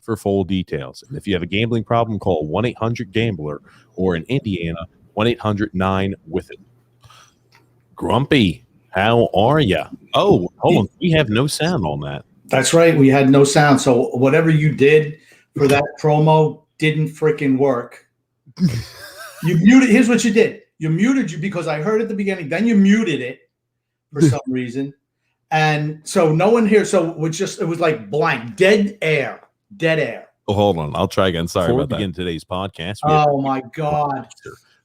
for full details. And if you have a gambling problem, call 1-800-GAMBLER, or in Indiana, 1-800-9-WITH-IT. Grumpy, how are you? Oh, hold on. We have no sound on that. That's right. We had no sound. So whatever you did for that promo didn't freaking work. You muted. Here's what you did. You muted you because I heard at the beginning. Then you muted it for some reason. And so no one here. So it was like blank, dead air. Oh, hold on. I'll try again. Sorry about that. Begin today's podcast. My God.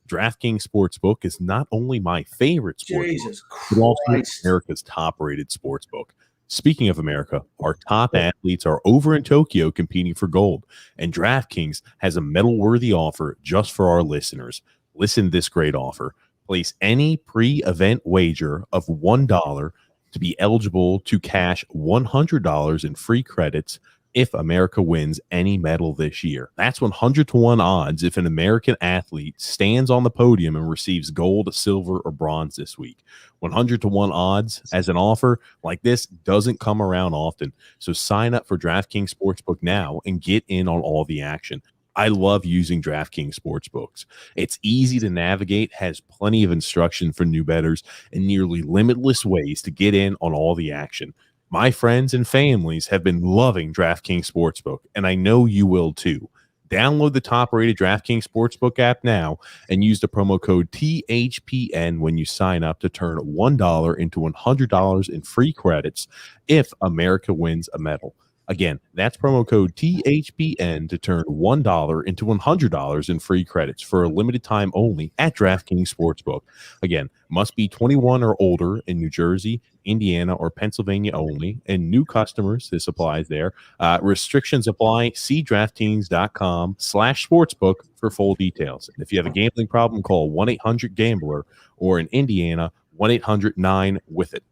DraftKings Sportsbook is not only my favorite sportsbook, but also America's top-rated sportsbook. Speaking of America, our top athletes are over in Tokyo competing for gold, and DraftKings has a medal-worthy offer just for our listeners. Listen to this great offer. Place any pre-event wager of $1 to be eligible to cash $100 in free credits if America wins any medal this year. That's 100-to-1 odds if an American athlete stands on the podium and receives gold, silver, or bronze this week. 100-to-1 odds as an offer like this doesn't come around often. So sign up for DraftKings Sportsbook now and get in on all the action. I love using DraftKings Sportsbooks. It's easy to navigate, has plenty of instruction for new bettors, and nearly limitless ways to get in on all the action. My friends and families have been loving DraftKings Sportsbook, and I know you will too. Download the top-rated DraftKings Sportsbook app now and use the promo code THPN when you sign up to turn $1 into $100 in free credits if America wins a medal. Again, that's promo code THPN to turn $1 into $100 in free credits for a limited time only at DraftKings Sportsbook. Again, must be 21 or older in New Jersey, Indiana, or Pennsylvania only, and new customers, this applies there. Restrictions apply. See DraftKings.com/sportsbook for full details. And if you have a gambling problem, call 1-800-GAMBLER, or in Indiana, 1-800-9-WITH-IT.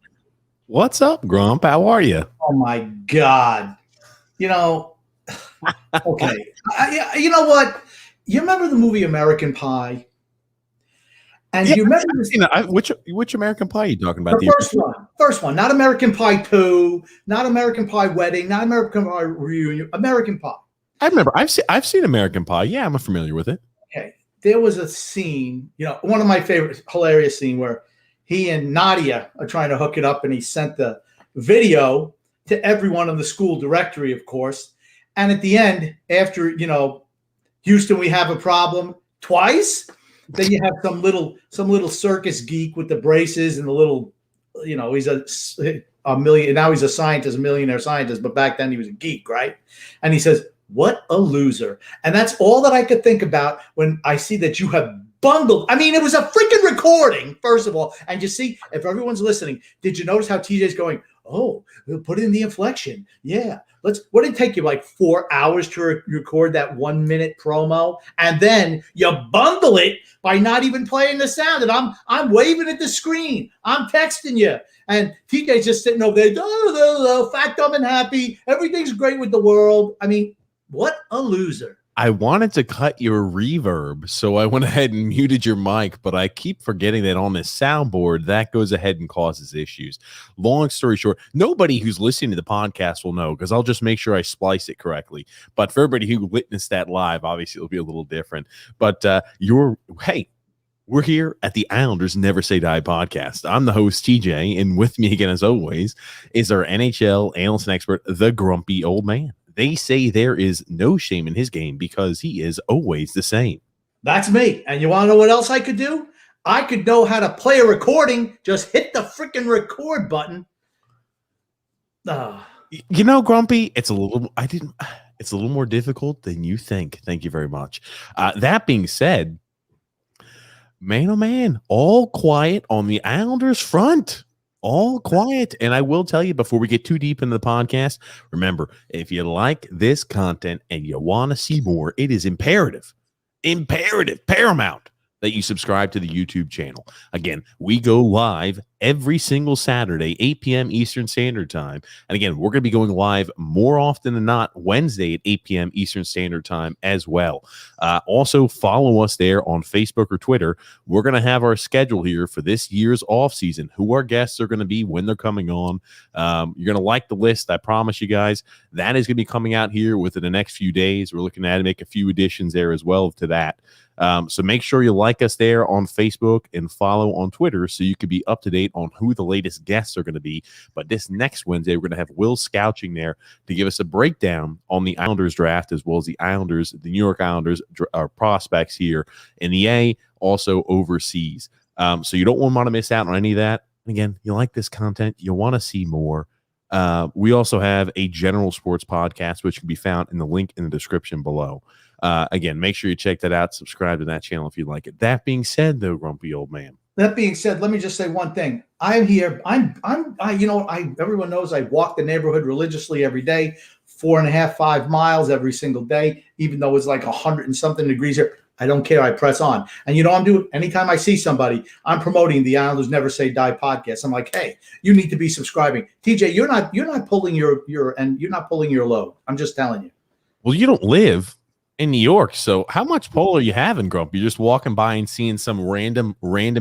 What's up, Grump? How are you? Oh, my God. Okay. You know what? You remember the movie American Pie? And you remember which American Pie are you talking about? The first one, not American Pie 2, not American Pie Wedding, not American Pie Reunion, American Pie. I remember. I've seen American Pie. Yeah, I'm familiar with it. Okay. There was a scene, one of my favorite hilarious scene where he and Nadia are trying to hook it up, and he sent the video to everyone in the school directory, of course. And at the end, after, Houston, we have a problem twice. Then you have some little circus geek with the braces and the little, he's a million. Now he's a scientist, a millionaire scientist, but back then he was a geek, right? And he says, "What a loser." And that's all that I could think about when I see that you have bundled. I mean, it was a freaking recording, first of all. And you see, if everyone's listening, did you notice how TJ's going, "Oh, we'll put in the inflection. Yeah. What did it take you, like 4 hours to record that 1 minute promo? And then you bundle it by not even playing the sound. And I'm waving at the screen. I'm texting you. And TJ's just sitting over there, fat, dumb, and happy. Everything's great with the world. I mean, what a loser. I wanted to cut your reverb, so I went ahead and muted your mic, but I keep forgetting that on this soundboard, that goes ahead and causes issues. Long story short, nobody who's listening to the podcast will know, because I'll just make sure I splice it correctly. But for everybody who witnessed that live, obviously it'll be a little different. But we're here at the Islanders Never Say Die podcast. I'm the host, TJ, and with me again, as always, is our NHL analyst and expert, the grumpy old man. They say there is no shame in his game because he is always the same. That's me. And you want to know what else I could do? I could know how to play a recording. Just hit the freaking record button. Grumpy, it's a little more difficult than you think. Thank you very much. That being said, man, oh man, all quiet on the Islanders front. All quiet. And I will tell you, before we get too deep into the podcast, remember, if you like this content and you want to see more, it is imperative, paramount that you subscribe to the YouTube channel. Again, we go live every single Saturday, 8 p.m. Eastern Standard Time. And again, we're going to be going live more often than not Wednesday at 8 p.m. Eastern Standard Time as well. Also, follow us there on Facebook or Twitter. We're going to have our schedule here for this year's off season, who our guests are going to be, when they're coming on. You're going to like the list. I promise you guys. That is going to be coming out here within the next few days. We're looking at make a few additions there as well to that. So make sure you like us there on Facebook and follow on Twitter so you can be up to date on who the latest guests are going to be. But this next Wednesday, we're going to have Will Scouching there to give us a breakdown on the Islanders draft, as well as the New York Islanders prospects here in the A, also overseas. So you don't want to miss out on any of that. And again, you like this content, you want to see more. We also have a general sports podcast, which can be found in the link in the description below. Again, make sure you check that out. Subscribe to that channel if you like it. That being said, though, grumpy old man. That being said, let me just say one thing. I'm here. Everyone knows I walk the neighborhood religiously every day, 4.5, 5 miles every single day, even though it's like 100 and something degrees here. I don't care. I press on. And I'm doing, anytime I see somebody, I'm promoting the Islanders Never Say Die podcast. I'm like, hey, you need to be subscribing. TJ, you're not pulling you're not pulling your load. I'm just telling you. Well, you don't live in New York, so how much pull are you having, Grump? You're just walking by and seeing some random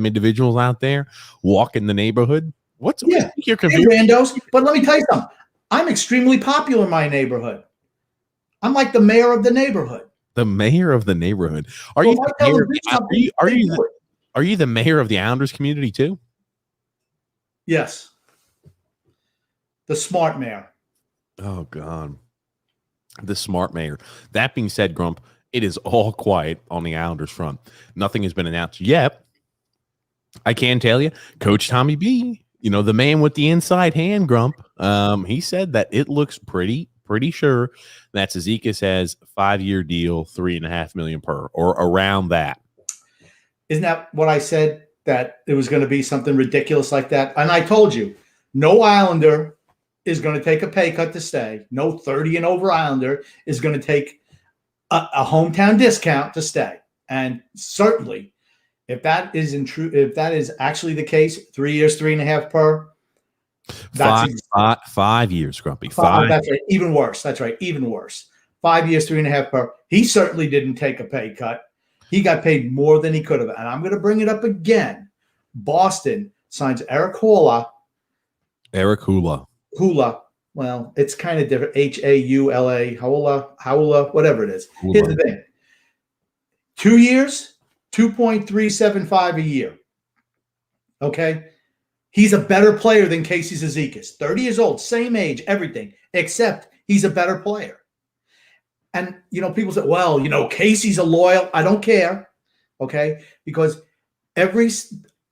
individuals out there walking the neighborhood. What's your randos? But let me tell you something. I'm extremely popular in my neighborhood. I'm like the mayor of the neighborhood. The mayor of the neighborhood. Are you the mayor of the Islanders community too? Yes. The smart mayor. Oh God. The smart mayor. That being said, Grump, it is all quiet on the Islanders front. Nothing has been announced yet. I can tell you, Coach Tommy B, the man with the inside hand, Grump, he said that it looks pretty sure that Cizikas has 5-year deal, $3.5 million per, or around that. Isn't that what I said? That it was going to be something ridiculous like that? And I told you, no Islander is going to take a pay cut to stay. No 30 and over Islander is going to take a hometown discount to stay. And certainly, if that is actually the case, 3 years, 3.5 per. That's 5 years, Grumpy. That's right. Even worse. That's right. Even worse. 5 years, 3.5 per. He certainly didn't take a pay cut. He got paid more than he could have. And I'm going to bring it up again. Boston signs Eric Hula. Hula. Well, it's kind of different. Haula. Hula, whatever it is. Hula. Here's the thing. 2 years, 2.375 a year. Okay. He's a better player than Casey Cizikas. 30 years old, same age, everything, except he's a better player. And, people say, well, Casey's a loyal. I don't care. Okay. Because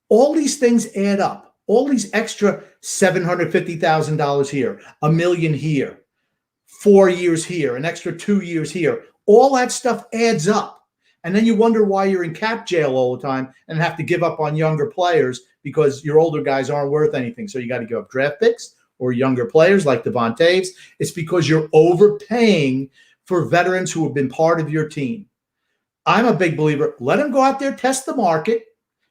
all these things add up. All these extra $750,000 here, $1 million here, 4 years here, an extra 2 years here. All that stuff adds up. And then you wonder why you're in cap jail all the time and have to give up on younger players because your older guys aren't worth anything. So you got to give up draft picks or younger players like Devon Taves. It's because you're overpaying for veterans who have been part of your team. I'm a big believer. Let him go out there, test the market,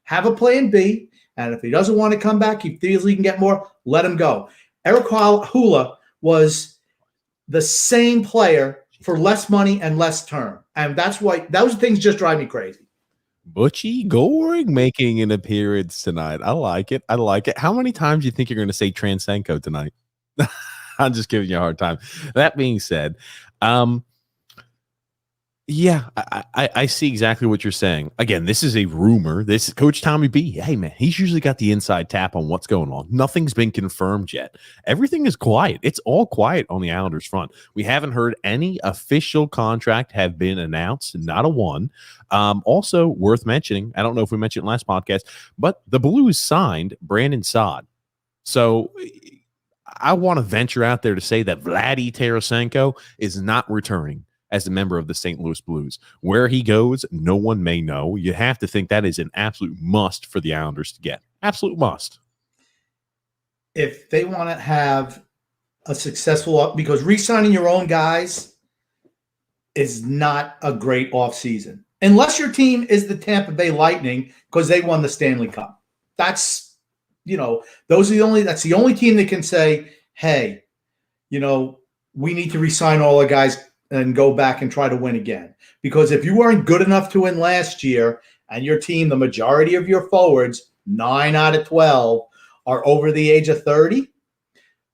have a plan B. And if he doesn't want to come back, he feels he can get more, let him go. Eric Hula was the same player for less money and less term. And that's why those things just drive me crazy. Butchie Goring making an appearance tonight. I like it. How many times do you think you're going to say Transenko tonight? I'm just giving you a hard time. That being said, yeah, I see exactly what you're saying. Again, this is a rumor. This is Coach Tommy B. Hey, man, he's usually got the inside tap on what's going on. Nothing's been confirmed yet. Everything is quiet. It's all quiet on the Islanders front. We haven't heard any official contract have been announced, not a one. Also worth mentioning, I don't know if we mentioned last podcast, but the Blues signed Brandon Saad. So I want to venture out there to say that Vladdy Tarasenko is not returning as a member of the St. Louis Blues. Where he goes, no one may know. You have to think that is an absolute must for the Islanders to get. Absolute must. If they want to have a successful, because re-signing your own guys is not a great offseason. Unless your team is the Tampa Bay Lightning because they won the Stanley Cup. That's Those are that's the only team that can say, hey, we need to re-sign all the guys and go back and try to win again. Because if you weren't good enough to win last year and your team, the majority of your forwards, 9 out of 12, are over the age of 30,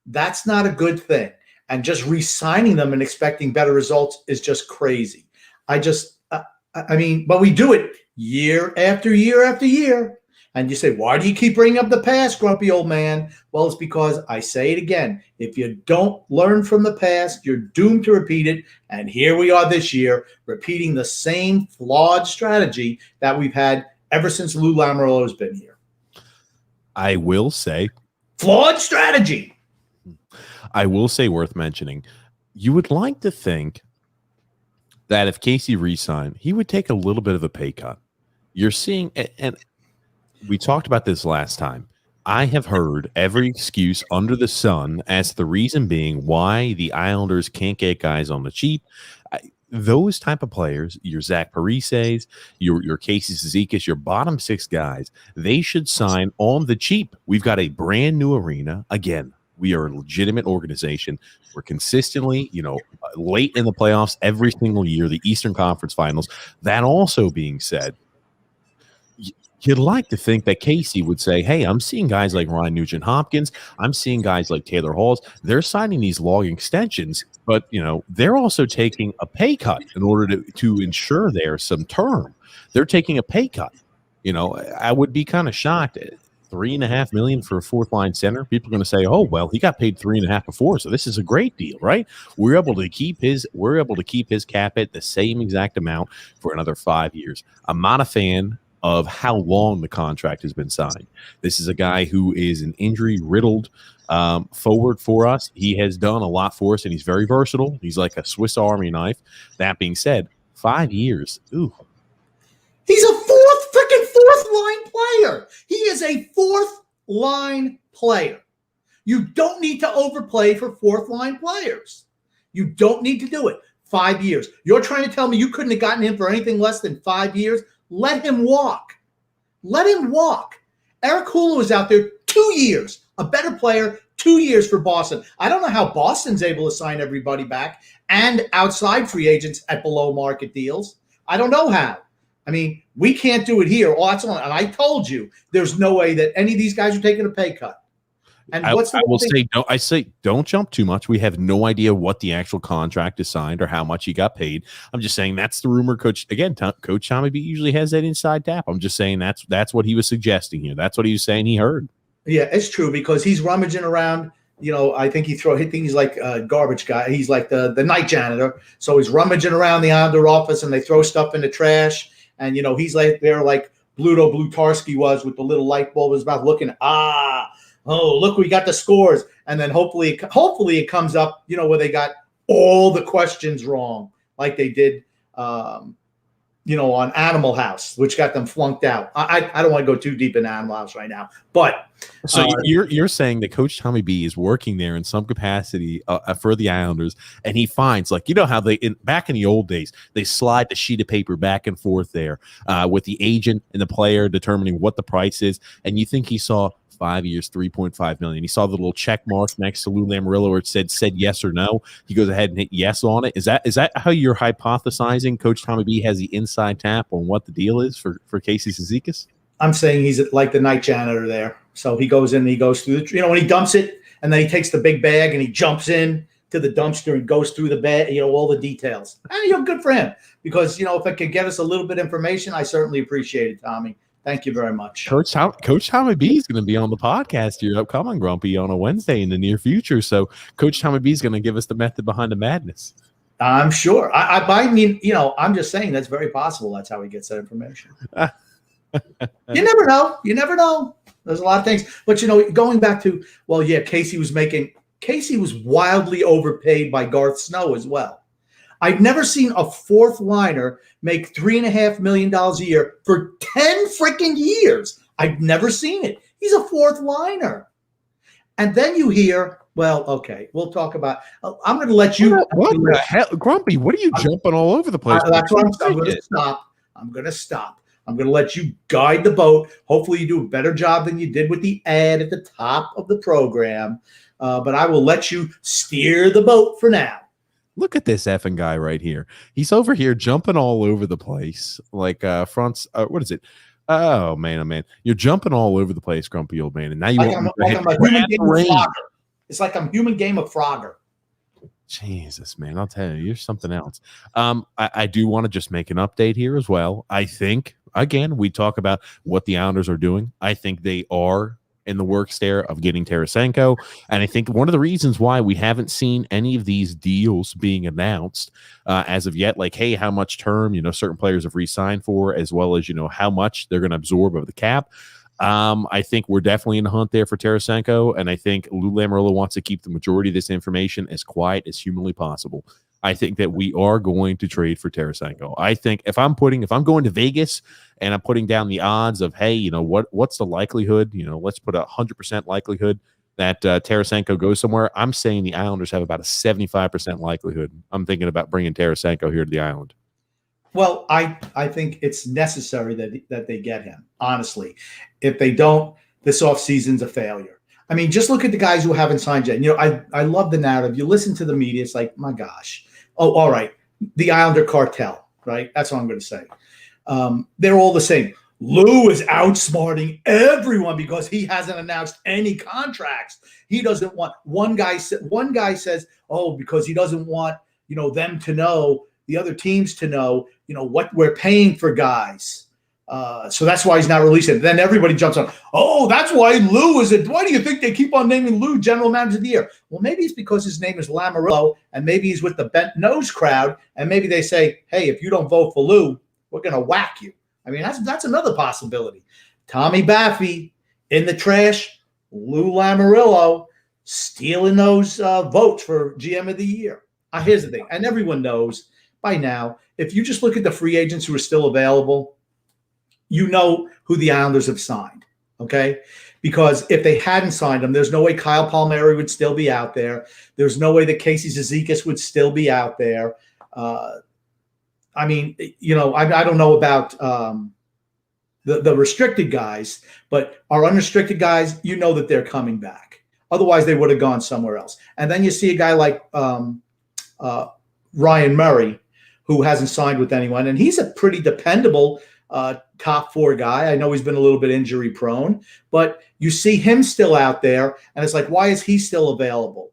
that's not a good thing. And just re-signing them and expecting better results is just crazy. But we do it year after year after year. And you say, why do you keep bringing up the past, grumpy old man? Well, it's because I say it again. If you don't learn from the past, you're doomed to repeat it. And here we are this year, repeating the same flawed strategy that we've had ever since Lou Lamoriello has been here. I will say, flawed strategy. I will say, worth mentioning, you would like to think that if Casey re-signed, he would take a little bit of a pay cut. You're seeing, and we talked about this last time. I have heard every excuse under the sun as the reason being why the Islanders can't get guys on the cheap. Those type of players, your Zach Parises, your Casey Cizikas, your bottom 6 guys, they should sign on the cheap. We've got a brand new arena. Again, we are a legitimate organization. We're consistently, late in the playoffs every single year, the Eastern Conference Finals. That also being said, you'd like to think that Casey would say, hey, I'm seeing guys like Ryan Nugent-Hopkins. I'm seeing guys like Taylor Halls. They're signing these long extensions, but, they're also taking a pay cut in order to ensure there's some term. They're taking a pay cut. I would be kind of shocked. $3.5 million for a fourth line center. People are going to say, oh, well, he got paid $3.5 million before, so this is a great deal, right? We're able to keep his cap at the same exact amount for another 5 years. I'm not a fan of how long the contract has been signed. This is a guy who is an injury-riddled forward for us. He has done a lot for us, and he's very versatile. He's like a Swiss Army knife. That being said, 5 years. Ooh. He's a fourth-line player. He is a fourth-line player. You don't need to overplay for fourth-line players. You don't need to do it. 5 years. You're trying to tell me you couldn't have gotten him for anything less than 5 years? Let him walk. Let him walk. Eric Hula was out there 2 years, a better player, 2 years for Boston. I don't know how Boston's able to sign everybody back and outside free agents at below market deals. I don't know how. We can't do it here. And I told you, there's no way that any of these guys are taking a pay cut. And I will say, don't jump too much. We have no idea what the actual contract is signed or how much he got paid. I'm just saying that's the rumor. Coach Tommy B usually has that inside tap. I'm just saying that's what he was suggesting here. That's what he was saying he heard. Yeah, it's true because he's rummaging around. I think he's like a garbage guy. He's like the night janitor. So he's rummaging around the Islander office and they throw stuff in the trash. And, he's like there like Bluto Blutarski was with the little light bulb in his mouth looking, oh, look, we got the scores. And then hopefully it comes up, where they got all the questions wrong, like they did, on Animal House, which got them flunked out. I don't want to go too deep in Animal House right now. But so you're saying that Coach Tommy B is working there in some capacity for the Islanders, and he finds, like, how back in the old days, they slide the sheet of paper back and forth there with the agent and the player determining what the price is, and you think he saw 5 years, $3.5 million. He saw the little check mark next to Lou Lamoriello where it said yes or no. He goes ahead and hit yes on it. Is that how you're hypothesizing Coach Tommy B has the inside tap on what the deal is for Casey Cizikas? I'm saying he's like the night janitor there. So he goes in and he goes through when he dumps it and then he takes the big bag and he jumps in to the dumpster and goes through the bag, all the details. And, good for him because, if it could get us a little bit of information, I certainly appreciate it, Tommy. Thank you very much. Coach Tommy B is going to be on the podcast here upcoming, Grumpy, on a Wednesday in the near future. So Coach Tommy B is going to give us the method behind the madness. I'm sure. I'm just saying that's very possible. That's how he gets that information. You never know. You never know. There's a lot of things. But, going back to, Casey was wildly overpaid by Garth Snow as well. I've never seen a fourth liner make $3.5 million a year for 10 freaking years. I've never seen it. He's a fourth liner. And then you hear, well, okay, we'll talk about, I'm going to let you. What the hell? Grumpy, what are you jumping all over the place? That's what I'm going to stop. I'm going to stop. I'm going to let you guide the boat. Hopefully you do a better job than you did with the ad at the top of the program. But I will let you steer the boat for now. Look at this effing guy right here. He's over here jumping all over the place. Like what is it? Oh man. You're jumping all over the place, grumpy old man. And now you want me to hit a human game of Frogger. It's like I'm human game of Frogger. Jesus, man, I'll tell you, you're something else. I do want to just make an update here as well. I think, again, we talk about what the Islanders are doing. I think they are in the works there of getting Tarasenko. And I think one of the reasons why we haven't seen any of these deals being announced as of yet, like, hey, how much term, certain players have re-signed for, as well as, how much they're going to absorb of the cap. I think we're definitely in the hunt there for Tarasenko, and I think Lou Lamoriello wants to keep the majority of this information as quiet as humanly possible. I think that we are going to trade for Tarasenko. I think if I'm going to Vegas and I'm putting down the odds of, hey, what's the likelihood? Let's put 100% likelihood that Tarasenko goes somewhere. I'm saying the Islanders have about a 75% likelihood. I'm thinking about bringing Tarasenko here to the island. Well, I think it's necessary that they get him, honestly. If they don't, this offseason's a failure. I mean, just look at the guys who haven't signed yet. I love the narrative. You listen to the media, it's like, my gosh. Oh, all right. The Islander cartel, right? That's what I'm going to say. They're all the same. Lou is outsmarting everyone because he hasn't announced any contracts. He doesn't want one guy says, oh, because he doesn't want, them to know, the other teams to know, what we're paying for guys. So that's why he's not releasing it. Then everybody jumps on, oh, that's why Lou is it. Why do you think they keep on naming Lou General Manager of the Year? Well, maybe it's because his name is Lamoriello, and maybe he's with the bent nose crowd, and maybe they say, hey, if you don't vote for Lou, we're going to whack you. I mean, that's another possibility. Tommy Baffy in the trash, Lou Lamoriello stealing those votes for GM of the Year. Here's the thing, and everyone knows by now, if you just look at the free agents who are still available, you know who the Islanders have signed, okay? Because if they hadn't signed them, there's no way Kyle Palmieri would still be out there. There's no way that Casey Zizekas would still be out there. I mean, I don't know about the restricted guys, but our unrestricted guys, that they're coming back. Otherwise, they would have gone somewhere else. And then you see a guy like Ryan Murray, who hasn't signed with anyone, and he's a pretty dependable top four guy. I know he's been a little bit injury prone, but you see him still out there, and it's like, why is he still available?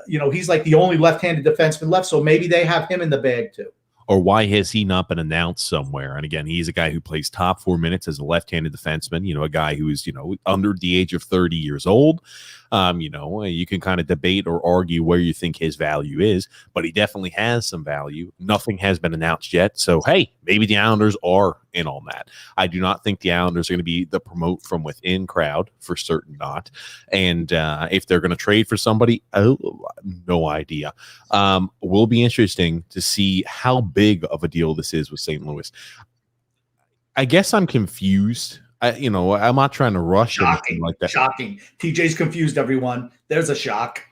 He's like the only left-handed defenseman left, so maybe they have him in the bag too. Or why has he not been announced somewhere? And again, he's a guy who plays top 4 minutes as a left-handed defenseman, a guy who is, under the age of 30 years old. You can kind of debate or argue where you think his value is, but he definitely has some value. Nothing has been announced yet. So, hey, maybe the Islanders are in on that. I do not think the Islanders are going to be the promote from within crowd, for certain not. And if they're going to trade for somebody, no idea. Will be interesting to see how big of a deal this is with St. Louis. I guess I'm confused. I'm not trying to rush anything like that. Shocking. TJ's confused, everyone. There's a shock.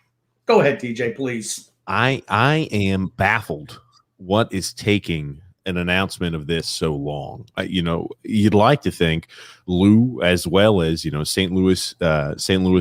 Go ahead, TJ, please. I am baffled what is taking an announcement of this so long. You'd like to think Lou, as well as, St. Louis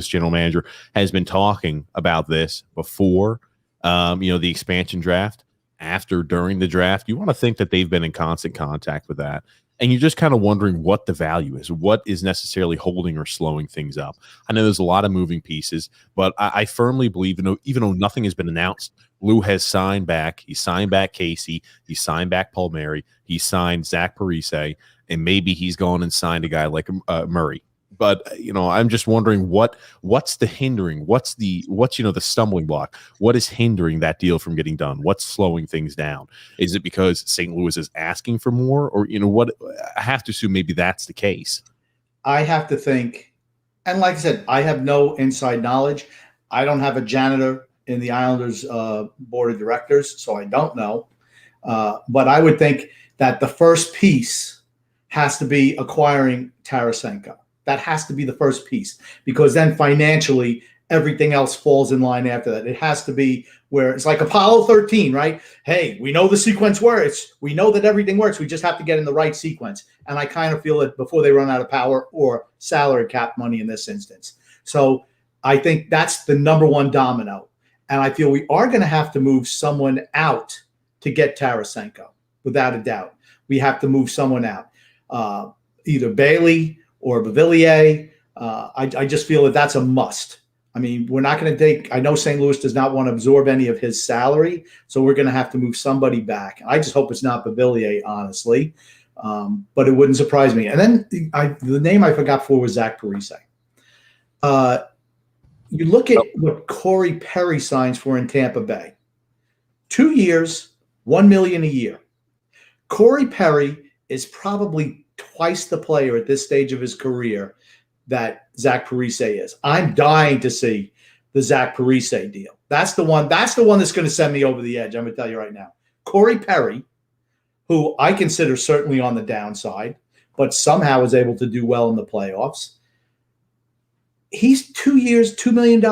general manager, has been talking about this before, the expansion draft, after, during the draft. You want to think that they've been in constant contact with that. And you're just kind of wondering what the value is, what is necessarily holding or slowing things up. I know there's a lot of moving pieces, but I firmly believe, even though nothing has been announced, Lou has signed back. He signed back Casey. He signed back Palmieri. He signed Zach Parise, and maybe he's gone and signed a guy like Murray. But I'm just wondering what's the hindering, what's the stumbling block, what is hindering that deal from getting done? What's slowing things down? Is it because St. Louis is asking for more, or what? I have to assume maybe that's the case. I have to think, and like I said, I have no inside knowledge. I don't have a janitor in the Islanders board of directors, so I don't know. But I would think that the first piece has to be acquiring Tarasenko. That has to be the first piece, because then financially everything else falls in line after that. It has to be where it's like Apollo 13, right? Hey, we know the sequence works. We know that everything works. We just have to get in the right sequence. And I kind of feel it before they run out of power or salary cap money in this instance. So I think that's the number one domino. And I feel we are going to have to move someone out to get Tarasenko, without a doubt. We have to move someone out, either Bailey or Beauvillier. I just feel that that's a must. I mean, we're not going to take – I know St. Louis does not want to absorb any of his salary, so we're going to have to move somebody back. I just hope it's not Beauvillier, honestly, but it wouldn't surprise me. And then the name I forgot for was Zach Parise. You look at what Corey Perry signs for in Tampa Bay. 2 years, $1 million a year. Corey Perry is probably twice the player at this stage of his career that Zach Parise is. I'm dying to see the Zach Parise deal. That's the one that's going to send me over the edge. I'm going to tell you right now. Corey Perry, who I consider certainly on the downside, but somehow was able to do well in the playoffs. He's 2 years, $2 million.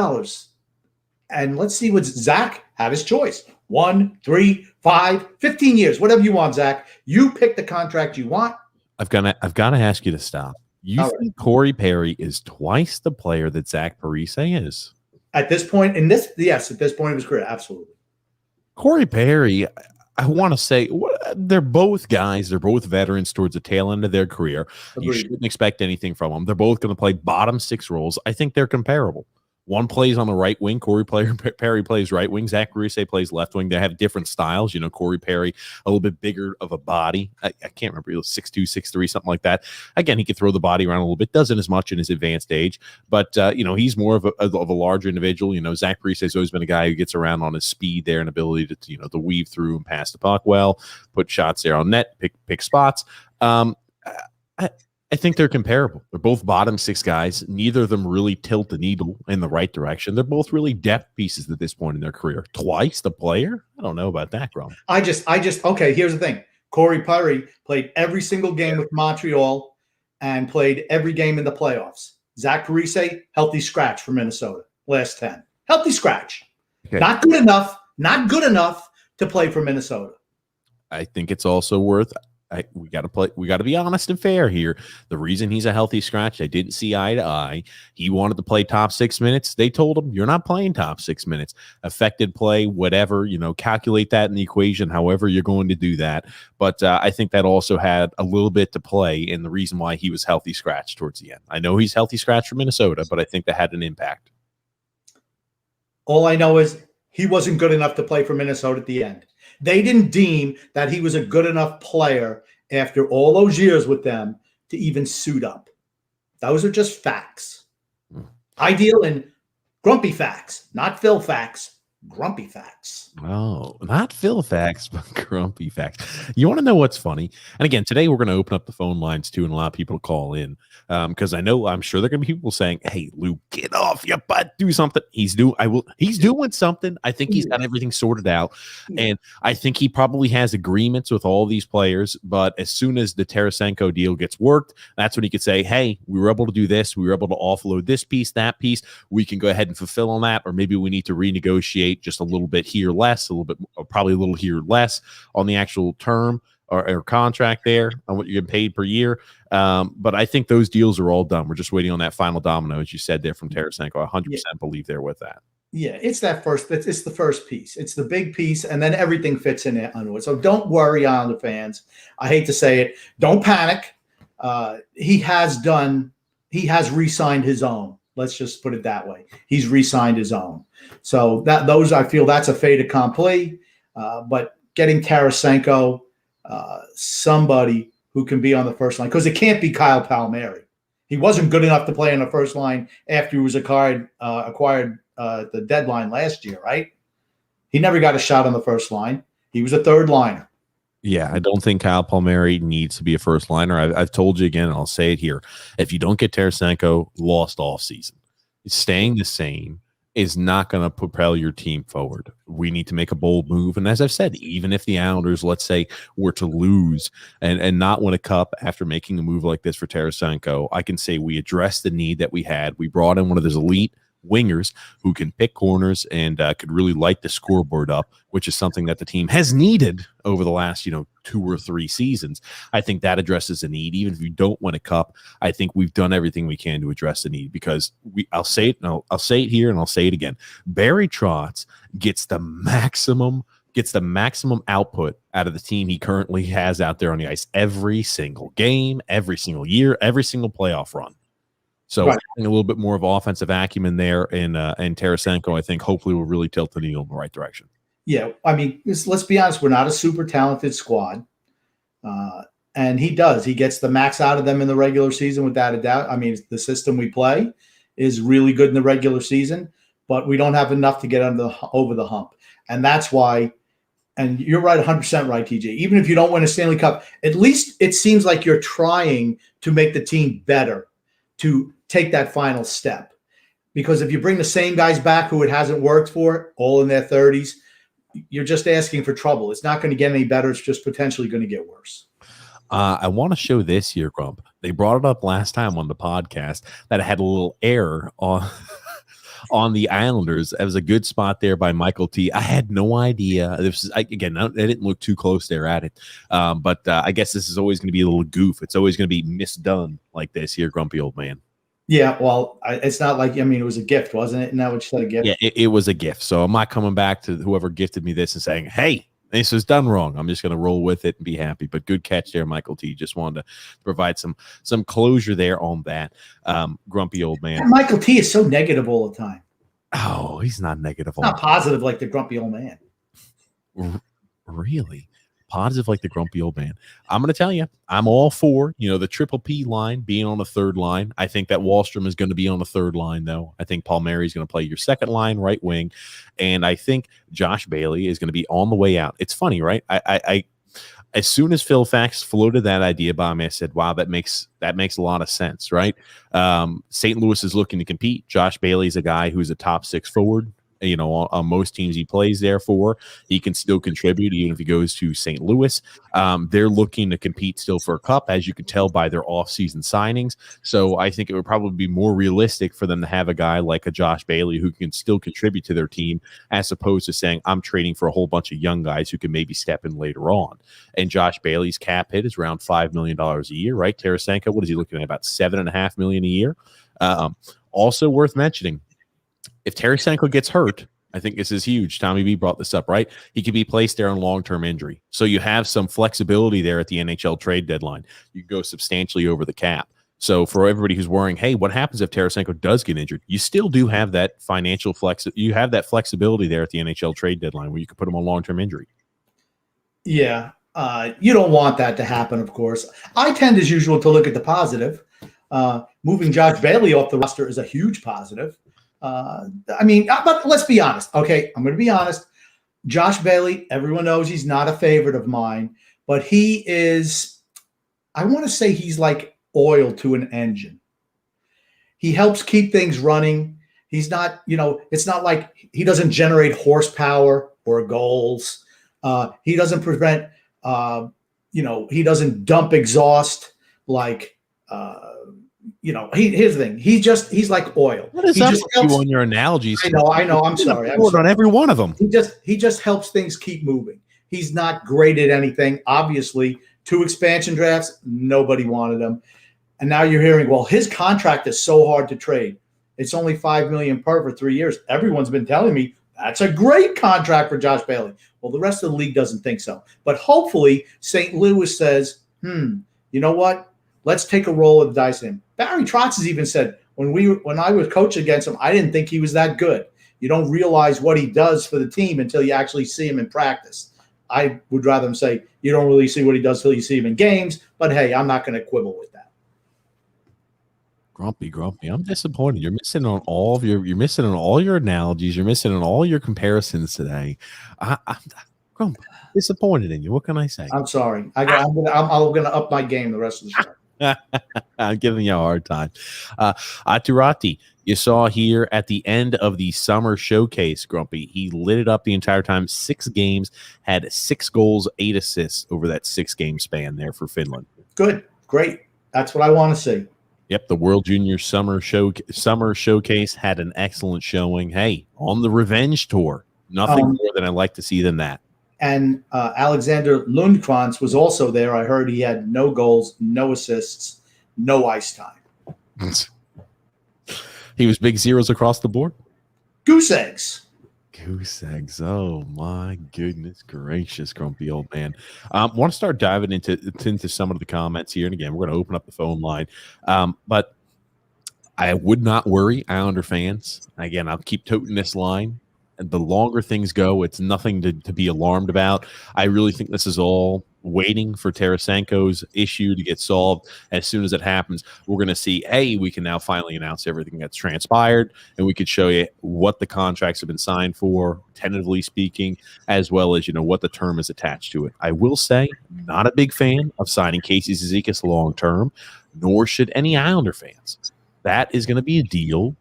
And let's see what Zach had his choice. 1, 3, 5, 15 years, whatever you want, Zach. You pick the contract you want. I've got to ask you to stop. You think right. Corey Perry is twice the player that Zach Parise is? At this point at this point of his career, absolutely. Corey Perry, I want to say, they're both guys. They're both veterans towards the tail end of their career. Agreed. You shouldn't expect anything from them. They're both going to play bottom six roles. I think they're comparable. One plays on the right wing. Corey Perry plays right wing. Zach Parise plays left wing. They have different styles. You know, Corey Perry, a little bit bigger of a body. I can't remember. He was 6'2", 6'3", something like that. Again, he could throw the body around a little bit. Doesn't as much in his advanced age. But, he's more of a larger individual. You know, Zach Parise has always been a guy who gets around on his speed there and ability to weave through and pass the puck well, put shots there on net, pick spots. I think they're comparable. They're both bottom six guys. Neither of them really tilt the needle in the right direction. They're both really depth pieces at this point in their career. Twice the player? I don't know about that, Grum. Okay, here's the thing. Corey Perry played every single game with Montreal and played every game in the playoffs. Zach Parise, healthy scratch for Minnesota, last 10. Healthy scratch. Okay. Not good enough to play for Minnesota. I think it's also worth we got to be honest and fair here. The reason he's a healthy scratch, I didn't see eye to eye. He wanted to play top 6 minutes. They told him, you're not playing top 6 minutes. Affected play, whatever, calculate that in the equation, however you're going to do that. But I think that also had a little bit to play in the reason why he was healthy scratch towards the end. I know he's healthy scratch for Minnesota, but I think that had an impact. All I know is he wasn't good enough to play for Minnesota at the end. They didn't deem that he was a good enough player after all those years with them to even suit up. Those are just facts. I deal in grumpy facts, not Phil facts. Grumpy facts. Oh, not Phil facts, but grumpy facts. You want to know what's funny? And again, today we're going to open up the phone lines too and allow people to call in because I'm sure there are going to be people saying, "Hey, Lou, get off your butt, do something." He's doing something. I think he's got everything sorted out, and I think he probably has agreements with all these players. But as soon as the Tarasenko deal gets worked, that's when he could say, "Hey, we were able to do this. We were able to offload this piece, that piece. We can go ahead and fulfill on that, or maybe we need to renegotiate just a little bit here less, a little bit, probably a little here less on the actual term or contract there on what you're getting paid per year." But I think those deals are all done. We're just waiting on that final domino, as you said there from Tarasenko. 100% believe there with that. Yeah, it's the first piece. It's the big piece, and then everything fits in it under it. So don't worry, Islander fans. I hate to say it. Don't panic. He has re-signed his own. Let's just put it that way. He's re-signed his own. So I feel that's a fait accompli. But getting Tarasenko, somebody who can be on the first line, because it can't be Kyle Palmieri. He wasn't good enough to play on the first line after he was acquired at the deadline last year, right? He never got a shot on the first line. He was a third liner. Yeah, I don't think Kyle Palmieri needs to be a first liner. I've told you again, and I'll say it here. If you don't get Tarasenko, lost all season. Staying the same is not going to propel your team forward. We need to make a bold move. And as I've said, even if the Islanders, let's say, were to lose and not win a cup after making a move like this for Tarasenko, I can say we addressed the need that we had. We brought in one of those elite wingers who can pick corners and could really light the scoreboard up, which is something that the team has needed over the last 2 or 3 seasons. I think that addresses a need. Even if you don't win a cup, I think we've done everything we can to address the need, because I'll say it here and I'll say it again. Barry Trotz gets the maximum output out of the team he currently has out there on the ice every single game, every single year, every single playoff run. So right. Having a little bit more of offensive acumen there, and Tarasenko, I think, hopefully will really tilt the needle in the right direction. Yeah, I mean, let's be honest. We're not a super talented squad, and he gets the max out of them in the regular season without a doubt. I mean, the system we play is really good in the regular season, but we don't have enough to get over the hump, and that's why. And you're right, 100% right, TJ. Even if you don't win a Stanley Cup, at least it seems like you're trying to make the team better, to take that final step. Because if you bring the same guys back who it hasn't worked for, all in their 30s, you're just asking for trouble. It's not going to get any better. It's just potentially going to get worse. I want to show this here, Grump. They brought it up last time on the podcast that it had a little error on the Islanders. It was a good spot there by Michael T. I had no idea. I didn't look too close there at it. But I guess this is always going to be a little goof. It's always going to be misdone like this here, grumpy old man. Yeah, well, it's not like, it was a gift, wasn't it? Isn't that what you said, a gift? Yeah, it was a gift. So I'm not coming back to whoever gifted me this and saying, hey, this was done wrong. I'm just going to roll with it and be happy. But good catch there, Michael T. Just wanted to provide some closure there on that. Grumpy old man. And Michael T. is so negative all the time. Oh, he's not negative. Not positive like the grumpy old man. Really? Positive like the grumpy old man. I'm going to tell you, I'm all for, the triple P line being on the third line. I think that Wahlstrom is going to be on the third line, though. I think Palmieri is going to play your second line right wing. And I think Josh Bailey is going to be on the way out. It's funny, right? I as soon as Phil Fax floated that idea by me, I said, wow, that makes a lot of sense, right? St. Louis is looking to compete. Josh Bailey is a guy who's a top 6 forward. On most teams he plays there for, he can still contribute even if he goes to St. Louis. They're looking to compete still for a cup, as you can tell by their offseason signings. So I think it would probably be more realistic for them to have a guy like a Josh Bailey who can still contribute to their team, as opposed to saying, I'm trading for a whole bunch of young guys who can maybe step in later on. And Josh Bailey's cap hit is around $5 million a year, right? Tarasenko, what is he looking at? About $7.5 million a year. Also worth mentioning, if Tarasenko gets hurt, I think this is huge. Tommy B brought this up, right? He could be placed there on long-term injury. So you have some flexibility there at the NHL trade deadline. You can go substantially over the cap. So for everybody who's worrying, hey, what happens if Tarasenko does get injured? You still do have that financial you have that flexibility there at the NHL trade deadline where you can put him on long-term injury. Yeah. You don't want that to happen, of course. I tend, as usual, to look at the positive. Moving Josh Bailey off the roster is a huge positive. But let's be honest. Okay, I'm going to be honest. Josh Bailey, everyone knows he's not a favorite of mine, but he is, I want to say he's like oil to an engine. He helps keep things running. He's not, it's not like he doesn't generate horsepower or goals. He doesn't prevent, he doesn't dump exhaust like, here's the thing. He's like oil. What is he up just with helps, you on your analogies? I know. I'm sorry. On every one of them. He just helps things keep moving. He's not great at anything. Obviously, 2 expansion drafts, nobody wanted him. And now you're hearing, well, his contract is so hard to trade. It's only $5 million per for 3 years. Everyone's been telling me that's a great contract for Josh Bailey. Well, the rest of the league doesn't think so. But hopefully, St. Louis says, you know what? Let's take a roll of the dice in him. Barry Trotz has even said, when I was coaching against him, I didn't think he was that good. You don't realize what he does for the team until you actually see him in practice. I would rather him say, you don't really see what he does till you see him in games. But, hey, I'm not going to quibble with that. Grumpy. I'm disappointed. You're missing on all your analogies. You're missing on all your comparisons today. I'm Grumpy, disappointed in you. What can I say? I'm sorry. I'm going to up my game the rest of the show. I'm giving you a hard time. Aturati, you saw here at the end of the summer showcase, Grumpy. He lit it up the entire time. 6 games, had 6 goals, 8 assists over that 6-game span there for Finland. Good. Great. That's what I want to see. Yep, the World Junior Summer Showcase had an excellent showing. Hey, on the revenge tour, nothing more than I like to see than that. And Alexander Lundkrantz was also there. I heard he had no goals, no assists, no ice time. He was big zeros across the board. Goose eggs. Goose eggs. Oh my goodness gracious, grumpy old man. Want to start diving into some of the comments here, and again, we're going to open up the phone line. But I would not worry, Islander fans. Again, I'll keep toting this line. And the longer things go, it's nothing to be alarmed about. I really think this is all waiting for Tarasenko's issue to get solved. As soon as it happens, we're going to see, hey, we can now finally announce everything that's transpired, and we could show you what the contracts have been signed for, tentatively speaking, as well as, what the term is attached to it. I will say, not a big fan of signing Casey Cizikas long term, nor should any Islander fans. That is going to be a deal.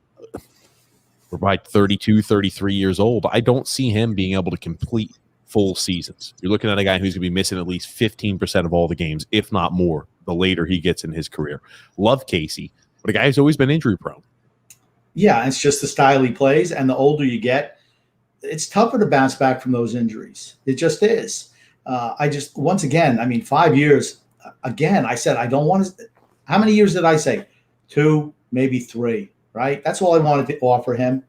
We're by 32, 33 years old. I don't see him being able to complete full seasons. You're looking at a guy who's going to be missing at least 15% of all the games, if not more, the later he gets in his career. Love Casey, but a guy who's always been injury prone. Yeah, it's just the style he plays, and the older you get, it's tougher to bounce back from those injuries. It just is. Once again, 5 years, again, I said I don't want to – how many years did I say? 2, maybe 3. Right? That's all I wanted to offer him.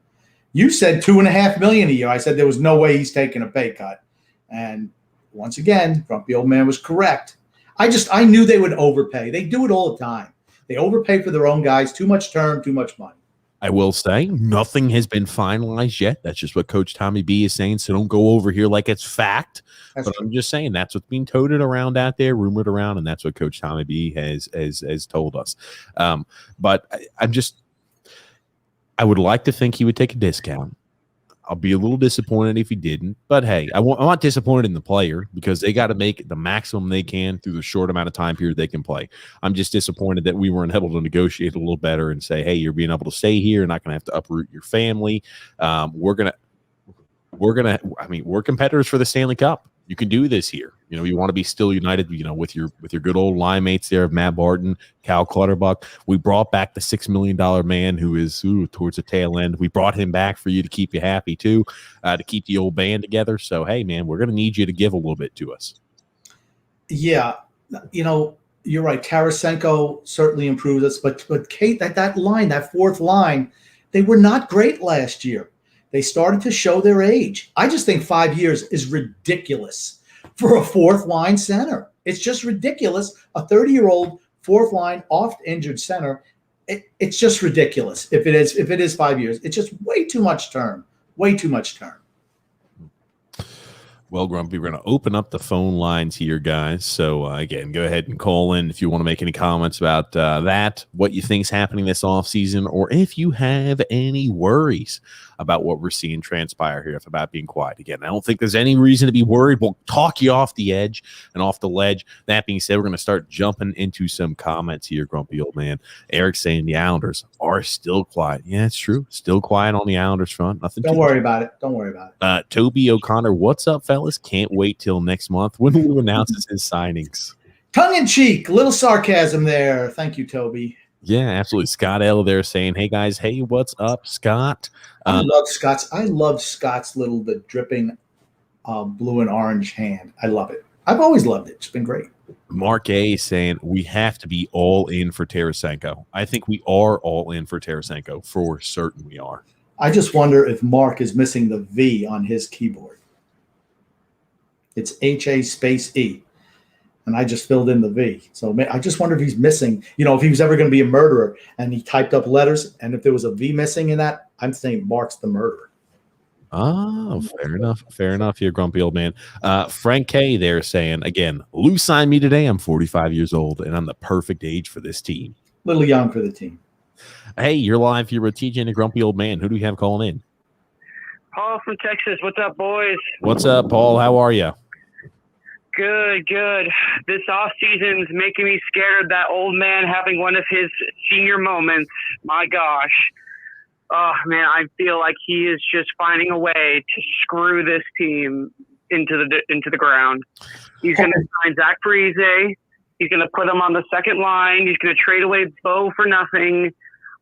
You said $2.5 million a year. I said there was no way he's taking a pay cut. And once again, grumpy old man was correct. I knew they would overpay. They do it all the time. They overpay for their own guys. Too much term, too much money. I will say nothing has been finalized yet. That's just what Coach Tommy B is saying. So don't go over here like it's fact. But I'm just saying that's what's being toted around out there, rumored around, and that's what Coach Tommy B has told us. But I would like to think he would take a discount. I'll be a little disappointed if he didn't. But, hey, I'm not disappointed in the player because they got to make the maximum they can through the short amount of time period they can play. I'm just disappointed that we weren't able to negotiate a little better and say, hey, you're being able to stay here. You're not going to have to uproot your family. We're competitors for the Stanley Cup. You can do this here. You want to be still united, with your good old line mates there of Matt Barton, Cal Clutterbuck. We brought back the $6 million man who is towards the tail end. We brought him back for you to keep you happy too, to keep the old band together. So, hey, man, we're going to need you to give a little bit to us. Yeah. You're right. Tarasenko certainly improved us, but Kate, that line, that fourth line, they were not great last year. They started to show their age. I just think 5 years is ridiculous for a fourth line center. It's just ridiculous. A 30-year-old fourth line oft-injured center, it's just ridiculous. If it is 5 years, it's just way too much term. Way too much term. Well, Grumpy, we're going to open up the phone lines here, guys. So, again, go ahead and call in if you want to make any comments about that, what you think is happening this offseason, or if you have any worries about what we're seeing transpire here, about being quiet. Again, I don't think there's any reason to be worried. We'll talk you off the edge and off the ledge. That being said, we're going to start jumping into some comments here, Grumpy old man. Eric's saying the Islanders are still quiet. Yeah, it's true. Still quiet on the Islanders front. Nothing. Don't worry about it. Don't worry about it. Toby O'Connor, what's up, fellas? Can't wait till next month when Lou announces his signings. Tongue in cheek, little sarcasm there. Thank you, Toby. Yeah, absolutely. Scott L there saying, "Hey guys, hey, what's up, Scott?" I love Scott's little the dripping blue and orange hand. I love it. I've always loved it. It's been great. Mark A saying we have to be all in for Tarasenko. I think we are all in for Tarasenko. For certain, we are. I just wonder if Mark is missing the V on his keyboard. It's HA space E. And I just filled in the V. So I just wonder if he's missing, if he was ever going to be a murderer and he typed up letters, and if there was a V missing in that, I'm saying Mark's the murderer. Oh, fair enough here, grumpy old man. Frank K there saying, again, Lou signed me today. I'm 45 years old, and I'm the perfect age for this team. A little young for the team. Hey, you're live here with TJ and a grumpy old man. Who do we have calling in? Paul from Texas. What's up, boys? What's up, Paul? How are you? Good. This offseason is making me scared of that old man having one of his senior moments. My gosh. Oh, man, I feel like he is just finding a way to screw this team into the ground. He's going to sign Zach Parise. He's going to put him on the second line. He's going to trade away Bo for nothing.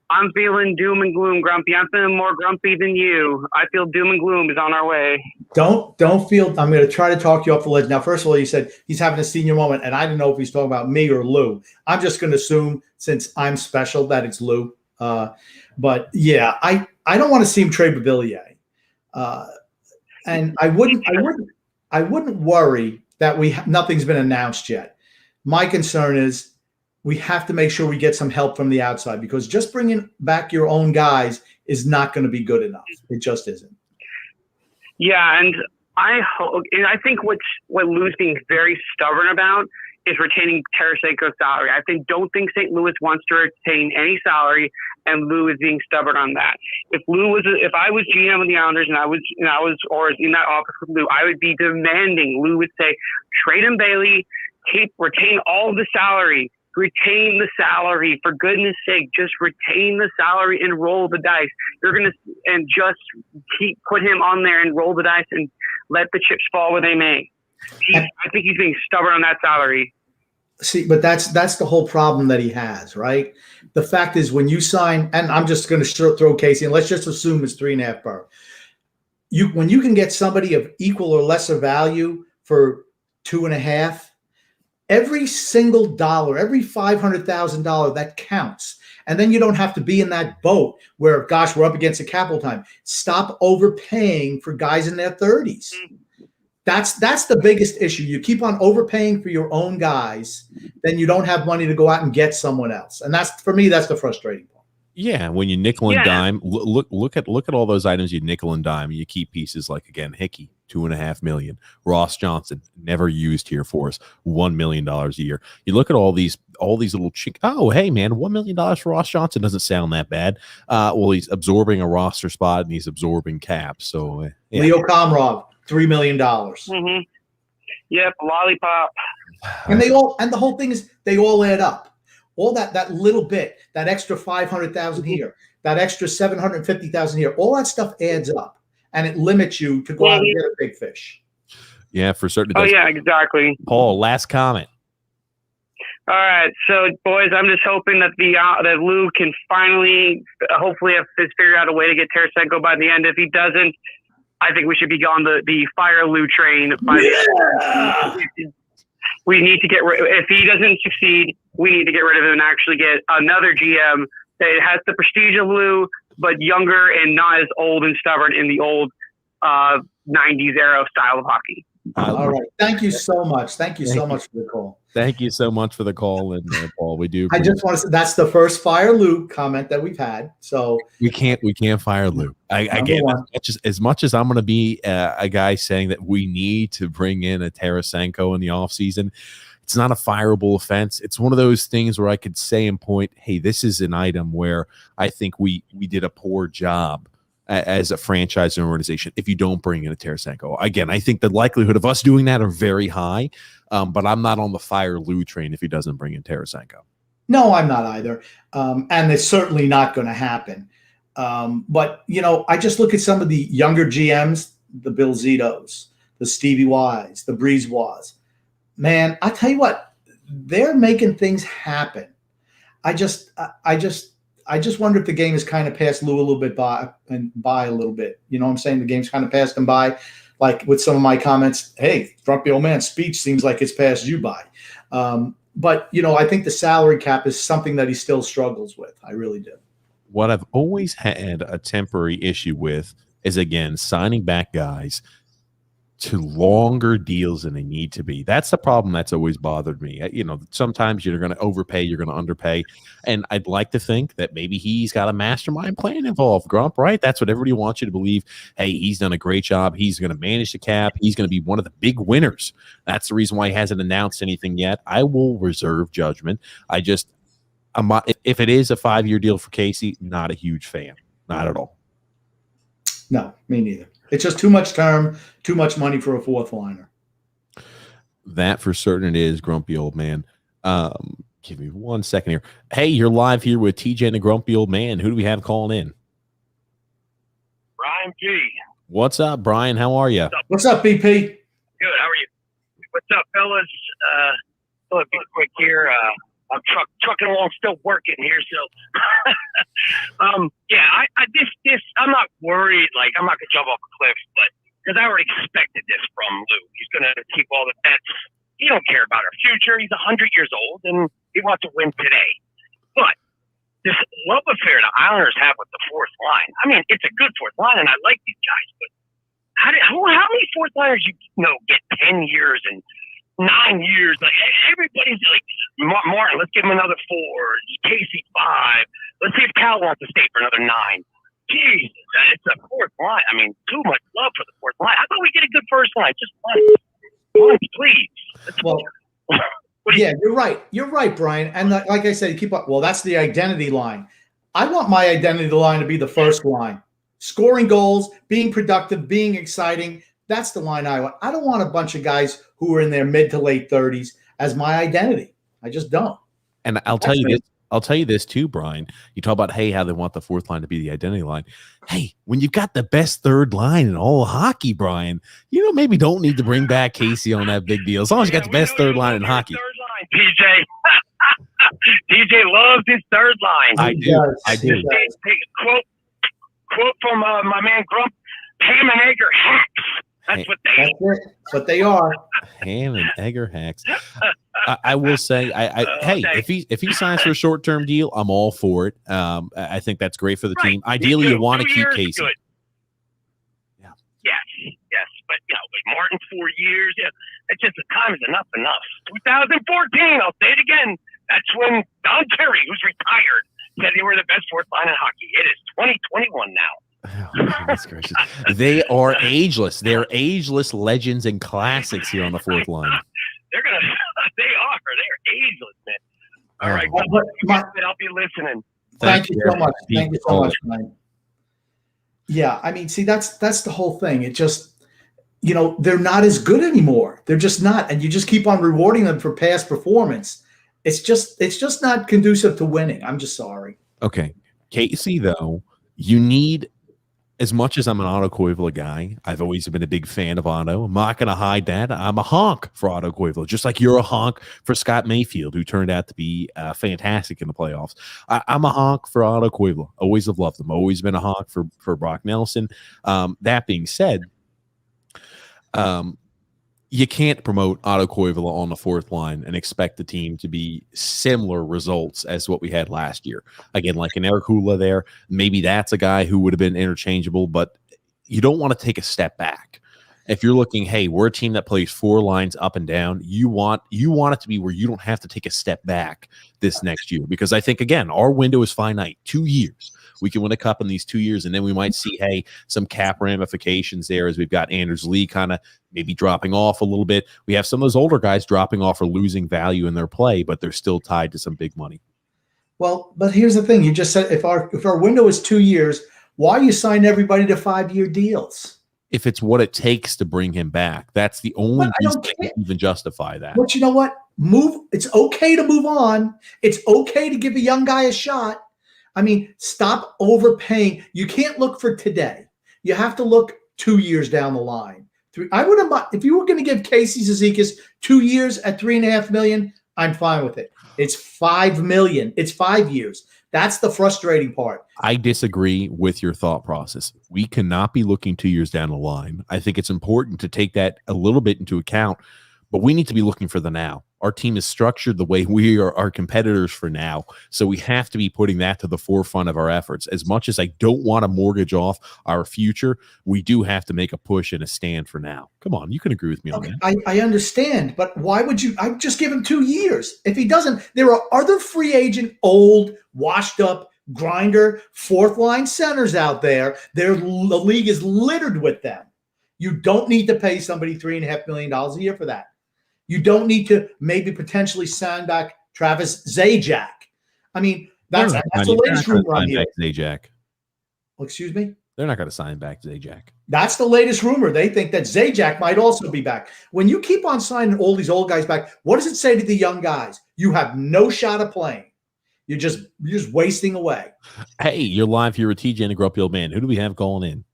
I'm feeling doom and gloom, Grumpy. I'm feeling more grumpy than you. I feel doom and gloom is on our way. Don't feel. I'm going to try to talk you off the ledge. Now, first of all, you said he's having a senior moment, and I didn't know if he's talking about me or Lou. I'm just going to assume, since I'm special, that it's Lou. But yeah, I don't want to see him trade Babillier. And I wouldn't worry that nothing's been announced yet. My concern is we have to make sure we get some help from the outside, because just bringing back your own guys is not going to be good enough. It just isn't. Yeah, and I think what Lou's being very stubborn about is retaining Tarasenko's salary. Don't think St. Louis wants to retain any salary, and Lou is being stubborn on that. If I was GM of the Islanders and I was or in that office with Lou, I would be demanding Lou would say, trade him Bailey, retain all the salary. Retain the salary, for goodness sake. Just retain the salary and roll the dice. Just put him on there and roll the dice and let the chips fall where they may. I think he's being stubborn on that salary. See, but that's the whole problem that he has, right? The fact is, when you sign, and I'm just going to throw Casey, and let's just assume it's 3.5 per. When you can get somebody of equal or lesser value for 2.5. Every single dollar, every $500,000, that counts. And then you don't have to be in that boat where, gosh, we're up against a capital time. Stop overpaying for guys in their 30s. That's the biggest issue. You keep on overpaying for your own guys, then you don't have money to go out and get someone else. And for me, that's the frustrating part. Yeah, when you nickel and dime, look at all those items you nickel and dime. You keep pieces like, again, Hickey, $2.5 million. Ross Johnson, never used here for us, $1 million a year. You look at all these little oh, hey man, $1 million for Ross Johnson doesn't sound that bad. Well, he's absorbing a roster spot and he's absorbing cap. So yeah. Leo Komarov, $3 million. Mm-hmm. Yep, lollipop. And the whole thing is they all add up. All that little bit, that extra 500,000 here, that extra 750,000 here, all that stuff adds up, and it limits you to go out and get a big fish. Yeah, for certain. Oh yeah, exactly. Paul, last comment. All right, so boys, I'm just hoping that that Lou can finally, hopefully, have figured out a way to get Tarasenko by the end. If he doesn't, I think we should be on the fire Lou train. We need to if he doesn't succeed, we need to get rid of him and actually get another GM that has the prestige of Lou, but younger and not as old and stubborn in the old 90s era style of hockey. All right. Thank you so much. Thank you so much for the call. Thank you so much for the call, and Paul, we do. I just want to say that's the first fire Lou comment that we've had. So we can't fire Lou. Again, as much as I'm going to be a guy saying that we need to bring in a Tarasenko in the offseason, it's not a fireable offense. It's one of those things where I could say and point, hey, this is an item where I think we did a poor job as a franchise and organization if you don't bring in a Tarasenko. Again, I think the likelihood of us doing that are very high, but I'm not on the fire Lou train if he doesn't bring in Tarasenko. No, I'm not either. And it's certainly not going to happen. But, I just look at some of the younger GMs, the Bill Zitos, the Stevie Y's, the Breezebois. Man, I tell you what, they're making things happen. I just wonder if the game has kind of passed Lou a little bit by a little bit. You know what I'm saying? The game's kind of passed him by. Like with some of my comments, hey, grumpy old man speech seems like it's passed you by. But, I think the salary cap is something that he still struggles with. I really do. What I've always had a temporary issue with is, again, signing back guys to longer deals than they need to be. That's the problem that's always bothered me. Sometimes you're going to overpay, you're going to underpay. And I'd like to think that maybe he's got a mastermind plan involved, Grump, right? That's what everybody wants you to believe. Hey, he's done a great job. He's going to manage the cap. He's going to be one of the big winners. That's the reason why he hasn't announced anything yet. I will reserve judgment. If it is a 5-year deal for Casey, not a huge fan. Not at all. No, me neither. It's just too much term, too much money for a fourth liner. That for certain it is, grumpy old man. Give me 1 second here. Hey, you're live here with TJ and the grumpy old man. Who do we have calling in? Brian G. What's up, Brian? How are you? What's up, BP? Good. How are you? What's up, fellas? I'll be quick here. I'm trucking along, still working here. So, I'm not worried. Like, I'm not going to jump off a cliff, but because I already expected this from Lou. He's going to keep all the bets. He don't care about our future. He's 100 years old, and he wants to win today. But this love affair the Islanders have with the fourth line, I mean, it's a good fourth line, and I like these guys, but how many fourth liners get 10 years and 9 years? Like, everybody's like, Martin, let's give him another 4. Casey 5. Let's see if Cal wants to stay for another 9. Jesus, it's a fourth line. I mean, too much love for the fourth line. How about we get a good first line? Just once, please. Well, yeah, you're right. You're right, Brian. And like I said, keep up. Well, that's the identity line. I want my identity line to be the first line. Scoring goals, being productive, being exciting. That's the line I want. I don't want a bunch of guys who are in their mid to late 30s as my identity. I just don't. And I'll tell you this. I'll tell you this too, Brian. You talk about, how they want the fourth line to be the identity line. Hey, when you've got the best third line in all of hockey, Brian, maybe don't need to bring back Casey on that big deal. As long as you got the best third line in hockey. Third line, PJ. DJ loves his third line. I do. Take a quote from my man Grump. Ham and egger hacks. That's what they are. Ham and egger hacks. I will say, if he signs for a short-term deal, I'm all for it. I think that's great for the team. Ideally, you want to keep Casey. Good. Yeah. Yes, but Martin 4 years. Yeah, it's just the time is enough. 2014. I'll say it again. That's when Don Terry, who's retired, said they were the best fourth line in hockey. It is 2021 now. Oh, goodness gracious. They are ageless. They're ageless legends and classics here on the fourth line. They are ageless, man. All right. Well, I'll be listening. Thank you so much. Thank you so much, Brian. Yeah, I mean, see, that's the whole thing. It just, they're not as good anymore. They're just not, and you just keep on rewarding them for past performance. It's just not conducive to winning. I'm just sorry. Okay, Casey, though, you need. As much as I'm an Otto Koivula guy, I've always been a big fan of Otto. I'm not going to hide that. I'm a honk for Otto Koivula, just like you're a honk for Scott Mayfield, who turned out to be fantastic in the playoffs. I'm a honk for Otto Koivula. Always have loved him. Always been a honk for Brock Nelson. That being said, you can't promote Otto Koivula on the fourth line and expect the team to be similar results as what we had last year. Again, like an Eric Hula there, maybe that's a guy who would have been interchangeable, but you don't want to take a step back. If you're looking, hey, we're a team that plays 4 lines up and down, you want it to be where you don't have to take a step back this next year. Because I think, again, our window is finite, 2 years. We can win a cup in these 2 years, and then we might see, some cap ramifications there as we've got Anders Lee kind of maybe dropping off a little bit. We have some of those older guys dropping off or losing value in their play, but they're still tied to some big money. Well, but here's the thing. You just said if our window is 2 years, why you sign everybody to 5-year deals? If it's what it takes to bring him back, that's the only reason I can even justify that. But you know what? It's okay to move on. It's okay to give a young guy a shot. I mean, stop overpaying. You can't look for today. You have to look 2 years down the line. If you were going to give Casey Cizikas 2 years at $3.5 million, I'm fine with it. It's $5 million. It's 5 years. That's the frustrating part. I disagree with your thought process. We cannot be looking 2 years down the line. I think it's important to take that a little bit into account, but we need to be looking for the now. Our team is structured the way we are our competitors for now, so we have to be putting that to the forefront of our efforts. As much as I don't want to mortgage off our future, we do have to make a push and a stand for now. Come on, you can agree with me on that. I understand, but why would you? I'd just give him 2 years. If he doesn't, there are other free agent, old, washed up, grinder, fourth line centers out there. The league is littered with them. You don't need to pay somebody $3.5 million a year for that. You don't need to maybe potentially sign back Travis Zajac. I mean, that's the latest rumor on here. Zajac. Well, excuse me? They're not going to sign back Zajac. That's the latest rumor. They think that Zajac might also be back. When you keep on signing all these old guys back, what does it say to the young guys? You have no shot of playing. You're just wasting away. Hey, you're live here with TJ and the Grumpy Old Man. Who do we have calling in?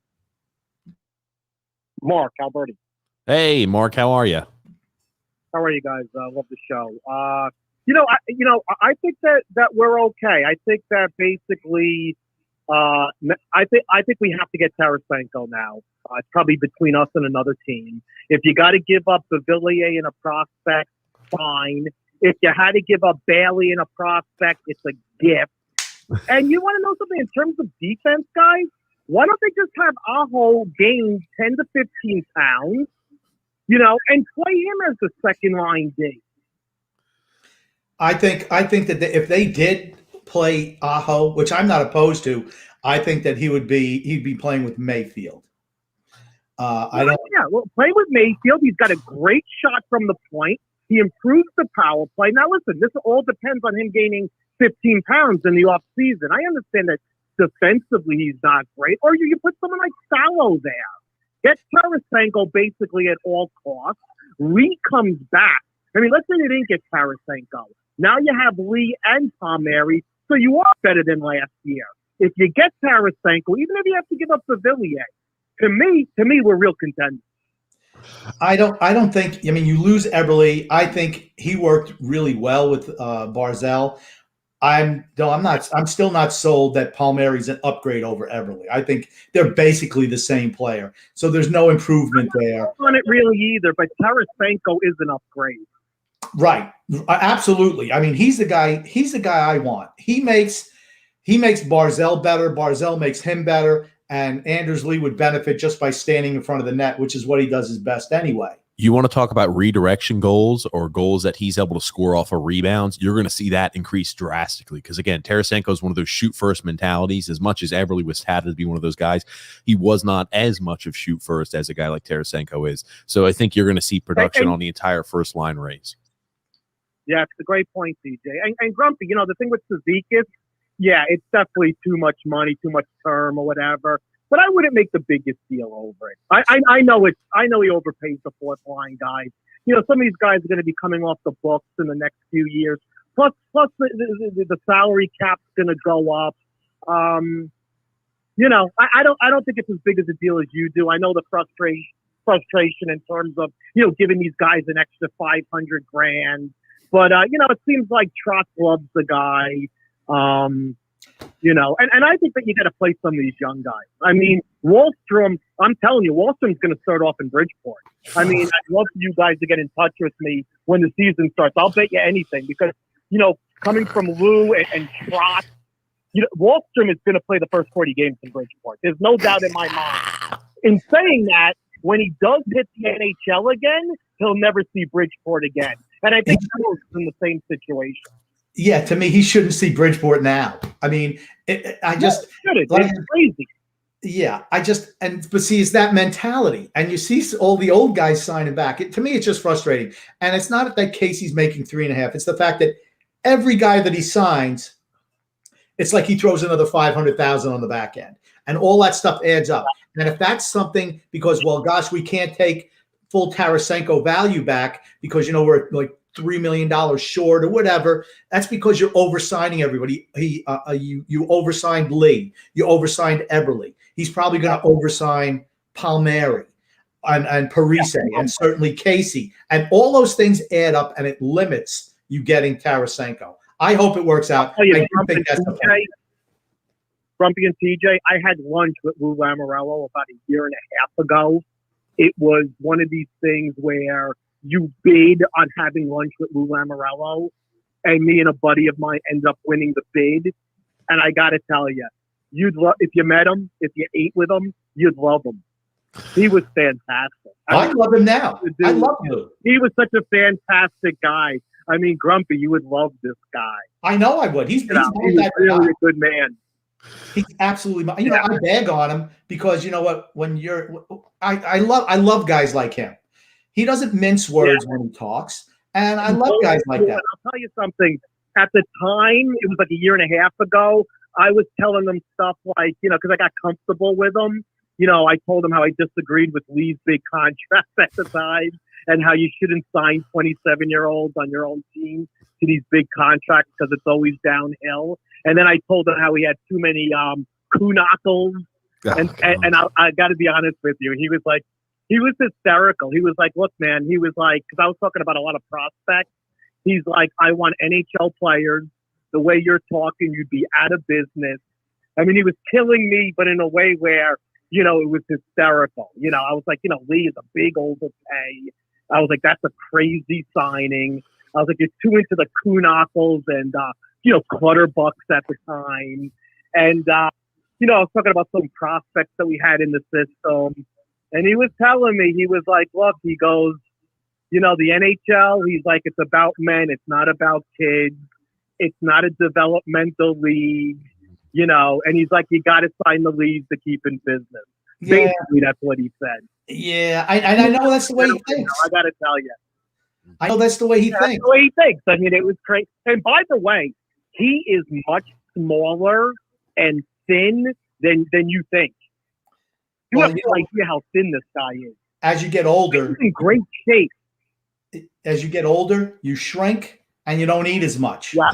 Mark Alberti. Hey, Mark, how are you? How are you guys? Love the show. I think that we're okay. I think that basically, I think we have to get Tarasenko now. It's probably between us and another team. If you got to give up Villiers and a prospect, fine. If you had to give up Bailey and a prospect, it's a gift. And you want to know something in terms of defense, guys? Why don't they just have Aho gain 10 to 15 pounds, and play him as the second line D? I think that if they did play Aho, which I'm not opposed to, I think that he'd be playing with Mayfield. Play with Mayfield. He's got a great shot from the point. He improves the power play. Now, listen, this all depends on him gaining 15 pounds in the offseason. I understand that defensively he's not great. Or you put someone like Salo there. Get Tarasenko basically at all costs. Lee comes back. I mean, let's say they didn't get Tarasenko. Now you have Lee and Palmieri, so you are better than last year. If you get Tarasenko, even if you have to give up the Villiers, to me, we're real contenders. I don't think. I mean, you lose Eberle. I think he worked really well with Barzal. I'm still not sold that Palmieri's an upgrade over Eberle. I think they're basically the same player, so there's no improvement there. I'm not on it really either, but Tarasenko is an upgrade. Right, absolutely. I mean, he's the guy I want. He makes Barzal better. Barzal makes him better. And Anders Lee would benefit just by standing in front of the net, which is what he does his best anyway. You want to talk about redirection goals or goals that he's able to score off of rebounds, you're going to see that increase drastically. Because, again, Tarasenko is one of those shoot-first mentalities. As much as Eberle was touted to be one of those guys, he was not as much of shoot-first as a guy like Tarasenko is. So I think you're going to see production on the entire first-line race. Yeah, it's a great point, CJ. And Grumpy, the thing with Cizikas, yeah, it's definitely too much money, too much term or whatever. But I wouldn't make the biggest deal over it. I know he overpays the fourth line guys. Some of these guys are going to be coming off the books in the next few years. Plus the salary cap's going to go up. I don't think it's as big as a deal as you do. I know the frustration in terms of giving these guys an extra $500,000. But it seems like Trotz loves the guy. And I think that you got to play some of these young guys. I mean, Wahlstrom, I'm telling you, Wahlstrom's going to start off in Bridgeport. I mean, I'd love for you guys to get in touch with me when the season starts. I'll bet you anything because, coming from Lou and Trotz, Wahlstrom is going to play the first 40 games in Bridgeport. There's no doubt in my mind. In saying that, when he does hit the NHL again, he'll never see Bridgeport again. And I think Lou is in the same situation. Yeah, to me, he shouldn't see Bridgeport now. I mean, it's crazy. Yeah, but see, it's that mentality. And you see all the old guys signing back. To me, it's just frustrating. And it's not that Casey's making 3.5. It's the fact that every guy that he signs, it's like he throws another $500,000 on the back end. And all that stuff adds up. And if that's something because, well, gosh, we can't take full Tarasenko value back because, we're like $3 million short or whatever, that's because you're oversigning everybody. You oversigned Lee. You oversigned Eberle. He's probably going to oversign Palmieri and Parise and certainly Casey. And all those things add up and it limits you getting Tarasenko. I hope it works out. I do think that's the point. Grumpy and TJ, I had lunch with Lou Lamoriello about a year and a half ago. It was one of these things where you bid on having lunch with Lou Lamoriello, and me and a buddy of mine ended up winning the bid. And I got to tell you, if you met him, if you ate with him, you'd love him. He was fantastic. I love him now. I love him. He was such a fantastic guy. I mean, Grumpy, you would love this guy. I know I would. He's really a good man. He's absolutely. I bag on him because you know what? When I love guys like him. He doesn't mince words when he talks, and I love guys like that. I'll tell you something. At the time, it was like a year and a half ago, I was telling them stuff like, because I got comfortable with him. I told him how I disagreed with Lee's big contract at the time and how you shouldn't sign 27-year-olds on your own team to these big contracts because it's always downhill. And then I told him how he had too many coup knuckles. And I got to be honest with you. He was like, he was hysterical. He was like, look, man, he was like, because I was talking about a lot of prospects. He's like, I want NHL players. The way you're talking, you'd be out of business. I mean, he was killing me, but in a way where, you know, it was hysterical. You know, I was like, you know, Lee is a big overpay. I was like, that's a crazy signing. I was like, you're too into the Kuhnacles and, you know, Clutterbucks at the time. And, you know, I was talking about some prospects that we had in the system. And he was telling me, he was like, look, he goes, you know, the NHL, he's like, it's about men. It's not about kids. It's not a developmental league, you know. And he's like, you got to sign the leagues to keep in business. Yeah. Basically, that's what he said. Yeah, I know that's the way he thinks. I got to tell you. I know that's the way he thinks. That's the way he thinks. I mean, it was crazy. And by the way, he is much smaller and thin than you think. You have no idea how thin this guy is. As you get older, he's in great shape. As you get older, you shrink and you don't eat as much. Yeah.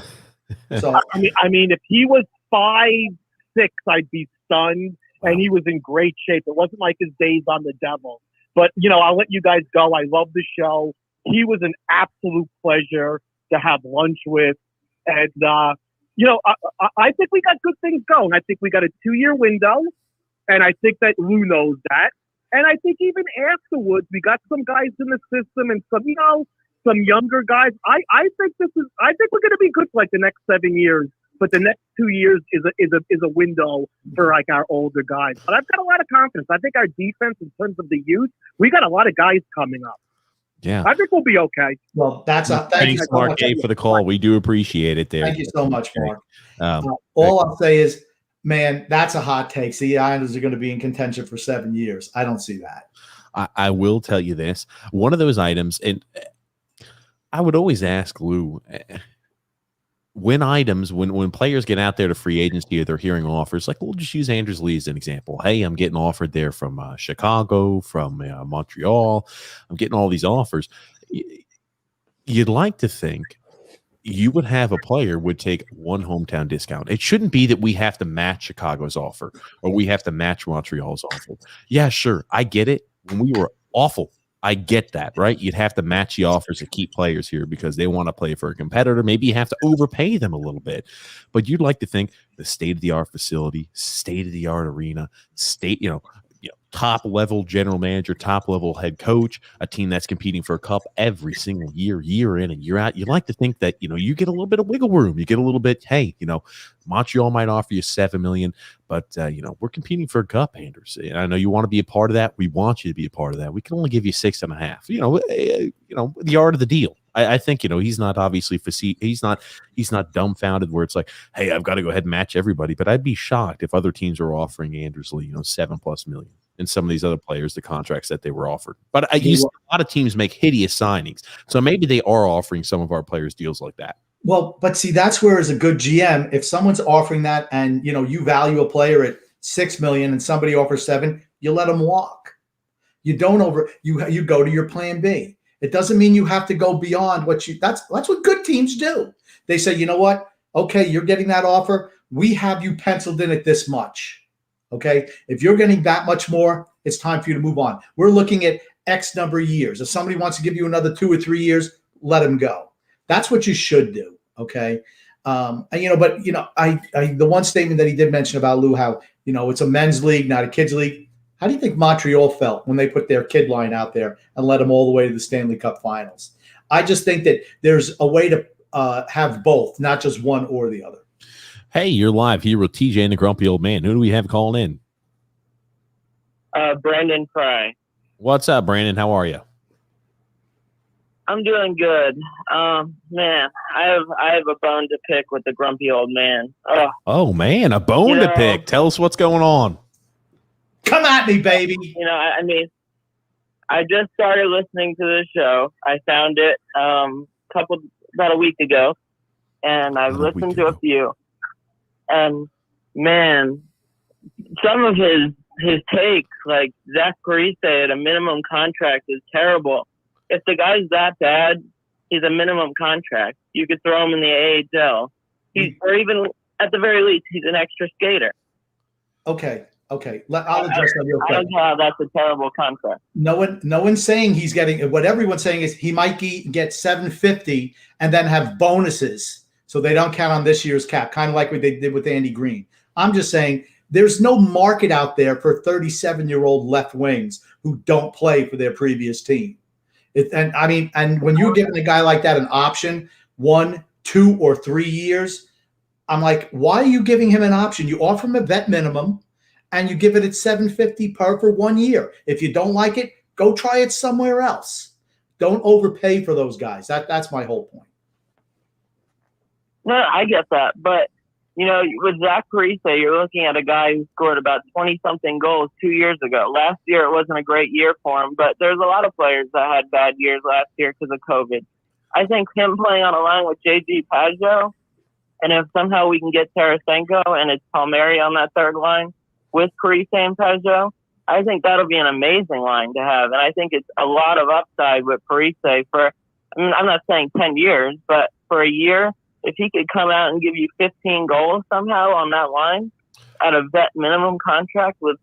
So I mean, if he was 5'6", I'd be stunned. And he was in great shape. It wasn't like his days on the devil. But you know, I'll let you guys go. I love the show. He was an absolute pleasure to have lunch with, and you know, I think we got good things going. I think we got a 2-year window, and I think that Lou knows that. And I think even afterwards, we got some guys in the system and some, you know, some younger guys. I think we're going to be good for like the next 7 years. But the next 2 years is a window for like our older guys. But I've got a lot of confidence. I think our defense, in terms of the youth, we got a lot of guys coming up. Yeah, I think we'll be okay. Well, that's a thanks, Mark A, for the call. We do appreciate it. There, thank you so much, Mark. All I'll say is, man, that's a hot take. The Islanders are going to be in contention for 7 years. I don't see that. I will tell you this: one of those items, and I would always ask Lou. When players get out there to free agency or they're hearing offers, like we'll just use Anders Lee as an example. Hey, I'm getting offered there from Chicago, from Montreal. I'm getting all these offers. You'd like to think you would have a player would take one hometown discount. It shouldn't be that we have to match Chicago's offer or we have to match Montreal's offer. Yeah, sure. I get it. When we were awful, I get that, right? You'd have to match the offers to keep players here because they want to play for a competitor. Maybe you have to overpay them a little bit. But you'd like to think the state-of-the-art facility, state-of-the-art arena, top-level general manager, top-level head coach, a team that's competing for a cup every single year, year in and year out. You'd like to think that, you get a little bit of wiggle room. You get a little bit, hey, Montreal might offer you $7 million, but, we're competing for a cup, Anders. And I know you want to be a part of that. We want you to be a part of that. We can only give you 6.5. The art of the deal. I think, he's not obviously he's not dumbfounded where it's like, hey, I've got to go ahead and match everybody. But I'd be shocked if other teams are offering Anders Lee, $7+ million. And some of these other players, the contracts that they were offered. But a lot of teams make hideous signings. So maybe they are offering some of our players deals like that. Well, but see, that's where as a good GM, if someone's offering that and, you value a player at $6 million and somebody offers $7 million, you let them walk. You don't you go to your plan B. It doesn't mean you have to go beyond that's what good teams do. They say, you know what? Okay, you're getting that offer. We have you penciled in at this much. Okay, if you're getting that much more, it's time for you to move on. We're looking at X number of years. If somebody wants to give you another 2 or 3 years, let them go. That's what you should do. Okay, but the one statement that he did mention about Lou, how it's a men's league, not a kids league. How do you think Montreal felt when they put their kid line out there and led them all the way to the Stanley Cup Finals? I just think that there's a way to have both, not just one or the other. Hey, you're live here with TJ and the Grumpy Old Man. Who do we have calling in? Brandon Fry. What's up, Brandon? How are you? I'm doing good. Man, I have a bone to pick with the Grumpy Old Man. Oh man, a bone to pick. Tell us what's going on. Come at me, baby. I just started listening to the show. I found it about a week ago, and I've listened to a few. And man, some of his takes, like Zach Parise at a minimum contract, is terrible. If the guy's that bad, he's a minimum contract. You could throw him in the AHL. Or even at the very least, he's an extra skater. Okay, Okay, I'll address that real quick. I don't know how that's a terrible contract. No one's saying he's getting. What everyone's saying is he might get $750 and then have bonuses, so they don't count on this year's cap, kind of like what they did with Andy Green. I'm just saying there's no market out there for 37-year-old left wings who don't play for their previous team. And when you're giving a guy like that an option, 1, 2, or 3 years, I'm like, why are you giving him an option? You offer him a vet minimum, and you give it at $750 for 1 year. If you don't like it, go try it somewhere else. Don't overpay for those guys. That's my whole point. No, I get that, but with Zach Parise, you're looking at a guy who scored about 20-something goals 2 years ago. Last year, it wasn't a great year for him, but there's a lot of players that had bad years last year because of COVID. I think him playing on a line with J.G. Pageau, and if somehow we can get Tarasenko and it's Palmieri on that third line with Parise and Pageau, I think that'll be an amazing line to have. And I think it's a lot of upside with Parise I'm not saying 10 years, but for a year, if he could come out and give you 15 goals somehow on that line at a vet minimum contract with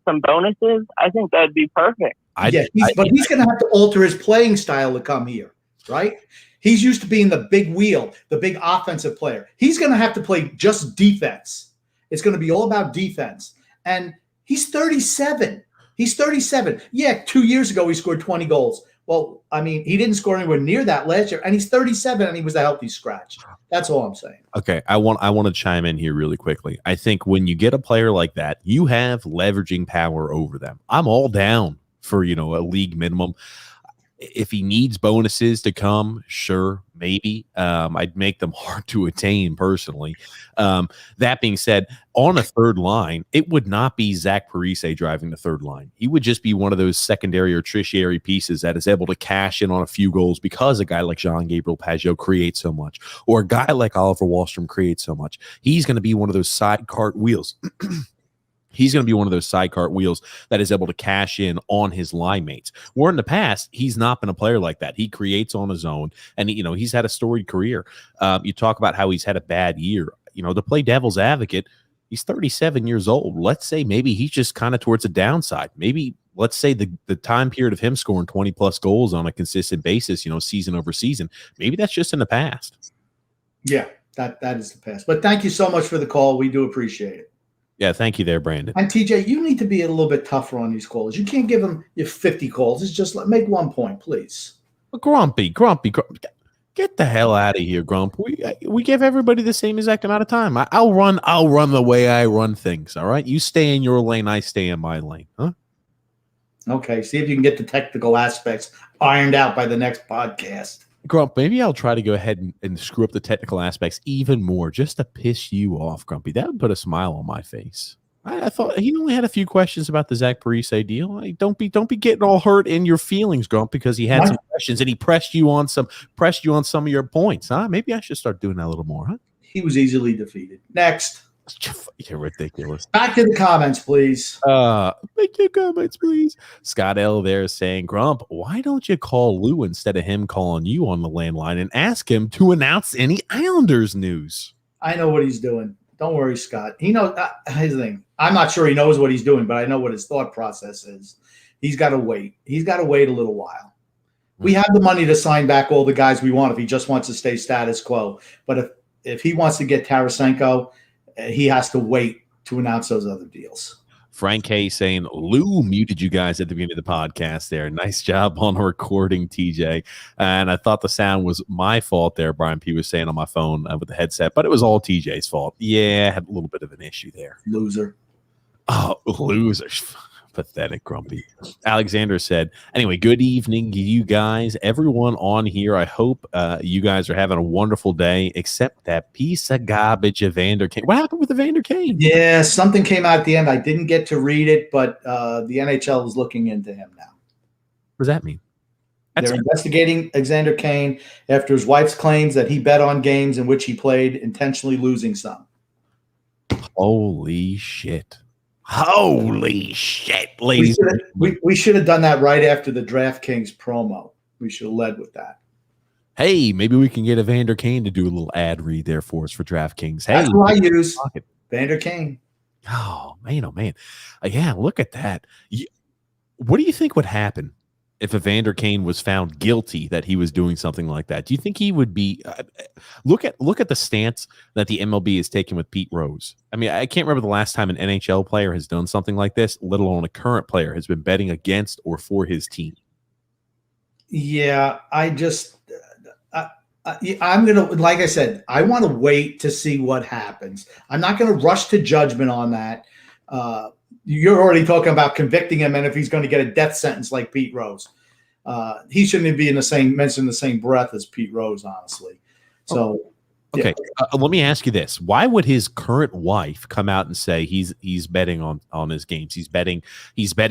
some bonuses, I think that'd be perfect. But he's going to have to alter his playing style to come here, right? He's used to being the big wheel, the big offensive player. He's going to have to play just defense. It's going to be all about defense. And he's 37. He's 37. Yeah, 2 years ago he scored 20 goals. Well, I mean, he didn't score anywhere near that last year, and he's 37, and he was a healthy scratch. That's all I'm saying. Okay, I want to chime in here really quickly. I think when you get a player like that, you have leveraging power over them. I'm all down for, a league minimum. If he needs bonuses to come, sure, maybe. I'd make them hard to attain personally. That being said, on a third line, it would not be Zach Parise driving the third line. He would just be one of those secondary or tertiary pieces that is able to cash in on a few goals because a guy like Jean-Gabriel Pageau creates so much, or a guy like Oliver Wahlstrom creates so much. He's going to be one of those side cart wheels. He's going to be one of those side cart wheels that is able to cash in on his line mates. Where in the past, he's not been a player like that. He creates on his own, and he's had a storied career. You talk about how he's had a bad year. To play devil's advocate, he's 37 years old. Let's say maybe he's just kind of towards the downside. Maybe let's say the time period of him scoring 20-plus goals on a consistent basis, season over season, maybe that's just in the past. Yeah, that is the past. But thank you so much for the call. We do appreciate it. Yeah, thank you there, Brandon. And TJ, you need to be a little bit tougher on these calls. You can't give them your 50 calls. It's just make 1 point, please. Grumpy. Get the hell out of here, Grump. We give everybody the same exact amount of time. I'll run the way I run things, all right? You stay in your lane, I stay in my lane, huh? Okay, see if you can get the technical aspects ironed out by the next podcast. Grump, maybe I'll try to go ahead and screw up the technical aspects even more just to piss you off, Grumpy. That would put a smile on my face. I thought he only had a few questions about the Zach Parise deal. Don't be getting all hurt in your feelings, Grump, because he had some questions and he pressed you on some of your points, huh? Maybe I should start doing that a little more, huh? He was easily defeated. Next. You're ridiculous. Back to the comments, please. Make your comments, please. Scott L. there is saying, Grump, why don't you call Lou instead of him calling you on the landline and ask him to announce any Islanders news? I know what he's doing. Don't worry, Scott. He knows his thing. I'm not sure he knows what he's doing, but I know what his thought process is. He's got to wait. He's got to wait a little while. We have the money to sign back all the guys we want if he just wants to stay status quo. But if he wants to get Tarasenko, he has to wait to announce those other deals. Frank K saying, Lou muted you guys at the beginning of the podcast there. Nice job on recording, TJ. And I thought the sound was my fault there, Brian P. was saying on my phone with the headset, but it was all TJ's fault. Yeah, I had a little bit of an issue there. Loser. Oh, losers. Pathetic, Grumpy. Alexander said, anyway, good evening, you guys. Everyone on here, I hope you guys are having a wonderful day, except that piece of garbage, Evander Kane. What happened with Evander Kane? Yeah, something came out at the end. I didn't get to read it, but the NHL is looking into him now. What does that mean? They're investigating Evander Kane after his wife's claims that he bet on games in which he played, intentionally losing some. Holy shit. Holy shit, ladies. We should have done that right after the DraftKings promo. We should have led with that. Hey, maybe we can get Evander Kane to do a little ad read there for us for DraftKings. Hey, that's who I use. Evander Kane. Oh man. Yeah, look at that. What do you think would happen if Evander Kane was found guilty that he was doing something like that? Do you think he would be look at the stance that the MLB is taking with Pete Rose? I mean, I can't remember the last time an NHL player has done something like this, let alone a current player has been betting against or for his team. Yeah, I'm going to, like I said, I want to wait to see what happens. I'm not going to rush to judgment on that. You're already talking about convicting him, and if he's going to get a death sentence like Pete Rose. He shouldn't be mentioned in the same breath as Pete Rose, honestly. So, okay, let me ask you this: why would his current wife come out and say he's betting on his games? He's betting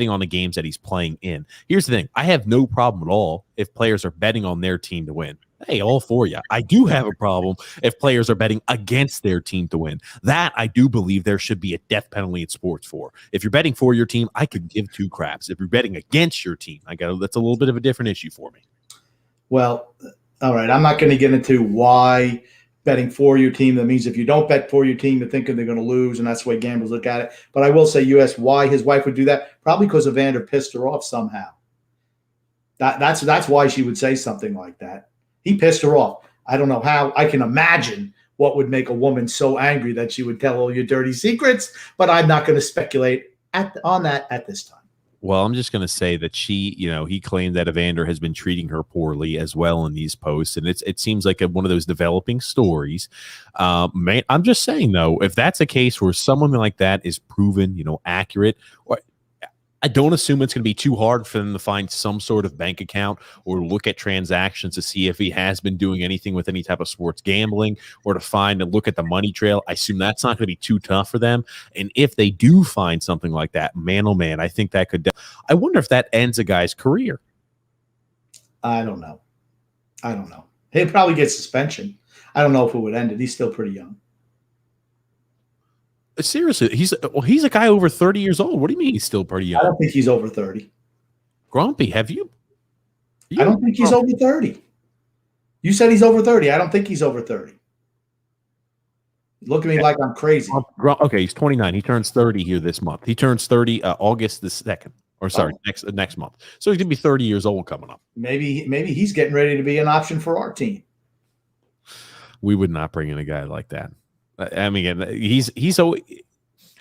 on the games that he's playing in. Here's the thing: I have no problem at all if players are betting on their team to win. Hey, all for you. I do have a problem if players are betting against their team to win. That I do believe there should be a death penalty in sports for. If you're betting for your team, I could give two craps. If you're betting against your team, that's a little bit of a different issue for me. Well, all right. I'm not going to get into why betting for your team. That means if you don't bet for your team, you're thinking they're going to lose, and that's the way gamblers look at it. But I will say, you asked why his wife would do that. Probably because Evander pissed her off somehow. That's why she would say something like that. He pissed her off. I don't know how. I can imagine what would make a woman so angry that she would tell all your dirty secrets, but I'm not going to speculate on that at this time. Well, I'm just going to say that he claimed that Evander has been treating her poorly as well in these posts, and it seems like one of those developing stories. I'm just saying, though, if that's a case where someone like that is proven, accurate, or I don't assume it's going to be too hard for them to find some sort of bank account or look at transactions to see if he has been doing anything with any type of sports gambling, or to find and look at the money trail. I assume that's not going to be too tough for them. And if they do find something like that, man, oh man, I think that could. I wonder if that ends a guy's career. I don't know. He'd probably get suspension. I don't know if it would end it. He's still pretty young. Seriously, he's a guy over 30 years old. What do you mean he's still pretty young? I don't think he's over 30. Grumpy, have you? I don't think he's over 30. You said he's over 30. I don't think he's over 30. Look at me like I'm crazy. Okay, he's 29. He turns 30 here this month. He turns 30 August the 2nd. Or sorry, next month. So he's gonna be 30 years old coming up. Maybe he's getting ready to be an option for our team. We would not bring in a guy like that. I mean,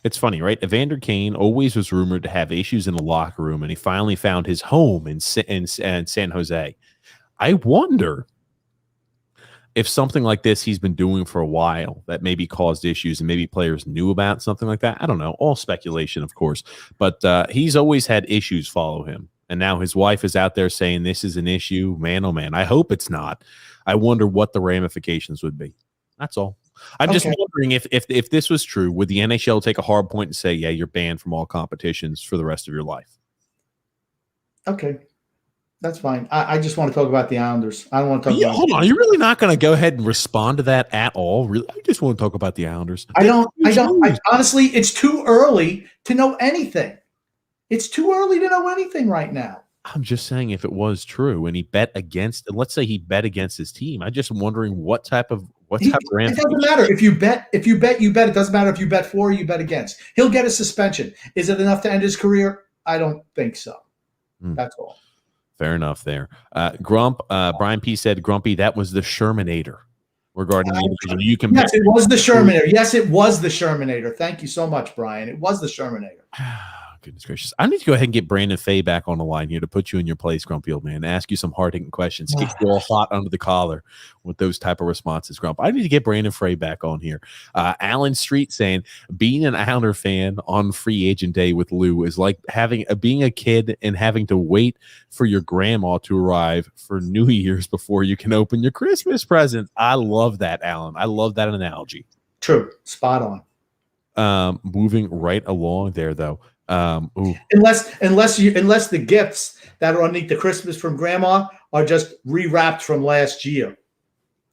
it's funny, right? Evander Kane always was rumored to have issues in the locker room, and he finally found his home in San Jose. I wonder if something like this he's been doing for a while that maybe caused issues, and maybe players knew about something like that. I don't know. All speculation, of course. But he's always had issues follow him. And now his wife is out there saying this is an issue. Man, oh, man. I hope it's not. I wonder what the ramifications would be. That's all. I'm just wondering if this was true, would the NHL take a hard point and say, yeah, you're banned from all competitions for the rest of your life? Okay. That's fine. I just want to talk about the Islanders. I don't want to talk about. Hold on. Are you really not going to go ahead and respond to that at all? Really? I just want to talk about the Islanders. I don't. Honestly, it's too early to know anything. It's too early to know anything right now. I'm just saying, if it was true and he bet against, let's say he bet against his team, I'm just wondering what type of it doesn't matter if you bet. You bet. It doesn't matter if you bet for or you bet against. He'll get a suspension. Is it enough to end his career? I don't think so. That's all. Fair enough there. Brian P. said, Grumpy, that was the Shermanator regarding the individual. Yes, it was the Shermanator. Yes, it was the Shermanator. Thank you so much, Brian. It was the Shermanator. Goodness gracious. I need to go ahead and get Brandon Fay back on the line here to put you in your place, Grumpy old man, ask you some hard-hitting questions, get you all hot under the collar with those type of responses, Grump. I need to get Brandon Fay back on here. Alan Street saying, being an Islander fan on free agent day with Lou is like being a kid and having to wait for your grandma to arrive for New Year's before you can open your Christmas present. I love that, Alan. I love that analogy. True. Spot on. Moving right along there, though. Unless the gifts that are underneath the Christmas from grandma are just rewrapped from last year.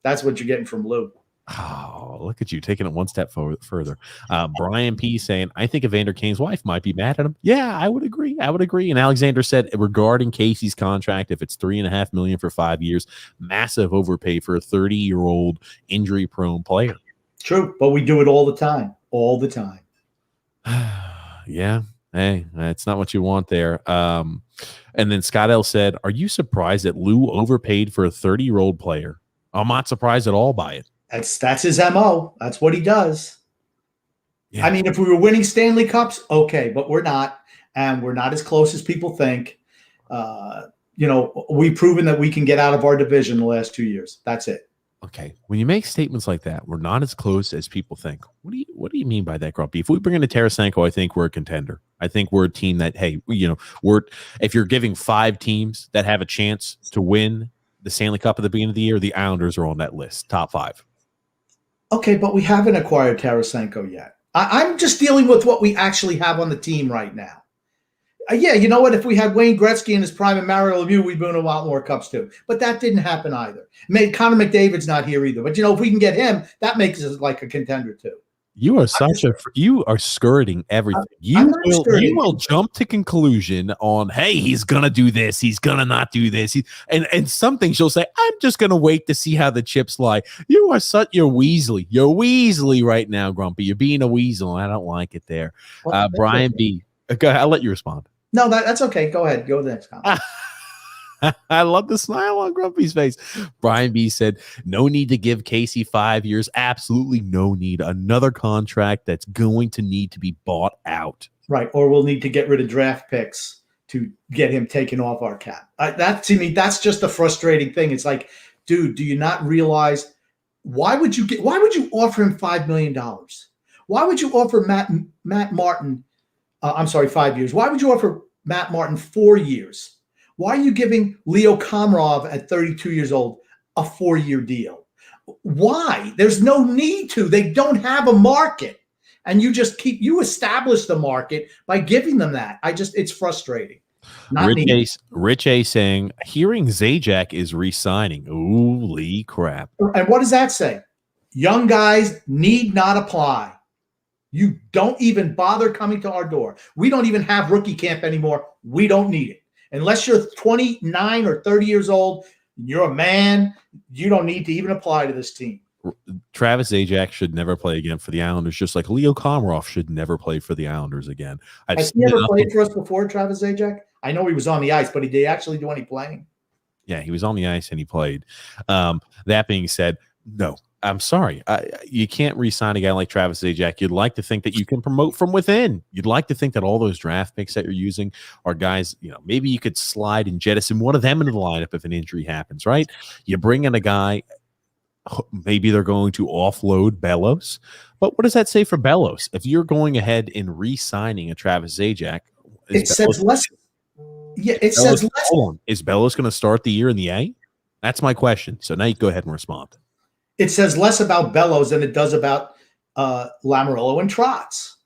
That's what you're getting from Lou. Oh, look at you taking it one step further. Brian P. saying, I think Evander Kane's wife might be mad at him. Yeah, I would agree. And Alexander said, regarding Casey's contract, if it's $3.5 million for 5 years, massive overpay for a 30-year-old injury-prone player. True, but we do it all the time. Yeah. Hey, that's not what you want there. And then Scott L said, "Are you surprised that Lou overpaid for a 30-year-old player?" I'm not surprised at all by it. That's his MO. That's what he does. Yeah. I mean, if we were winning Stanley Cups, okay, but we're not, and we're not as close as people think. We've proven that we can get out of our division the last 2 years. That's it. Okay, when you make statements like that, we're not as close as people think. What do you mean by that, Grumpy? If we bring in a Tarasenko, I think we're a contender. I think we're a team that, hey, if you're giving 5 teams that have a chance to win the Stanley Cup at the beginning of the year, the Islanders are on that list, top 5. Okay, but we haven't acquired Tarasenko yet. I'm just dealing with what we actually have on the team right now. Yeah, you know what? If we had Wayne Gretzky in his prime and Mario Lemieux, we'd win a lot more cups too. But that didn't happen either. Connor McDavid's not here either. But if we can get him, that makes us like a contender too. You are you are skirting everything. You will jump to conclusion on, hey, he's gonna do this, he's gonna not do this, and some things you'll say, I'm just gonna wait to see how the chips lie. You are you're Weasley. You're Weasley right now, Grumpy. You're being a weasel. I don't like it there. Well, Brian B. Go ahead, I'll let you respond. No, that's okay. Go ahead. Go to the next comment. I love the smile on Grumpy's face. Brian B said, no need to give Casey 5 years. Absolutely no need. Another contract that's going to need to be bought out. Right. Or we'll need to get rid of draft picks to get him taken off our cap. That to me, that's just a frustrating thing. It's like, dude, do you not realize why would you offer him $5 million? Why would you offer Matt Martin 5 years? Why would you offer Matt Martin 4 years? Why are you giving Leo Komarov at 32 years old a 4-year deal? Why? There's no need to. They don't have a market. And you establish the market by giving them that. It's frustrating. Rich A saying, hearing Zajac is re-signing. Holy crap. And what does that say? Young guys need not apply. You don't even bother coming to our door. We don't even have rookie camp anymore. We don't need it. Unless you're 29 or 30 years old, you're a man, you don't need to even apply to this team. Travis Zajac should never play again for the Islanders, just like Leo Komarov should never play for the Islanders again. Has he ever played for us before, Travis Zajac? I know he was on the ice, but did he actually do any playing? Yeah, he was on the ice and he played. That being said, no. I'm sorry. You can't re-sign a guy like Travis Zajac. You'd like to think that you can promote from within. You'd like to think that all those draft picks that you're using are guys, maybe you could slide and jettison one of them into the lineup if an injury happens, right? You bring in a guy, maybe they're going to offload Bellows. But what does that say for Bellows? If you're going ahead and re-signing a Travis Zajac, it says less. Yeah, it says less. Hold on. Is Bellows going to start the year in the A? That's my question. So now you go ahead and respond. It says less about Bellows than it does about Lamoriello and Trotz.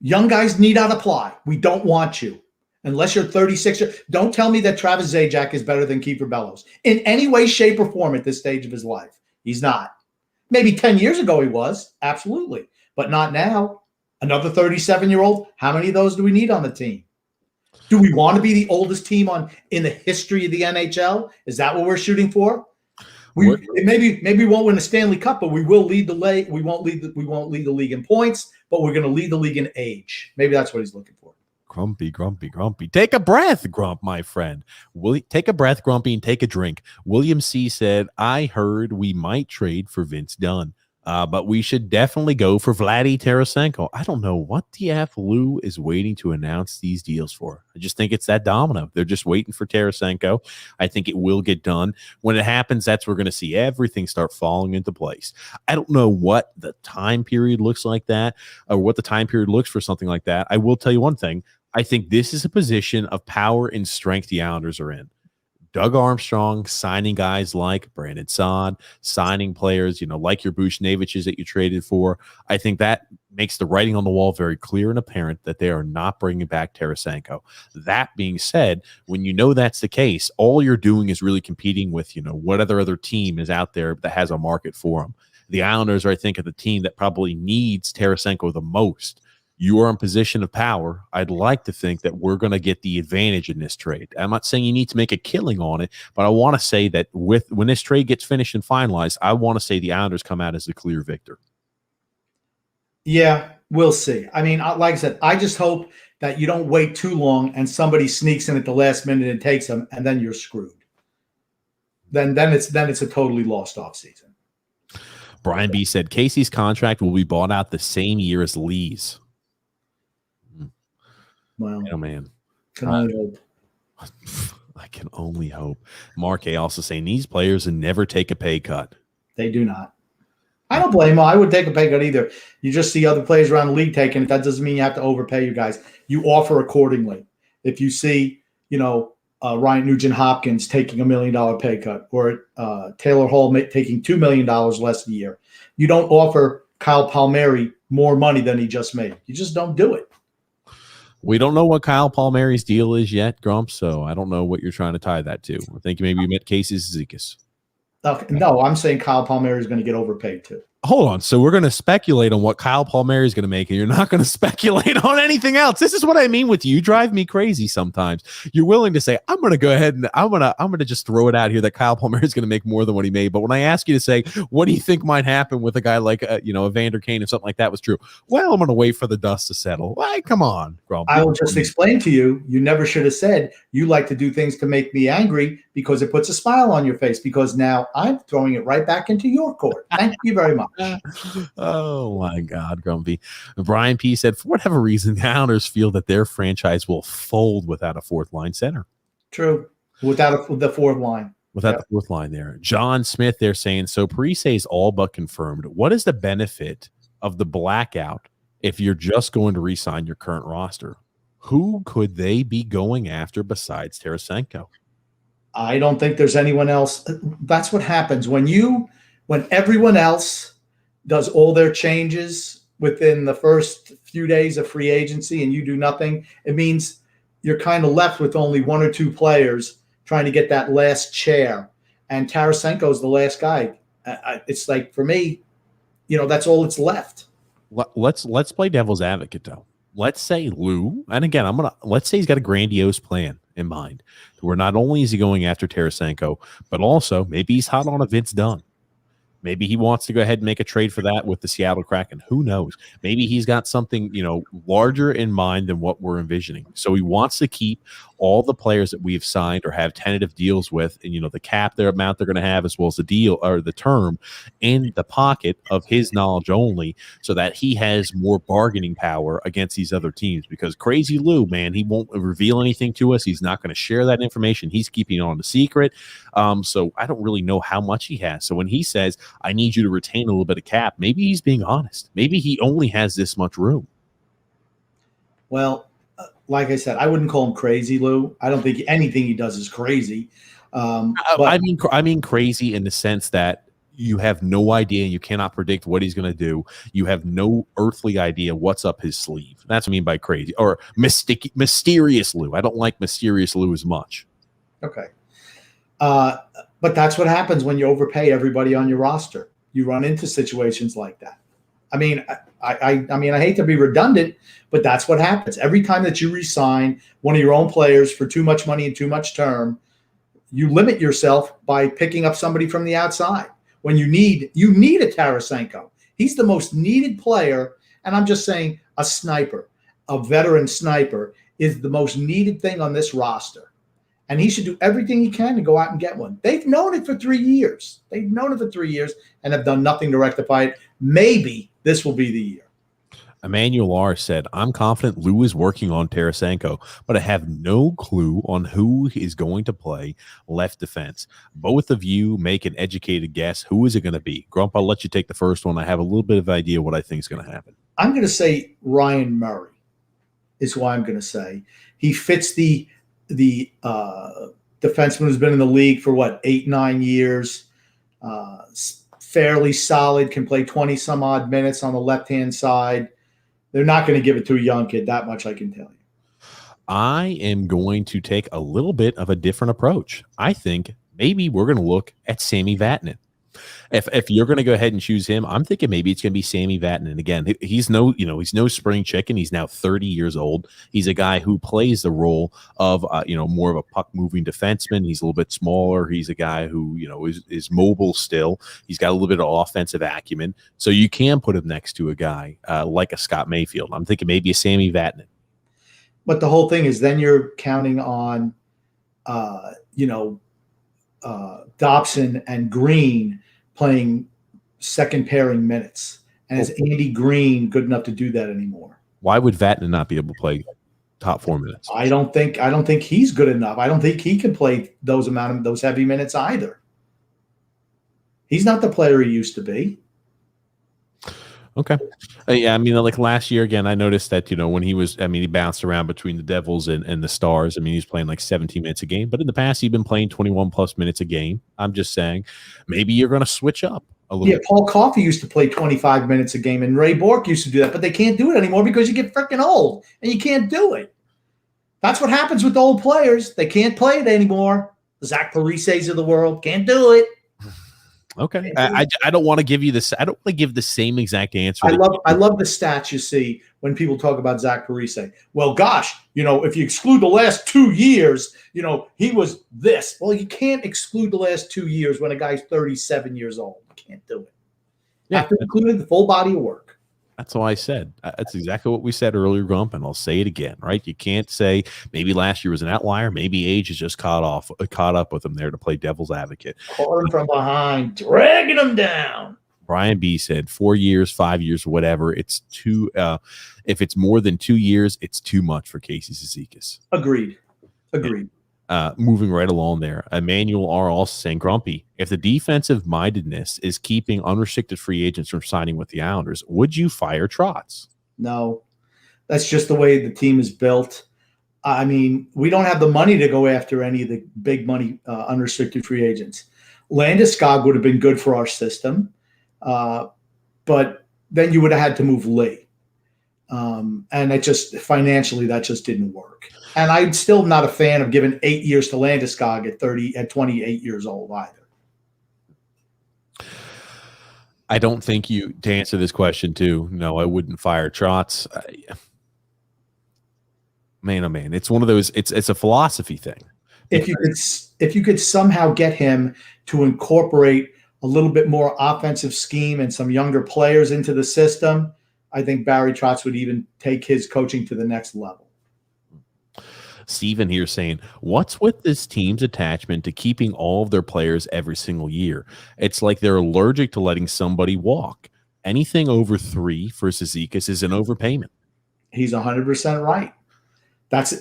Young guys need not apply. We don't want you. Unless you're 36. Don't tell me that Travis Zajac is better than Kiefer Bellows. In any way, shape, or form at this stage of his life. He's not. Maybe 10 years ago he was. Absolutely. But not now. Another 37-year-old. How many of those do we need on the team? Do we want to be the oldest team in the history of the NHL? Is that what we're shooting for? Maybe we won't win a Stanley Cup, but we will lead the league. We won't lead the league in points, but we're going to lead the league in age. Maybe that's what he's looking for. Grumpy. Take a breath, Grump, my friend. Take a breath, Grumpy, and take a drink. William C. said, I heard we might trade for Vince Dunn. But we should definitely go for Vladdy Tarasenko. I don't know what the F Lou is waiting to announce these deals for. I just think it's that domino. They're just waiting for Tarasenko. I think it will get done. When it happens, that's where we're going to see everything start falling into place. I don't know what the time period looks like that or what the time period looks for something like that. I will tell you one thing. I think this is a position of power and strength the Islanders are in. Doug Armstrong signing guys like Brandon Saad, signing players, like your Bushneviches that you traded for. I think that makes the writing on the wall very clear and apparent that they are not bringing back Tarasenko. That being said, when you know that's the case, all you're doing is really competing with, what other team is out there that has a market for them. The Islanders are, I think, the team that probably needs Tarasenko the most. You are in position of power. I'd like to think that we're going to get the advantage in this trade. I'm not saying you need to make a killing on it, but I want to say that when this trade gets finished and finalized, I want to say the Islanders come out as the clear victor. Yeah, We'll see. I mean, like I said, I just hope that you don't wait too long and somebody sneaks in at the last minute and takes them, and then you're screwed. Then it's a totally lost offseason. Brian B said Casey's contract will be bought out the same year as Lee's. Well, oh man, can only hope. I can only hope. Mark A also saying these players never take a pay cut. They do not. I don't blame them. I would take a pay cut either. You just see other players around the league taking it. That doesn't mean you have to overpay you guys. You offer accordingly. If you see, Ryan Nugent-Hopkins taking $1 million pay cut, or Taylor Hall taking $2 million less a year, you don't offer Kyle Palmieri more money than he just made. You just don't do it. We don't know what Kyle Palmieri's deal is yet, Grump, so I don't know what you're trying to tie that to. I think maybe you meant Casey Zizekas. No, I'm saying Kyle Palmieri is going to get overpaid too. Hold on. So we're going to speculate on what Kyle Palmieri is going to make, and you're not going to speculate on anything else. This is what I mean with you. You drive me crazy sometimes. You're willing to say, I'm going to go ahead and I'm going to just throw it out here that Kyle Palmieri is going to make more than what he made. But when I ask you to say, what do you think might happen with a guy like, Evander Kane, if something like that was true? Well, I'm going to wait for the dust to settle. Like, come on, Grump. I will just explain to you, you never should have said you like to do things to make me angry, because it puts a smile on your face, because now I'm throwing it right back into your court. Thank you very much. Oh my God, Grumpy. Brian P said, for whatever reason, the Islanders feel that their franchise will fold without a fourth line center. True. Without the fourth line. Without the fourth line there. John Smith, they're saying, so Parise all but confirmed. What is the benefit of the blackout if you're just going to re-sign your current roster? Who could they be going after besides Tarasenko? I don't think there's anyone else. That's what happens when everyone else does all their changes within the first few days of free agency and you do nothing. It means you're kind of left with only one or two players trying to get that last chair. And Tarasenko is the last guy. It's like, for me, that's all that's left. Let's play devil's advocate though. Let's say Lou, and again, let's say he's got a grandiose plan in mind, where not only is he going after Tarasenko, but also maybe he's hot on a Vince Dunn. Maybe he wants to go ahead and make a trade for that with the Seattle Kraken. Who knows? Maybe he's got something, larger in mind than what we're envisioning. So he wants to keep all the players that we've signed or have tentative deals with, and the cap, their amount they're going to have, as well as the deal or the term, in the pocket of his knowledge only, so that he has more bargaining power against these other teams. Because Crazy Lou, man, he won't reveal anything to us. He's not going to share that information. He's keeping it on the secret. So I don't really know how much he has. So when he says, I need you to retain a little bit of cap, maybe he's being honest. Maybe he only has this much room. Well, like I said, I wouldn't call him crazy, Lou. I don't think anything he does is crazy. I mean crazy in the sense that you have no idea. You cannot predict what he's going to do. You have no earthly idea what's up his sleeve. That's what I mean by crazy or mysterious Lou. I don't like mysterious Lou as much. Okay. But that's what happens when you overpay everybody on your roster. You run into situations like that. I mean, I hate to be redundant, but that's what happens. Every time that you re-sign one of your own players for too much money and too much term, you limit yourself by picking up somebody from the outside. When you need a Tarasenko. He's the most needed player, and I'm just saying a sniper, a veteran sniper, is the most needed thing on this roster. And he should do everything he can to go out and get one. They've known it for 3 years. And have done nothing to rectify it. Maybe this will be the year. Emmanuel R. said, I'm confident Lou is working on Tarasenko, but I have no clue on who is going to play left defense. Both of you make an educated guess. Who is it going to be? Grump, I'll let you take the first one. I have a little bit of idea what I think is going to happen. I'm going to say Ryan Murray is who I'm going to say. He fits the defenseman who's been in the league for 8-9 years, fairly solid, can play 20 some odd minutes on the left-hand side. They're not going to give it to a young kid, that much I can tell you. I am going to take a little bit of a different approach. I think maybe we're going to look at Sami Vatanen. If you're going to go ahead and choose him, I'm thinking maybe it's going to be Sammy Vatanen again. He's no spring chicken. He's now 30 years old. He's a guy who plays the role of more of a puck moving defenseman. He's a little bit smaller. He's a guy who is mobile still. He's got a little bit of offensive acumen, so you can put him next to a guy like a Scott Mayfield. I'm thinking maybe a Sammy Vatanen. But the whole thing is then you're counting on, Dobson and Green playing second pairing minutes. And is Andy Green good enough to do that anymore? Why would Vatanen not be able to play top 4 minutes? I don't think he's good enough. I don't think he can play those heavy minutes either. He's not the player he used to be. Okay. Yeah, I mean, like last year, again, I noticed that, when he bounced around between the Devils and the Stars. I mean, he's playing like 17 minutes a game. But in the past, he'd been playing 21-plus minutes a game. I'm just saying maybe you're going to switch up a little bit. Paul Coffey used to play 25 minutes a game, and Ray Bourque used to do that. But they can't do it anymore because you get freaking old, and you can't do it. That's what happens with old players. They can't play it anymore. Zach Parise's of the world can't do it. Okay, I don't want to give you this. I don't want to give the same exact answer. I love the stats you see when people talk about Zach Parise. Well, gosh, if you exclude the last 2 years, he was this. Well, you can't exclude the last 2 years when a guy's 37 years old. You can't do it. You have to include the full body of work. That's all I said. That's exactly what we said earlier, Grump, and I'll say it again, right? You can't say maybe last year was an outlier. Maybe age has just caught up with him there to play devil's advocate. Caught him from behind, dragging him down. Brian B said 4 years, 5 years, whatever. It's too. If it's more than 2 years, it's too much for Casey Cizikas. Agreed. Moving right along there, Emmanuel R. also saying, Grumpy, if the defensive mindedness is keeping unrestricted free agents from signing with the Islanders, would you fire Trotz? No, that's just the way the team is built. I mean, we don't have the money to go after any of the big money unrestricted free agents. Landeskog would have been good for our system, but then you would have had to move Lee. And it just financially, that just didn't work. And I'm still not a fan of giving 8 years to Landeskog at 28 years old either. I don't think to answer this question too. No, I wouldn't fire Trotz. Man, oh man, it's one of those. It's a philosophy thing. If you could somehow get him to incorporate a little bit more offensive scheme and some younger players into the system, I think Barry Trotz would even take his coaching to the next level. Steven here saying, what's with this team's attachment to keeping all of their players every single year? It's like they're allergic to letting somebody walk. Anything over 3 for Cizikas is an overpayment. He's 100% right. That's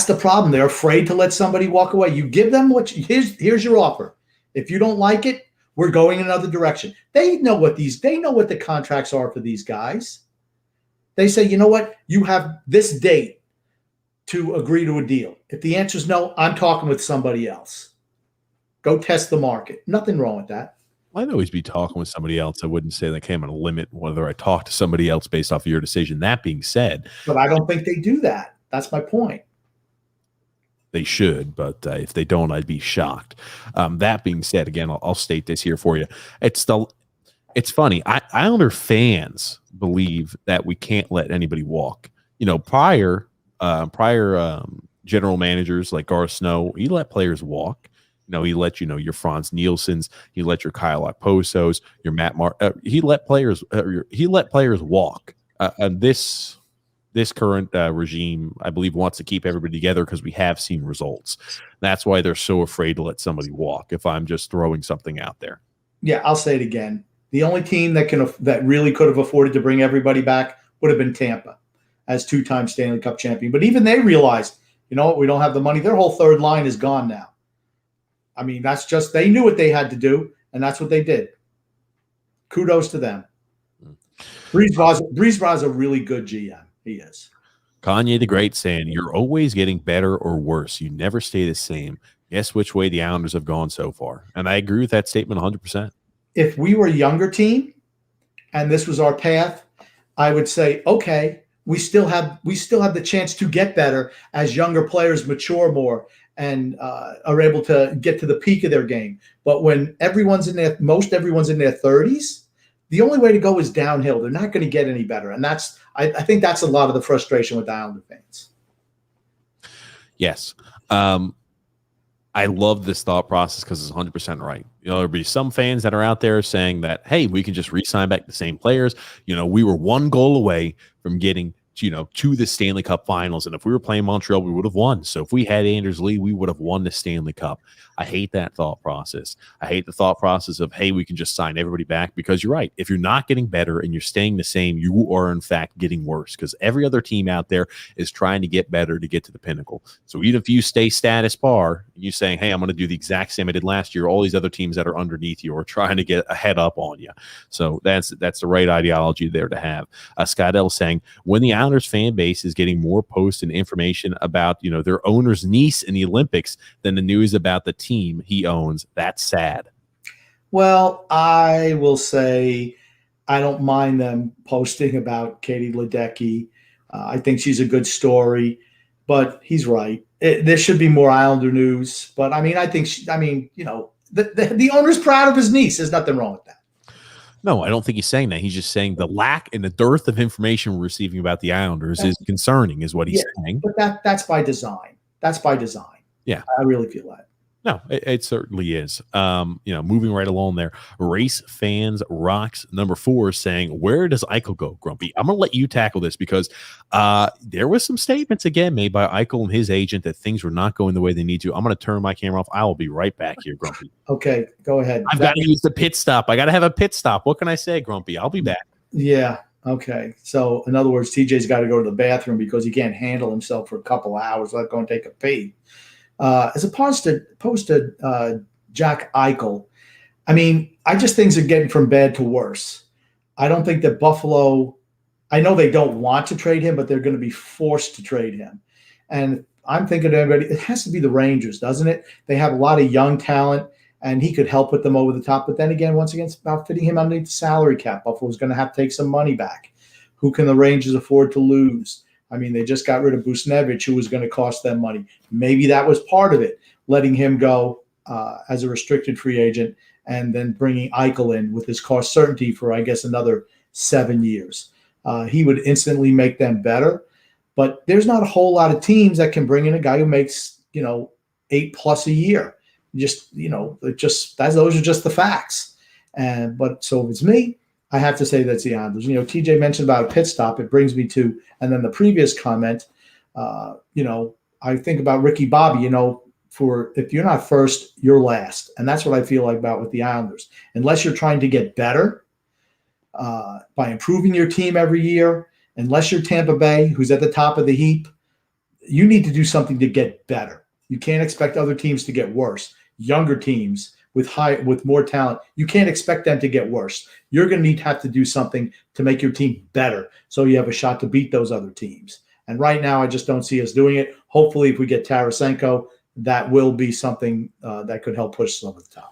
the problem. They're afraid to let somebody walk away. You give them here's your offer. If you don't like it, we're going another direction. They know what the contracts are for these guys. They say, you know what? You have this date to agree to a deal. If the answer is no, I'm talking with somebody else. Go test the market. Nothing wrong with that. I'd always be talking with somebody else. I wouldn't say that I'm going to limit whether I talk to somebody else based off of your decision. That being said. But I don't think they do that. That's my point. They should, but if they don't, I'd be shocked. That being said, again, I'll state this here for you. It's funny. Islander fans believe that we can't let anybody walk. Prior general managers like Garth Snow, he let players walk. He let your Franz Nielsen's, he let your Kyle Okposos, your Matt he let players walk. And this current regime, I believe, wants to keep everybody together because we have seen results. That's why they're so afraid to let somebody walk. If I'm just throwing something out there, yeah, I'll say it again. The only team that really could have afforded to bring everybody back would have been Tampa, as 2-time Stanley Cup champion. But even they realized, we don't have the money. Their whole third line is gone now. I mean, they knew what they had to do, and that's what they did. Kudos to them. Breezeball's a really good GM. He is. Kanye the Great saying, you're always getting better or worse. You never stay the same. Guess which way the Islanders have gone so far. And I agree with that statement 100%. If we were a younger team and this was our path, I would say, okay, we still have the chance to get better as younger players mature more and are able to get to the peak of their game. But when most everyone's in their 30s, the only way to go is downhill. They're not going to get any better. And I think that's a lot of the frustration with the Islander fans. Yes. I love this thought process because it's 100% right. There'll be some fans that are out there saying that, hey, we can just re-sign back the same players. We were one goal away from getting to the Stanley Cup Finals. And if we were playing Montreal, we would have won. So if we had Anders Lee, we would have won the Stanley Cup. I hate that thought process. I hate the thought process of, hey, we can just sign everybody back, because you're right. If you're not getting better and you're staying the same, you are in fact getting worse, because every other team out there is trying to get better to get to the pinnacle. So even if you stay status par, you saying, hey, I'm going to do the exact same I did last year, all these other teams that are underneath you are trying to get a head up on you. So that's the right ideology there to have. Scott L saying, when the Islanders fan base is getting more posts and information about their owner's niece in the Olympics than the news about the team he owns, that's sad. Well, I will say I don't mind them posting about Katie Ledecky. I think she's a good story, but he's right. There should be more Islander news. But I think the owner's proud of his niece. There's nothing wrong with that. No, I don't think he's saying that. He's just saying the lack and the dearth of information we're receiving about the Islanders is concerning, is what he's saying. But that's by design. That's by design. Yeah. I really feel that. No, it certainly is. Moving right along there, Race Fans Rocks number 4 is saying, where does Eichel go, Grumpy? I'm going to let you tackle this, because there was some statements again made by Eichel and his agent that things were not going the way they need to. I'm going to turn my camera off. I will be right back here, Grumpy. Okay, go ahead. I've got to use the pit stop. I got to have a pit stop. What can I say, Grumpy? I'll be back. Yeah. Okay. So in other words, TJ's got to go to the bathroom because he can't handle himself for a couple of hours. Let go and take a pee. As opposed to Jack Eichel, I just things are getting from bad to worse. I don't think that Buffalo, I know they don't want to trade him, but they're going to be forced to trade him. And I'm thinking to everybody, it has to be the Rangers, doesn't it? They have a lot of young talent, and he could help put them over the top. But then again, once again, it's about fitting him underneath the salary cap. Buffalo's going to have to take some money back. Who can the Rangers afford to lose? They just got rid of Busnevich, who was going to cost them money. Maybe that was part of it, letting him go as a restricted free agent and then bringing Eichel in with his cost certainty for, I guess, another 7 years. He would instantly make them better. But there's not a whole lot of teams that can bring in a guy who makes, 8+ a year. Those are just the facts. But so if it's me, I have to say that's the Islanders. TJ mentioned about a pit stop. It brings me to, and then the previous comment, I think about Ricky Bobby, for if you're not first, you're last. And that's what I feel like about with the Islanders. Unless you're trying to get better by improving your team every year, unless you're Tampa Bay, who's at the top of the heap, you need to do something to get better. You can't expect other teams to get worse. Younger teams with more talent, you can't expect them to get worse. You're going to have to do something to make your team better so you have a shot to beat those other teams. And right now, I just don't see us doing it. Hopefully, if we get Tarasenko, that will be something that could help push us over the top.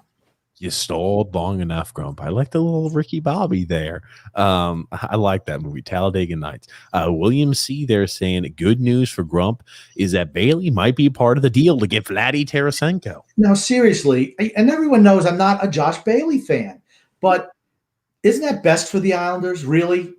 You stalled long enough, Grump. I like the little Ricky Bobby there. I like that movie, Talladega Nights. William C. there saying, good news for Grump is that Bailey might be part of the deal to get Vladdy Tarasenko. Now, seriously, and everyone knows I'm not a Josh Bailey fan, but isn't that best for the Islanders, really?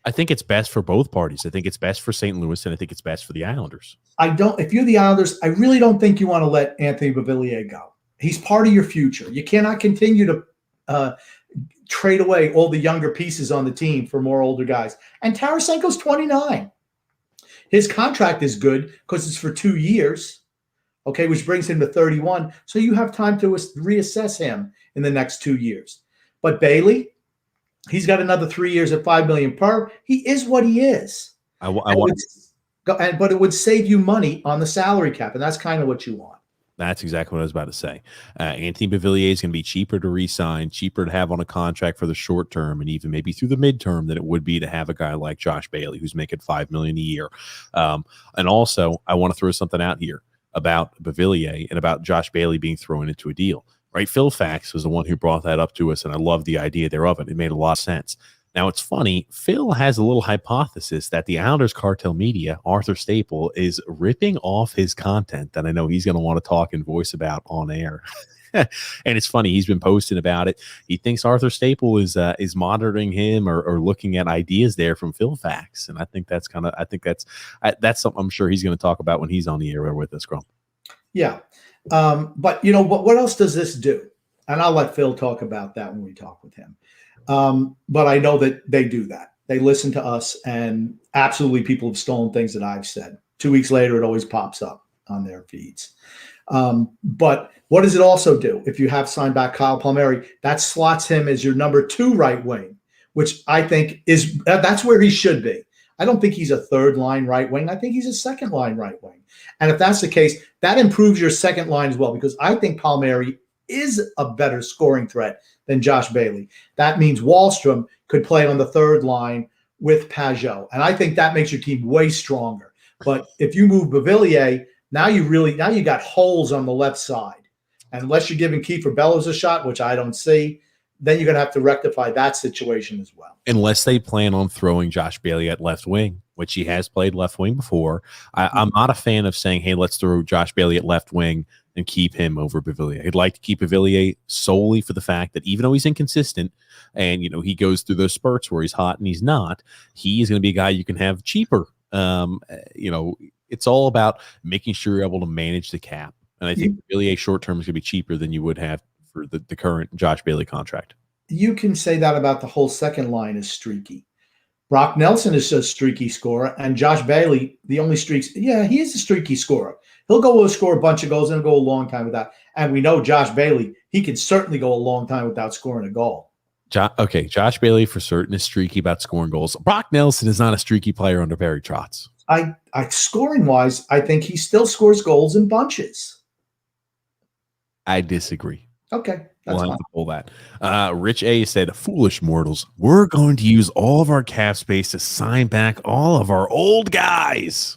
I think it's best for both parties. I think it's best for St. Louis, and I think it's best for the Islanders. If you're the Islanders, I really don't think you want to let Anthony Beauvillier go. He's part of your future. You cannot continue to trade away all the younger pieces on the team for more older guys. And Tarasenko's 29. His contract is good because it's for 2 years, okay, which brings him to 31. So you have time to reassess him in the next 2 years. But Bailey, he's got another 3 years at $5 million per. He is what he is. But it would save you money on the salary cap, and that's kind of what you want. That's exactly what I was about to say. Anthony Beauvillier is going to be cheaper to re-sign, cheaper to have on a contract for the short term, and even maybe through the midterm than it would be to have a guy like Josh Bailey, who's making $5 million a year. And also, I want to throw something out here about Beauvillier and about Josh Bailey being thrown into a deal. Right? Phil Fax was the one who brought that up to us, and I love the idea thereof. It made a lot of sense. Now, it's funny. Phil has a little hypothesis that the Islanders cartel media, Arthur Staple, is ripping off his content that I know he's going to want to talk and voice about on air. And it's funny. He's been posting about it. He thinks Arthur Staple is monitoring him or looking at ideas there from Phil Facts. And I think that's something I'm sure he's going to talk about when he's on the air with us, Grump. Yeah. But what else does this do? And I'll let Phil talk about that when we talk with him. But I know that they do that. They listen to us, and absolutely people have stolen things that I've said. 2 weeks later, it always pops up on their feeds. But what does it also do? If you have signed back Kyle Palmieri, that slots him as your number 2 right wing, which I think that's where he should be. I don't think he's a third line right wing. I think he's a second line right wing. And if that's the case, that improves your second line as well, because I think Palmieri is a better scoring threat than Josh Bailey. That means Wahlstrom could play on the third line with Pajot. And I think that makes your team way stronger. But if you move Beauvillier, now you got holes on the left side. And unless you're giving Kiefer Bellows a shot, which I don't see, then you're going to have to rectify that situation as well. Unless they plan on throwing Josh Bailey at left wing, which he has played left wing before. I'm not a fan of saying, hey, let's throw Josh Bailey at left wing and keep him over Beauvillier. I'd like to keep Beauvillier solely for the fact that even though he's inconsistent and, he goes through those spurts where he's hot and he's not, he is going to be a guy you can have cheaper. It's all about making sure you're able to manage the cap. And I think Beauvillier short term is going to be cheaper than you would have for the current Josh Bailey contract. You can say that about the whole second line is streaky. Brock Nelson is a streaky scorer, and Josh Bailey, the only streaks. Yeah, he is a streaky scorer. He'll go score a bunch of goals and go a long time without. And we know Josh Bailey, he can certainly go a long time without scoring a goal. Josh Bailey for certain is streaky about scoring goals. Brock Nelson is not a streaky player under Barry Trotz. I scoring wise, I think he still scores goals in bunches. I disagree. Okay. We'll have to pull that. Rich A said, foolish mortals, we're going to use all of our cap space to sign back all of our old guys.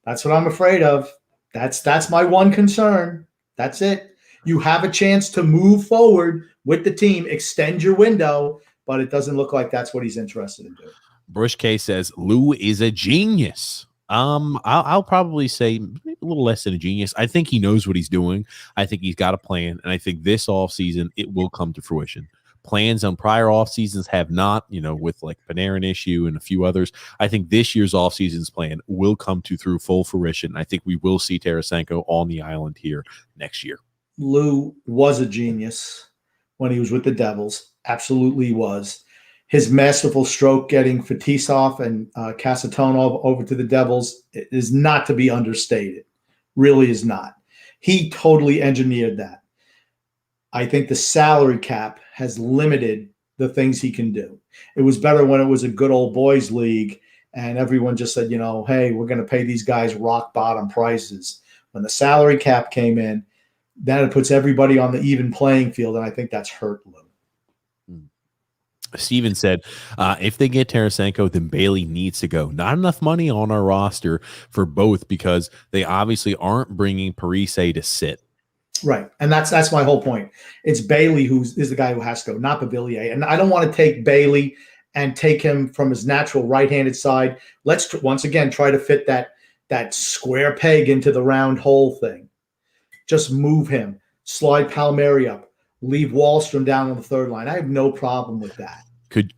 That's what I'm afraid of. That's my one concern. That's it. You have a chance to move forward with the team, extend your window, but it doesn't look like that's what he's interested in doing. Brush K says, Lou is a genius. I'll probably say maybe a little less than a genius. I think he knows what he's doing. I think he's got a plan, and I think this offseason it will come to fruition. Plans on prior off seasons have not, with like Panarin issue and a few others. I think this year's off season's plan will come through full fruition. I think we will see Tarasenko on the island here next year. Lou was a genius when he was with the Devils. Absolutely was. His masterful stroke getting Fetisov and Kasatonov over to the Devils is not to be understated. Really is not. He totally engineered that. I think the salary cap has limited the things he can do. It was better when it was a good old boys league and everyone just said, hey, we're going to pay these guys rock bottom prices. When the salary cap came in, then it puts everybody on the even playing field, and I think that's hurt Lou. Steven said, if they get Tarasenko, then Bailey needs to go. Not enough money on our roster for both because they obviously aren't bringing Parise to sit. Right. And that's my whole point. It's Bailey who is the guy who has to go, not Beauvillier. And I don't want to take Bailey and take him from his natural right-handed side. Let's once again try to fit that square peg into the round hole thing. Just move him. Slide Palmieri up. Leave Wahlstrom down on the third line. I have no problem with that.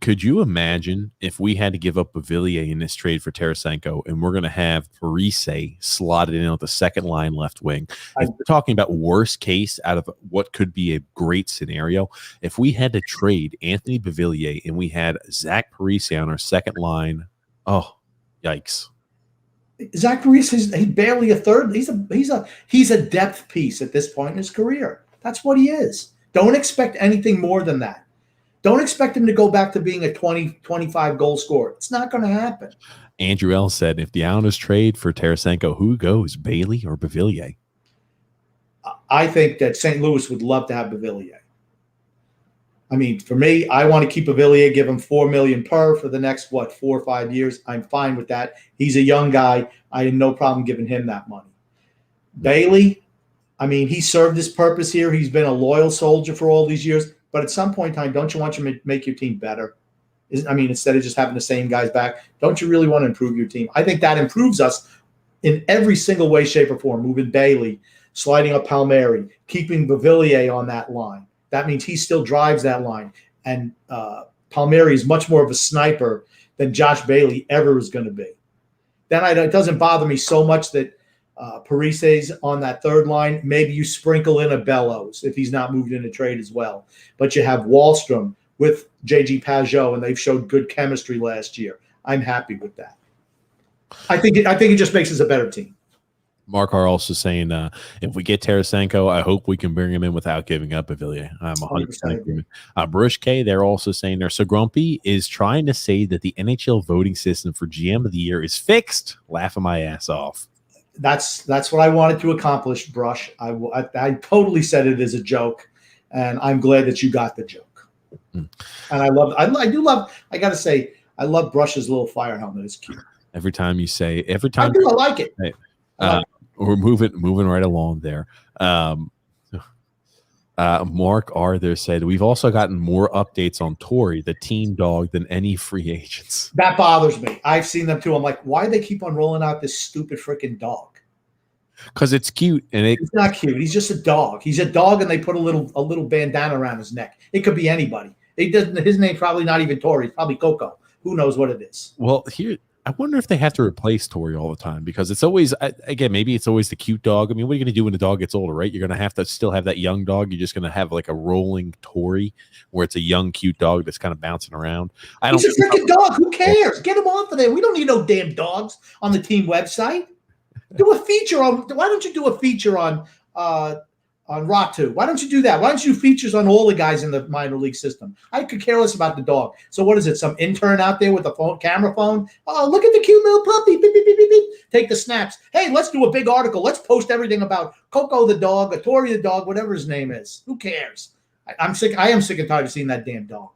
Could you imagine if we had to give up Beauvillier in this trade for Tarasenko and we're going to have Parise slotted in on the second line left wing? If we're talking about worst case out of what could be a great scenario, if we had to trade Anthony Beauvillier and we had Zach Parise on our second line, oh, yikes. Zach Parise he's barely a third. He's a depth piece at this point in his career. That's what he is. Don't expect anything more than that. Don't expect him to go back to being a 20, 25 goal scorer. It's not going to happen. Andrew L. said, if the Islanders trade for Tarasenko, who goes, Bailey or Beauvillier? I think that St. Louis would love to have Beauvillier. I mean, for me, I want to keep Beauvillier, give him $4 million per for the next, 4 or 5 years. I'm fine with that. He's a young guy. I had no problem giving him that money. Bailey, I mean, he served his purpose here. He's been a loyal soldier for all these years. But at some point in time, don't you want him to make your team better? Instead of just having the same guys back, don't you really want to improve your team? I think that improves us in every single way, shape, or form. Moving Bailey, sliding up Palmieri, keeping Beauvillier on that line. That means he still drives that line. And Palmieri is much more of a sniper than Josh Bailey ever was going to be. Then it doesn't bother me so much that Parise's on that third line. Maybe you sprinkle in a Bellows if he's not moved into trade as well. But you have Wahlstrom with J.G. Pajot, and they've showed good chemistry last year. I'm happy with that. I think it just makes us a better team. Mark R. also saying, if we get Tarasenko, I hope we can bring him in without giving up Beauvillier. I'm 100% agreement. Brush K, they're also saying they're so grumpy is trying to say that the NHL voting system for GM of the year is fixed. Laughing my ass off. That's what I wanted to accomplish, Brush. I totally said it as a joke, and I'm glad that you got the joke. And I got to say, I love Brush's little fire helmet. It's cute. Every time I like it. Hey, we're moving right along there. Mark R. there said we've also gotten more updates on Tori, the team dog, than any free agents. That bothers me. I've seen them too. I'm like, why do they keep on rolling out this stupid freaking dog? Because it's cute, and it's not cute. He's just a dog. He's a dog, and they put a little bandana around his neck. It could be anybody. His name's probably not even Tori. It's probably Coco. Who knows what it is? Well, I wonder if they have to replace Tori all the time, because it's always, again, maybe it's always the cute dog. I mean, what are you going to do when the dog gets older, right? You're going to have to still have that young dog. You're just going to have like a rolling Tori where it's a young, cute dog that's kind of bouncing around. He's a freaking dog. Who cares? Get him off of there. We don't need no damn dogs on the team website. Do a feature on. Why don't you do a feature on Ratu? Why don't you do that? Why don't you do features on all the guys in the minor league system? I could care less about the dog. So what is it? Some intern out there with a camera phone? Oh, look at the cute little puppy. Beep, beep, beep, beep, beep. Take the snaps. Hey, let's do a big article. Let's post everything about Coco the dog, or Tori the dog, whatever his name is. Who cares? I'm sick. I am sick and tired of seeing that damn dog.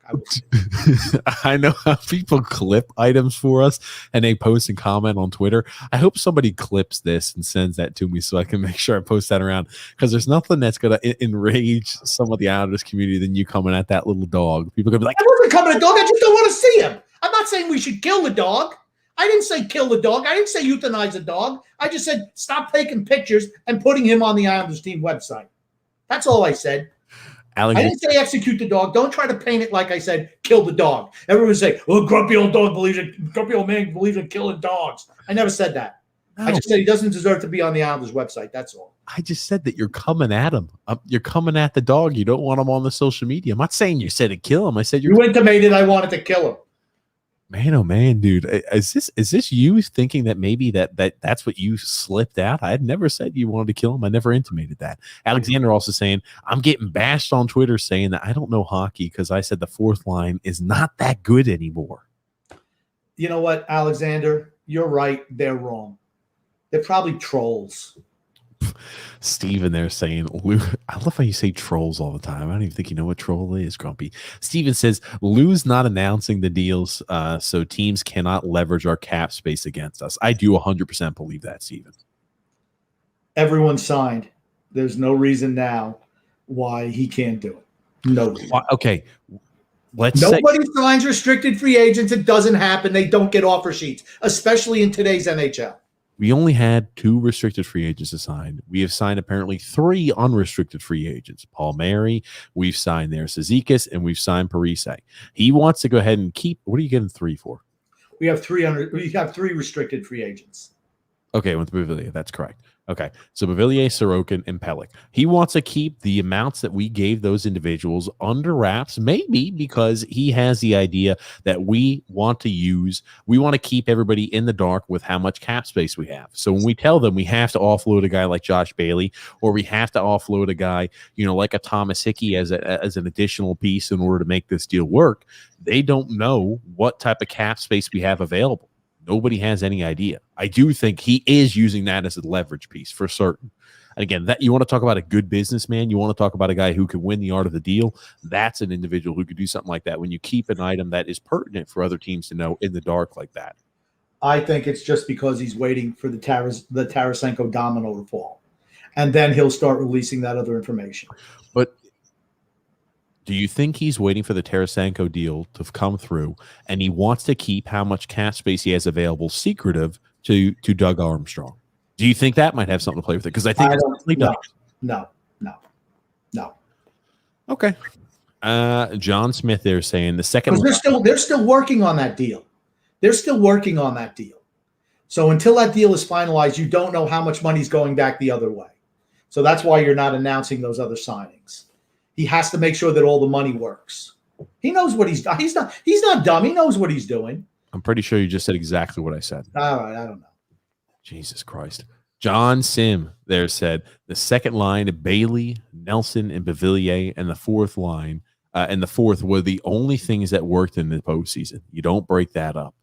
I know how people clip items for us and they post and comment on Twitter. I hope somebody clips this and sends that to me so I can make sure I post that around, because there's nothing that's going to enrage some of the Islanders community than you coming at that little dog. People are going to be like, I wasn't coming at dog. I just don't want to see him. I'm not saying we should kill the dog. I didn't say kill the dog. I didn't say euthanize the dog. I just said stop taking pictures and putting him on the Islanders team website. That's all I said. I didn't say execute the dog. Don't try to paint it like I said kill the dog. Everyone say, "Well, grumpy old man believes in killing dogs." I never said that. No. I just said he doesn't deserve to be on the Islanders website. That's all. I just said that you're coming at him. You're coming at the dog. You don't want him on the social media. I'm not saying you said to kill him. I said you intimated I wanted to kill him. Man, oh man, dude, is this you thinking that maybe that's what you slipped out? I had never said you wanted to kill him. I never intimated that. Alexander also saying I'm getting bashed on Twitter saying that I don't know hockey because I said the fourth line is not that good anymore. You know what, Alexander? You're right. They're wrong. They're probably trolls. Steven there saying, I love how you say trolls all the time. I don't even think you know what troll is, Grumpy. Steven says, Lou's not announcing the deals, so teams cannot leverage our cap space against us. I do 100% believe that, Steven. Everyone signed. There's no reason now why he can't do it. No reason. Okay. Nobody signs restricted free agents. It doesn't happen. They don't get offer sheets, especially in today's NHL. We only had 2 restricted free agents assigned. We have signed apparently 3 unrestricted free agents. Palmieri, we've signed there Cizikas, and we've signed Parise. He wants to go ahead and keep. What are you getting 3 for? We have 300. We have 3 restricted free agents. Okay, with Beauvillier, that's correct. Okay, so Beauvillier, Sorokin, and Pelech. He wants to keep the amounts that we gave those individuals under wraps, maybe because he has the idea that we want to keep everybody in the dark with how much cap space we have. So when we tell them we have to offload a guy like Josh Bailey, or we have to offload a guy, like a Thomas Hickey as an additional piece in order to make this deal work, they don't know what type of cap space we have available. Nobody has any idea. I do think he is using that as a leverage piece for certain. And again, that you want to talk about a good businessman, you want to talk about a guy who can win the art of the deal. That's an individual who could do something like that when you keep an item that is pertinent for other teams to know in the dark like that. I think it's just because he's waiting for the Tarasenko domino to fall. And then he'll start releasing that other information. But Do you think he's waiting for the Tarasenko deal to come through, and he wants to keep how much cap space he has available secretive to Doug Armstrong? Do you think that might have something to play with it? Because I think it definitely does. No. Okay. John Smith there saying the second. They're still working on that deal. They're still working on that deal. So until that deal is finalized, you don't know how much money's going back the other way. So that's why you're not announcing those other signings. He has to make sure that all the money works. He knows what he's not dumb. He knows what he's doing. I'm pretty sure you just said exactly what I said. All right, I don't know. Jesus Christ. John Sim there said the second line, Bailey, Nelson, and Bavillier, and the fourth line, and the fourth were the only things that worked in the postseason. You don't break that up.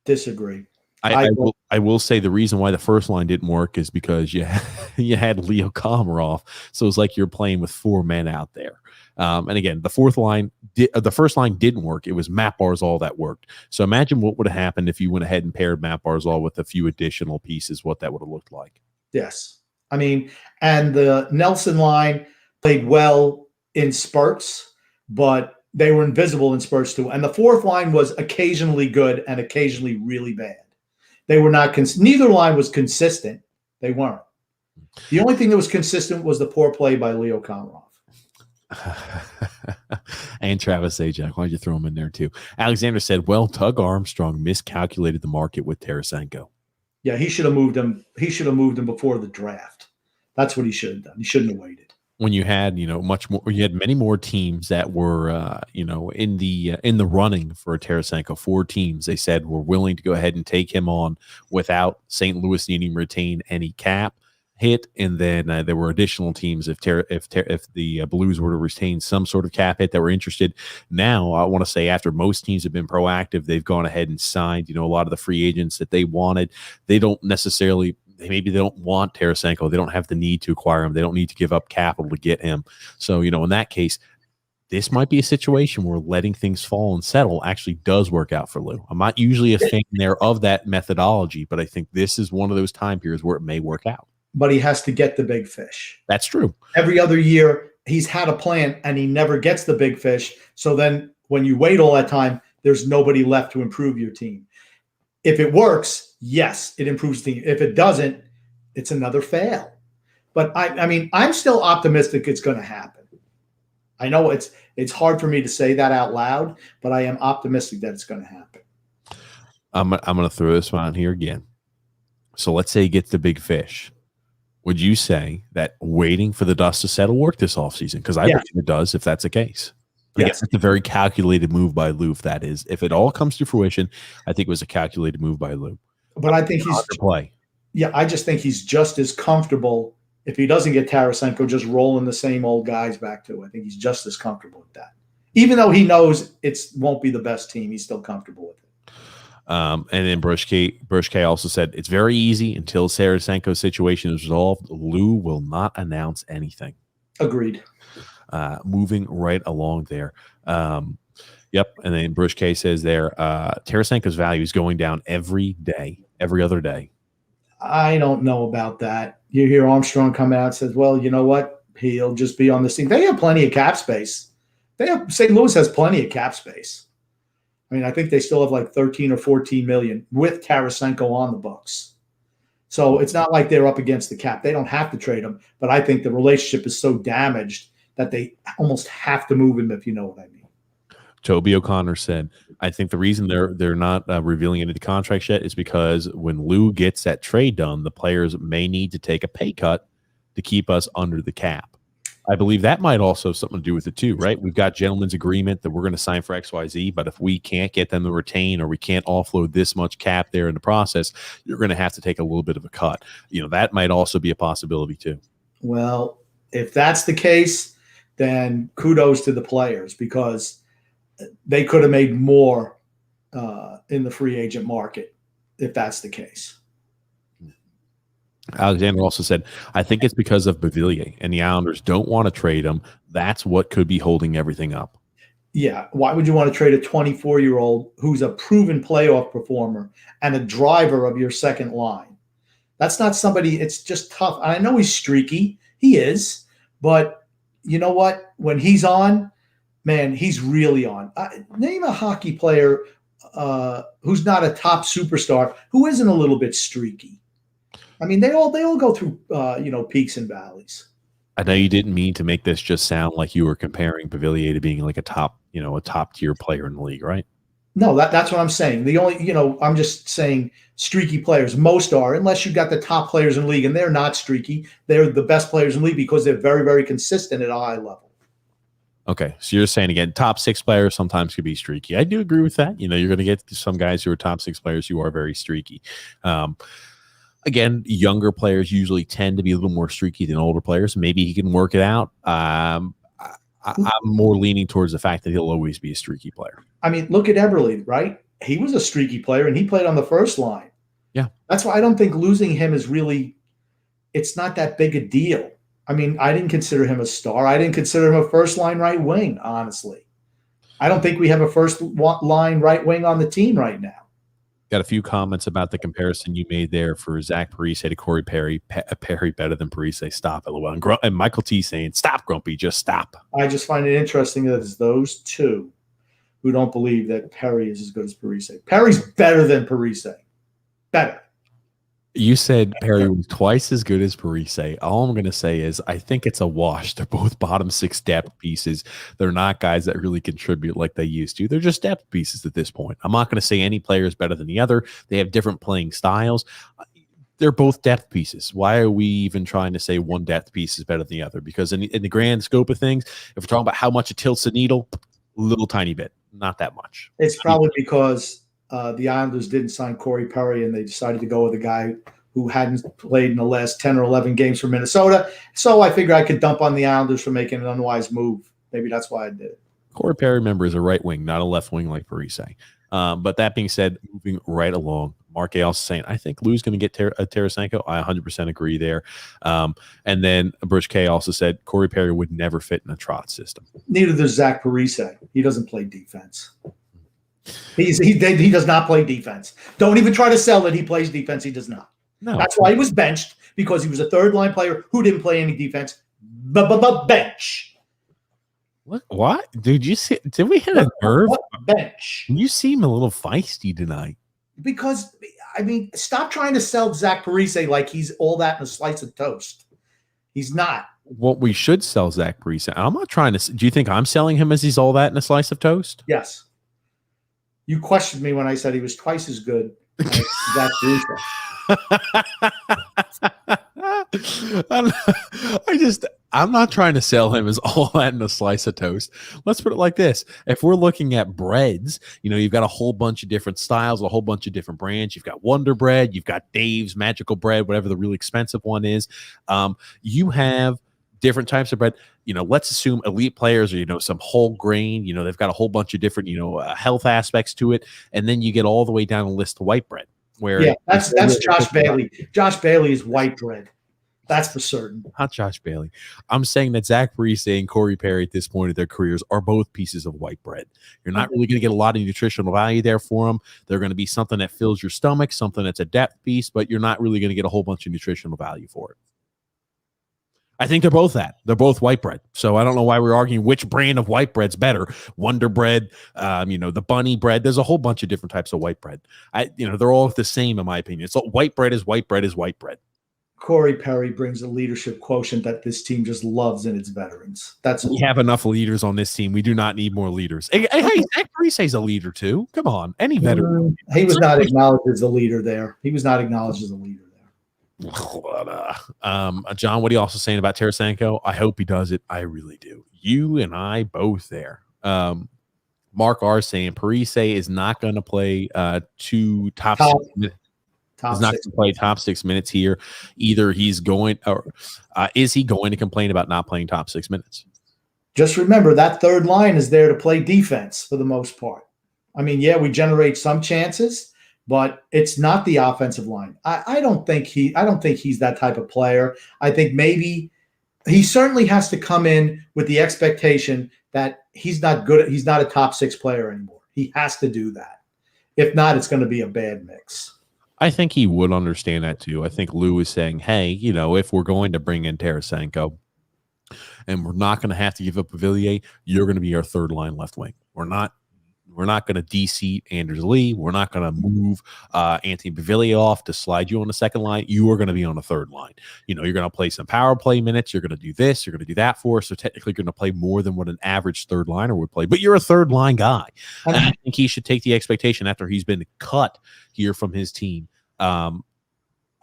Disagree. I will say the reason why the first line didn't work is because you had Leo Komarov, so it's like you're playing with four men out there. And again, the first line didn't work. It was Matt Barzal that worked. So imagine what would have happened if you went ahead and paired Matt Barzal with a few additional pieces. What that would have looked like. Yes, I mean, and the Nelson line played well in spurts, but they were invisible in spurts too. And the fourth line was occasionally good and occasionally really bad. They were not. Neither line was consistent. They weren't. The only thing that was consistent was the poor play by Leo Komarov. And Travis Zajac. Why'd you throw him in there too? Alexander said, well, Doug Armstrong miscalculated the market with Tarasenko. Yeah, he should have moved him. He should have moved him before the draft. That's what he should have done. He shouldn't have waited. When you had, much more, you had many more teams that were, in the running for Tarasenko. 4 teams, they said, were willing to go ahead and take him on without St. Louis needing to retain any cap hit, and then there were additional teams if the Blues were to retain some sort of cap hit that were interested. Now, I want to say after most teams have been proactive, they've gone ahead and signed, a lot of the free agents that they wanted. They don't necessarily. Maybe they don't want Tarasenko. They don't have the need to acquire him. They don't need to give up capital to get him. So, in that case, this might be a situation where letting things fall and settle actually does work out for Lou. I'm not usually a fan there of that methodology, but I think this is one of those time periods where it may work out. But he has to get the big fish. That's true. Every other year, he's had a plan, and he never gets the big fish. So then when you wait all that time, there's nobody left to improve your team. If it works, yes, it improves the team. If it doesn't, it's another fail. But I mean, I'm still optimistic it's going to happen. I know it's hard for me to say that out loud, but I am optimistic that it's going to happen. I'm going to throw this one out here again. So let's say he gets the big fish. Would you say that waiting for the dust to settle worked this offseason? Because I believe it does if that's the case. Yes, it's a very calculated move by Lou. If it all comes to fruition, I think it was a calculated move by Lou. But I think he's play. Yeah, I just think he's just as comfortable if he doesn't get Tarasenko just rolling the same old guys back to. I think he's just as comfortable with that, even though he knows it won't be the best team. He's still comfortable with it. And then Brushke also said it's very easy until Tarasenko's situation is resolved. Lou will not announce anything. Agreed. Moving right along there. Yep. And then Brushke says there, Tarasenko's value is going down every other day. I don't know about that. You hear Armstrong come out and says, well, you know what? He'll just be on this team. They have plenty of cap space. St. Louis has plenty of cap space. I mean, I think they still have like 13 or 14 million with Tarasenko on the books. So it's not like they're up against the cap. They don't have to trade him, but I think the relationship is so damaged that they almost have to move him, if you know what I mean. Toby O'Connor said, I think the reason they're not revealing any of the contracts yet is because when Lou gets that trade done, the players may need to take a pay cut to keep us under the cap. I believe that might also have something to do with it too, right? We've got gentlemen's agreement that we're going to sign for XYZ, but if we can't get them to retain or we can't offload this much cap there in the process, you're going to have to take a little bit of a cut. That might also be a possibility too. Well, if that's the case, then kudos to the players because they could have made more in the free agent market if that's the case. Alexander also said, I think it's because of Bavillier and the Islanders don't want to trade him. That's what could be holding everything up. Yeah. Why would you want to trade a 24-year-old who's a proven playoff performer and a driver of your second line? That's not somebody, it's just tough. I know he's streaky. He is. But you know what? When he's on, man, he's really on. Name a hockey player who's not a top superstar who isn't a little bit streaky. I mean, they all go through peaks and valleys. I know you didn't mean to make this just sound like you were comparing Pavillier to being like a top tier player in the league, right? No, that's what I'm saying. The only, I'm just saying streaky players. Most are, unless you got the top players in the league, and they're not streaky. They're the best players in the league because they're very, very consistent at a high level. Okay, so you're saying again, top 6 players sometimes could be streaky. I do agree with that. You're going to get some guys who are top 6 players who are very streaky. Again, younger players usually tend to be a little more streaky than older players. Maybe he can work it out. I'm more leaning towards the fact that he'll always be a streaky player. I mean, look at Eberle, right? He was a streaky player, and he played on the first line. Yeah. That's why I don't think losing him is really – it's not that big a deal. I mean, I didn't consider him a star. I didn't consider him a first-line right wing, honestly. I don't think we have a first-line right wing on the team right now. Got a few comments about the comparison you made there for Zach Parise to Corey Perry. Perry better than Parise. Stop, LOL. And Michael T saying, stop, Grumpy, just stop. I just find it interesting that it's those two who don't believe that Perry is as good as Parise. Perry's better than Parise. Better. You said Perry was twice as good as Parise. All I'm going to say is I think it's a wash. They're both bottom 6 depth pieces. They're not guys that really contribute like they used to. They're just depth pieces at this point. I'm not going to say any player is better than the other. They have different playing styles. They're both depth pieces. Why are we even trying to say one depth piece is better than the other? Because in the grand scope of things, if we're talking about how much it tilts the needle, a little tiny bit, not that much. It's probably because the Islanders didn't sign Corey Perry, and they decided to go with a guy who hadn't played in the last 10 or 11 games for Minnesota. So I figured I could dump on the Islanders for making an unwise move. Maybe that's why I did it. Corey Perry, remember, is a right wing, not a left wing like Parise. But that being said, moving right along, Mark A. also saying, I think Lou's going to get Tarasenko. I 100% agree there. And then Bruce K. also said Corey Perry would never fit in a Trotz system. Neither does Zach Parise. He doesn't play defense. He does not play defense. Don't even try to sell that he plays defense. He does not. No. That's why he was benched, because he was a third-line player who didn't play any defense. Bench. What? Did you see? Did we hit a nerve? Bench. You seem a little feisty tonight. Because, I mean, stop trying to sell Zach Parise like he's all that in a slice of toast. He's not. What we should sell Zach Parise. I'm not trying to. Do you think I'm selling him as he's all that in a slice of toast? Yes. You questioned me when I said he was twice as good as Zach Parise. I'm not trying to sell him as all that in a slice of toast. Let's put it like this. If we're looking at breads, you've got a whole bunch of different styles, a whole bunch of different brands. You've got Wonder Bread, you've got Dave's Magical Bread, whatever the really expensive one is. You have different types of bread. Let's assume elite players are, some whole grain, they've got a whole bunch of different, health aspects to it. And then you get all the way down the list to white bread. Where that's Josh Bailey. Josh Bailey is white bread. That's for certain. Not Josh Bailey. I'm saying that Zach Parise and Corey Perry at this point of their careers are both pieces of white bread. You're not really going to get a lot of nutritional value there for them. They're going to be something that fills your stomach, something that's a depth piece, but you're not really going to get a whole bunch of nutritional value for it. I think they're both that. They're both white bread. So I don't know why we're arguing which brand of white bread's better. Wonder Bread, the bunny bread. There's a whole bunch of different types of white bread. They're all the same in my opinion. So white bread is white bread is white bread. Corey Perry brings a leadership quotient that this team just loves in its veterans. We have enough leaders on this team. We do not need more leaders. Hey, Zach Parise's a leader too. Come on, any veteran. He was not acknowledged as a leader there. John, what are you also saying about Tarasenko? I hope he does it. I really do. You and I both there. Mark R saying Parise is not going to play two top 6 minutes. He's not going to play top 6 minutes here. Either he's going, or is he going to complain about not playing top 6 minutes? Just remember that third line is there to play defense for the most part. I mean, yeah, we generate some chances, but it's not the offensive line. I don't think he's that type of player. I think maybe he certainly has to come in with the expectation that he's not good. He's not a top 6 player anymore. He has to do that. If not, it's going to be a bad mix. I think he would understand that too. I think Lou is saying, hey, if we're going to bring in Tarasenko, and we're not going to have to give up Villiers. You're going to be our third line left wing. We're not going to de-seat Anders Lee. We're not going to move Anthony Villiers off to slide you on the second line. You are going to be on the third line. You're going to play some power play minutes. You're going to do this. You're going to do that for us. So technically, you're going to play more than what an average third liner would play. But you're a third line guy. And I think he should take the expectation after he's been cut here from his team.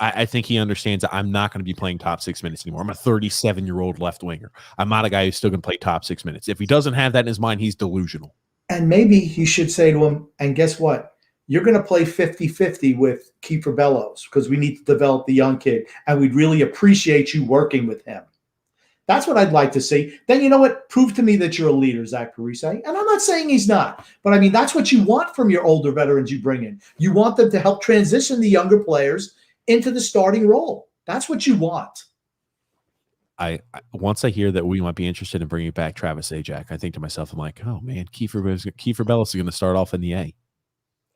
I think he understands that I'm not going to be playing top 6 minutes anymore. I'm a 37-year-old left winger. I'm not a guy who's still going to play top 6 minutes. If he doesn't have that in his mind, he's delusional. And maybe you should say to him, and guess what? You're going to play 50-50 with Kiefer Bellows because we need to develop the young kid, and we'd really appreciate you working with him. That's what I'd like to see. Then you know what? Prove to me that you're a leader, Zach Parise. And I'm not saying he's not, but I mean, that's what you want from your older veterans you bring in. You want them to help transition the younger players into the starting role. That's what you want. I once I hear that we might be interested in bringing back Travis Zajac, I think to myself, I'm like, oh man, Kiefer Bellows is going to start off in the A.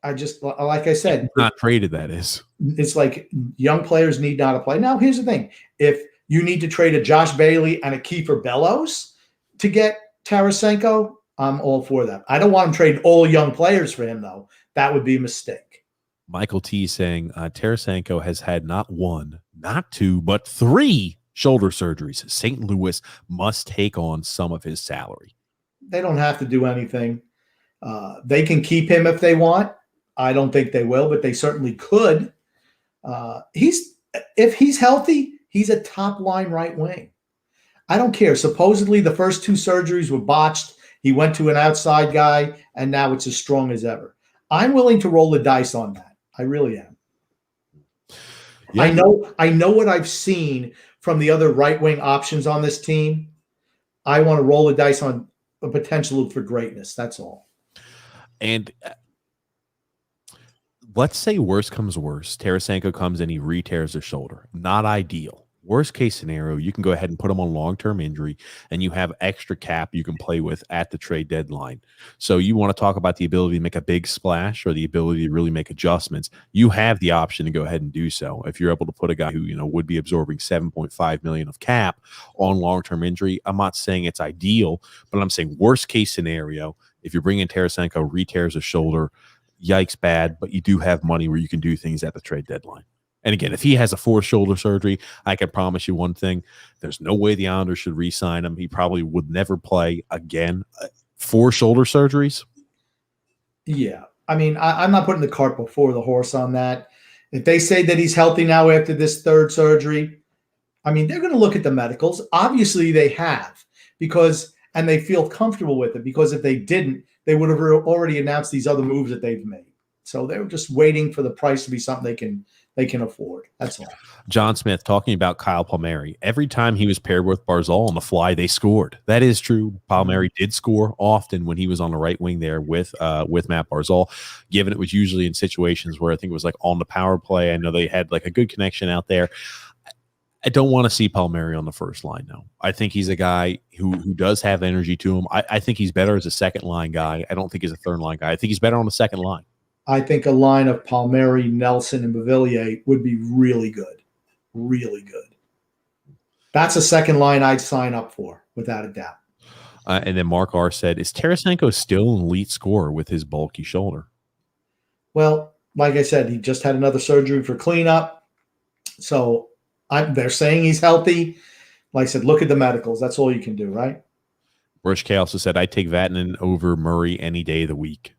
I just, like I said, not traded. That is, it's like young players need not to play. Now, here's the thing: if you need to trade a Josh Bailey and a Kiefer Bellows to get Tarasenko, I'm all for that. I don't want him trading all young players for him, though. That would be a mistake. Michael T saying Tarasenko has had not one, not two, but 3 shoulder surgeries. St. Louis must take on some of his salary. They don't have to do anything. They can keep him if they want. I don't think they will, but they certainly could. If he's healthy, he's a top line right wing. I don't care. Supposedly the first 2 surgeries were botched. He went to an outside guy, and now it's as strong as ever. I'm willing to roll the dice on that. I really am. Yeah. I know what I've seen from the other right-wing options on this team. I want to roll the dice on a potential for greatness. That's all. And let's say worst comes worst. Tarasenko comes and he re-tears his shoulder. Not ideal. Worst case scenario, you can go ahead and put him on long-term injury, and you have extra cap you can play with at the trade deadline. So you want to talk about the ability to make a big splash or the ability to really make adjustments. You have the option to go ahead and do so. If you're able to put a guy who would be absorbing $7.5 million of cap on long-term injury, I'm not saying it's ideal, but I'm saying worst case scenario, if you're bringing Tarasenko, re-tears a shoulder, yikes, bad, but you do have money where you can do things at the trade deadline. And again, if he has a 4th shoulder surgery, I can promise you one thing. There's no way the Islanders should re-sign him. He probably would never play again. 4 shoulder surgeries? Yeah. I mean, I'm not putting the cart before the horse on that. If they say that he's healthy now after this 3rd surgery, I mean, they're going to look at the medicals. Obviously, they have and they feel comfortable with it, because if they didn't, they would have already announced these other moves that they've made. So they're just waiting for the price to be something they can afford. That's all. John Smith talking about Kyle Palmieri. Every time he was paired with Barzal on the fly, they scored. That is true. Palmieri did score often when he was on the right wing there with Matt Barzal, given it was usually in situations where I think it was like on the power play. I know they had like a good connection out there. I don't want to see Palmieri on the first line now. I think he's a guy who does have energy to him. I think he's better as a second line guy. I don't think he's a third line guy. I think he's better on the second line. I think a line of Palmieri, Nelson, and Beauvillier would be really good. Really good. That's a second line I'd sign up for, without a doubt. And then Mark R. said, is Tarasenko still an elite scorer with his bulky shoulder? Well, like I said, he just had another surgery for cleanup. So they're saying he's healthy. Like I said, look at the medicals. That's all you can do, right? Rush K also said, I'd take Vatanen over Murray any day of the week.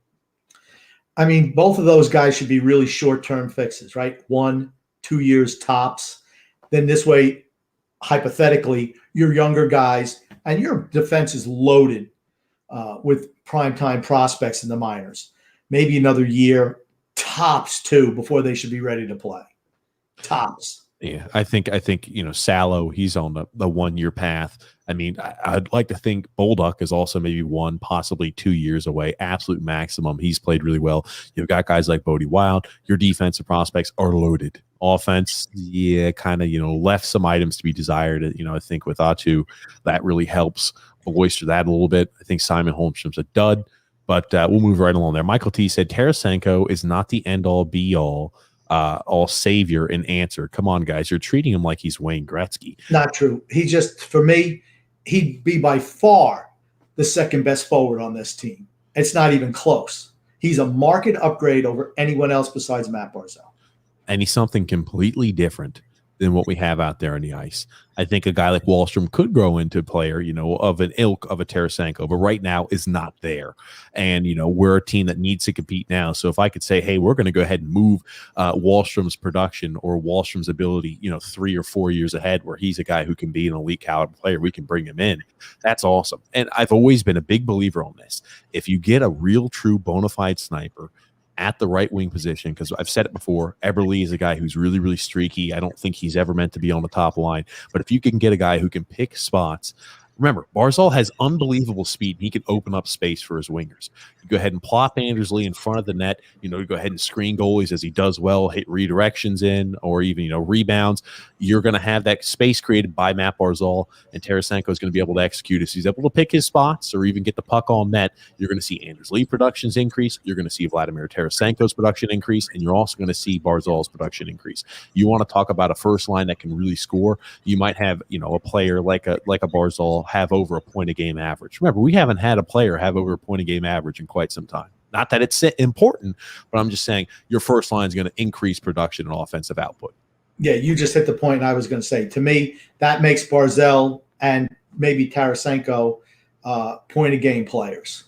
I mean, both of those guys should be really short-term fixes, right? 1-2 years tops. Then this way, hypothetically, your younger guys and your defense is loaded with primetime prospects in the minors. Maybe another year, tops 2, before they should be ready to play. Tops. Yeah, I think Salo, he's on the 1-year path. I mean, I'd like to think Bolduc is also maybe 1, possibly 2 years away. Absolute maximum. He's played really well. You've got guys like Bodie Wild. Your defensive prospects are loaded. Offense, yeah, kind of, left some items to be desired. I think with Atu, that really helps bolster that a little bit. I think Simon Holmstrom's a dud, but we'll move right along there. Michael T said, Tarasenko is not the end-all, be-all, all savior and answer. Come on, guys. You're treating him like he's Wayne Gretzky. Not true. He just, for me, he'd be by far the second best forward on this team. It's not even close. He's a market upgrade over anyone else besides Matt Barzal. And he's something completely different than what we have out there on the ice. I think a guy like Wahlstrom could grow into a player, of an ilk of a Tarasenko, but right now is not there. And, we're a team that needs to compete now. So if I could say, hey, we're going to go ahead and move Wahlstrom's production or Wahlstrom's ability, 3 or 4 years ahead, where he's a guy who can be an elite caliber player, we can bring him in. That's awesome. And I've always been a big believer on this. If you get a real, true, bona fide sniper at the right wing position, because I've said it before, Eberle is a guy who's really, really streaky. I don't think he's ever meant to be on the top line. But if you can get a guy who can pick spots, remember, Barzal has unbelievable speed. He can open up space for his wingers. You go ahead and plop Anders Lee in front of the net, you go ahead and screen goalies as he does well, hit redirections in, or even, rebounds. You're going to have that space created by Matt Barzal, and Tarasenko is going to be able to execute. If he's able to pick his spots or even get the puck on net, you're going to see Anders Lee productions increase. You're going to see Vladimir Tarasenko's production increase, and you're also going to see Barzal's production increase. You want to talk about a first line that can really score, you might have, a player like a Barzal have over a point a game average. Remember, we haven't had a player have over a point a game average in quite some time. Not that it's important, but I'm just saying your first line is going to increase production and offensive output. Yeah, you just hit the point I was going to say. To me, that makes Barzal and maybe Tarasenko point a game players.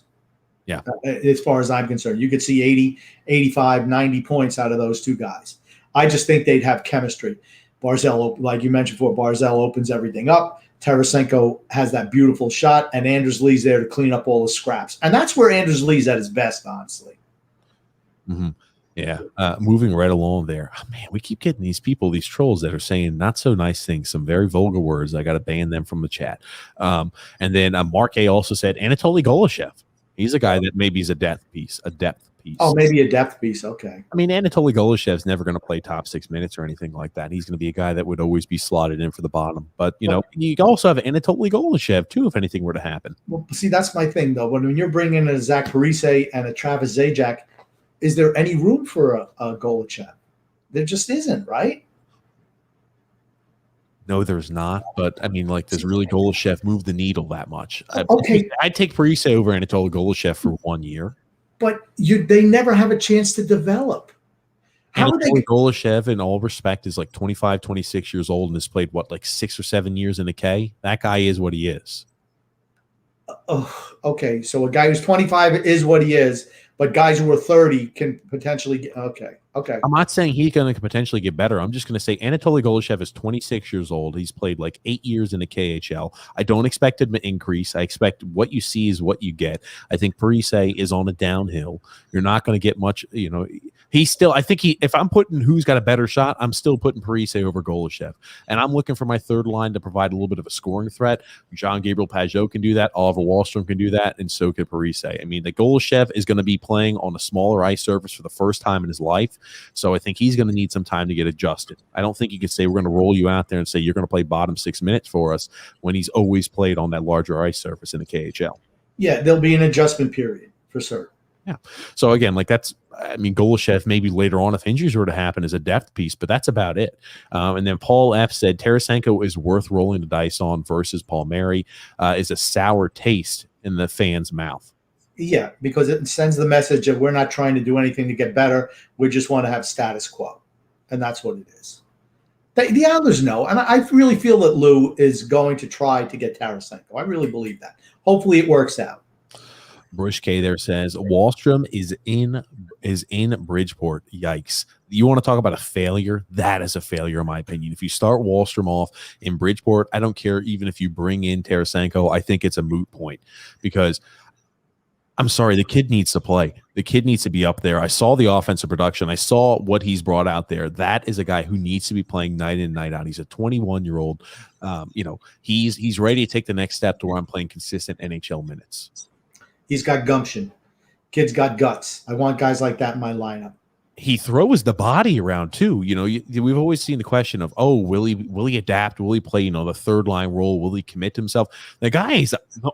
Yeah. As far as I'm concerned, you could see 80, 85, 90 points out of those two guys. I just think they'd have chemistry. Barzal, like you mentioned before, Barzal opens everything up. Tarasenko has that beautiful shot, and Anders Lee's there to clean up all the scraps. And that's where Anders Lee's at his best, honestly. Mm-hmm. Yeah. Moving right along there. Oh, man, we keep getting these people, these trolls that are saying not so nice things, some very vulgar words. I got to ban them from the chat. And then Mark A also said Anatoly Golishev. He's a guy that maybe is a depth piece. Oh, maybe a depth piece. Okay. I mean, Anatoly Golishev's never going to play top 6 minutes or anything like that. He's going to be a guy that would always be slotted in for the bottom. But, you also have Anatoly Golishev, too, if anything were to happen. Well, see, that's my thing, though. When you're bringing in a Zach Parise and a Travis Zajac, is there any room for a Golishev? There just isn't, right? No, there's not. But, I mean, does really Golishev move the needle that much? Okay. I'd take Parise over Anatoly Golishev for 1 year. But they never have a chance to develop. How would they? Golishev, in all respect, is 25, 26 years old and has played, 6 or 7 years in the K? That guy is what he is. Okay. So a guy who's 25 is what he is, but guys who are 30 can potentially get – okay. I'm not saying he's going to potentially get better. I'm just going to say Anatoly Golishev is 26 years old. He's played 8 years in the KHL. I don't expect him to increase. I expect what you see is what you get. I think Parise is on a downhill. You're not going to get much, He's still, if I'm putting who's got a better shot, I'm still putting Parise over Golishev. And I'm looking for my third line to provide a little bit of a scoring threat. Jean-Gabriel Pageau can do that. Oliver Wahlstrom can do that. And so can Parise. I mean, the Golishev is going to be playing on a smaller ice surface for the first time in his life. So I think he's going to need some time to get adjusted. I don't think you can say we're going to roll you out there and say you're going to play bottom 6 minutes for us when he's always played on that larger ice surface in the KHL. Yeah, there'll be an adjustment period for sure. Yeah. So again, Golishev maybe later on if injuries were to happen is a depth piece, but that's about it. And then Paul F said Tarasenko is worth rolling the dice on versus Paul Mary is a sour taste in the fan's mouth. Yeah, because it sends the message that we're not trying to do anything to get better. We just want to have status quo. And that's what it is. The others know. And I really feel that Lou is going to try to get Tarasenko. I really believe that. Hopefully it works out. Brush K there says Wahlstrom is in Bridgeport. Yikes. You want to talk about a failure? That is a failure, in my opinion. If you start Wahlstrom off in Bridgeport, I don't care even if you bring in Tarasenko. I think it's a moot point because I'm sorry, the kid needs to play. The kid needs to be up there. I saw the offensive production. I saw what he's brought out there. That is a guy who needs to be playing night in, night out. He's a 21-year-old. He's ready to take the next step to where I'm playing consistent NHL minutes. He's got gumption. Kid's got guts. I want guys like that in my lineup. He throws the body around too. We've always seen the question of, will he adapt? Will he play, the third line role? Will he commit himself? The guy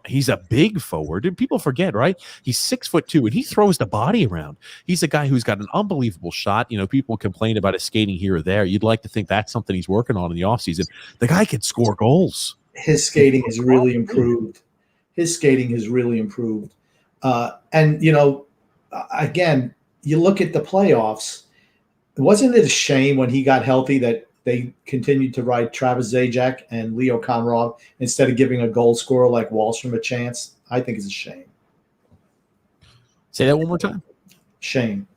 he's a big forward. And people forget, right? He's 6'2" and he throws the body around. He's a guy who's got an unbelievable shot. People complain about his skating here or there. You'd like to think that's something he's working on in the offseason. The guy can score goals. his skating has really improved. His skating has really improved. And, again, you look at the playoffs. Wasn't it a shame when he got healthy that they continued to ride Travis Zajac and Leo Komarov instead of giving a goal scorer like Wahlstrom a chance? I think it's a shame. Say that one more time. Shame.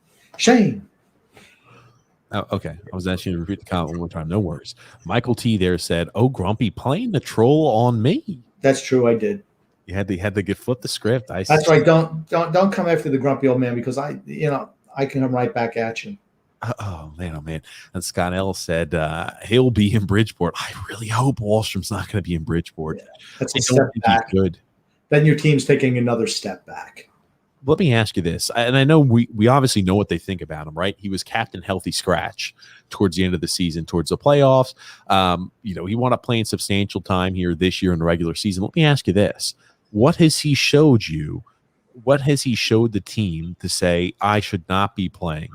Oh, okay. I was asking you to repeat the comment one more time. No worries. Michael T there said, "Oh, Grumpy, playing the troll on me." That's true. I did. You had to flip the script. That's right. Don't come after the grumpy old man, because I can come right back at you. Oh man. And Scott L said he'll be in Bridgeport. I really hope Wahlstrom's not going to be in Bridgeport. Yeah, that's a step back. Good. Then your team's taking another step back. Let me ask you this, and I know we obviously know what they think about him, right? He was captain healthy scratch towards the end of the season, towards the playoffs. He wound up playing substantial time here this year in the regular season. Let me ask you this. What has he showed you? What has he showed the team to say, I should not be playing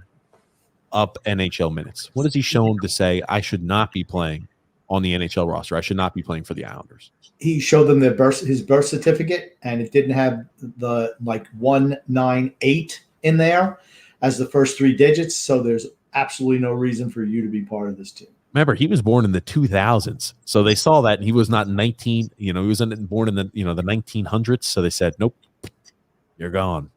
up NHL minutes? What has he shown to say, I should not be playing on the NHL roster? I should not be playing for the Islanders. He showed them his birth certificate, and it didn't have the 198 in there as the first three digits. So there's absolutely no reason for you to be part of this team. Remember, he was born in the 2000s, so they saw that, and he was not 19. He wasn't born in the the 1900s. So they said, nope, you're gone.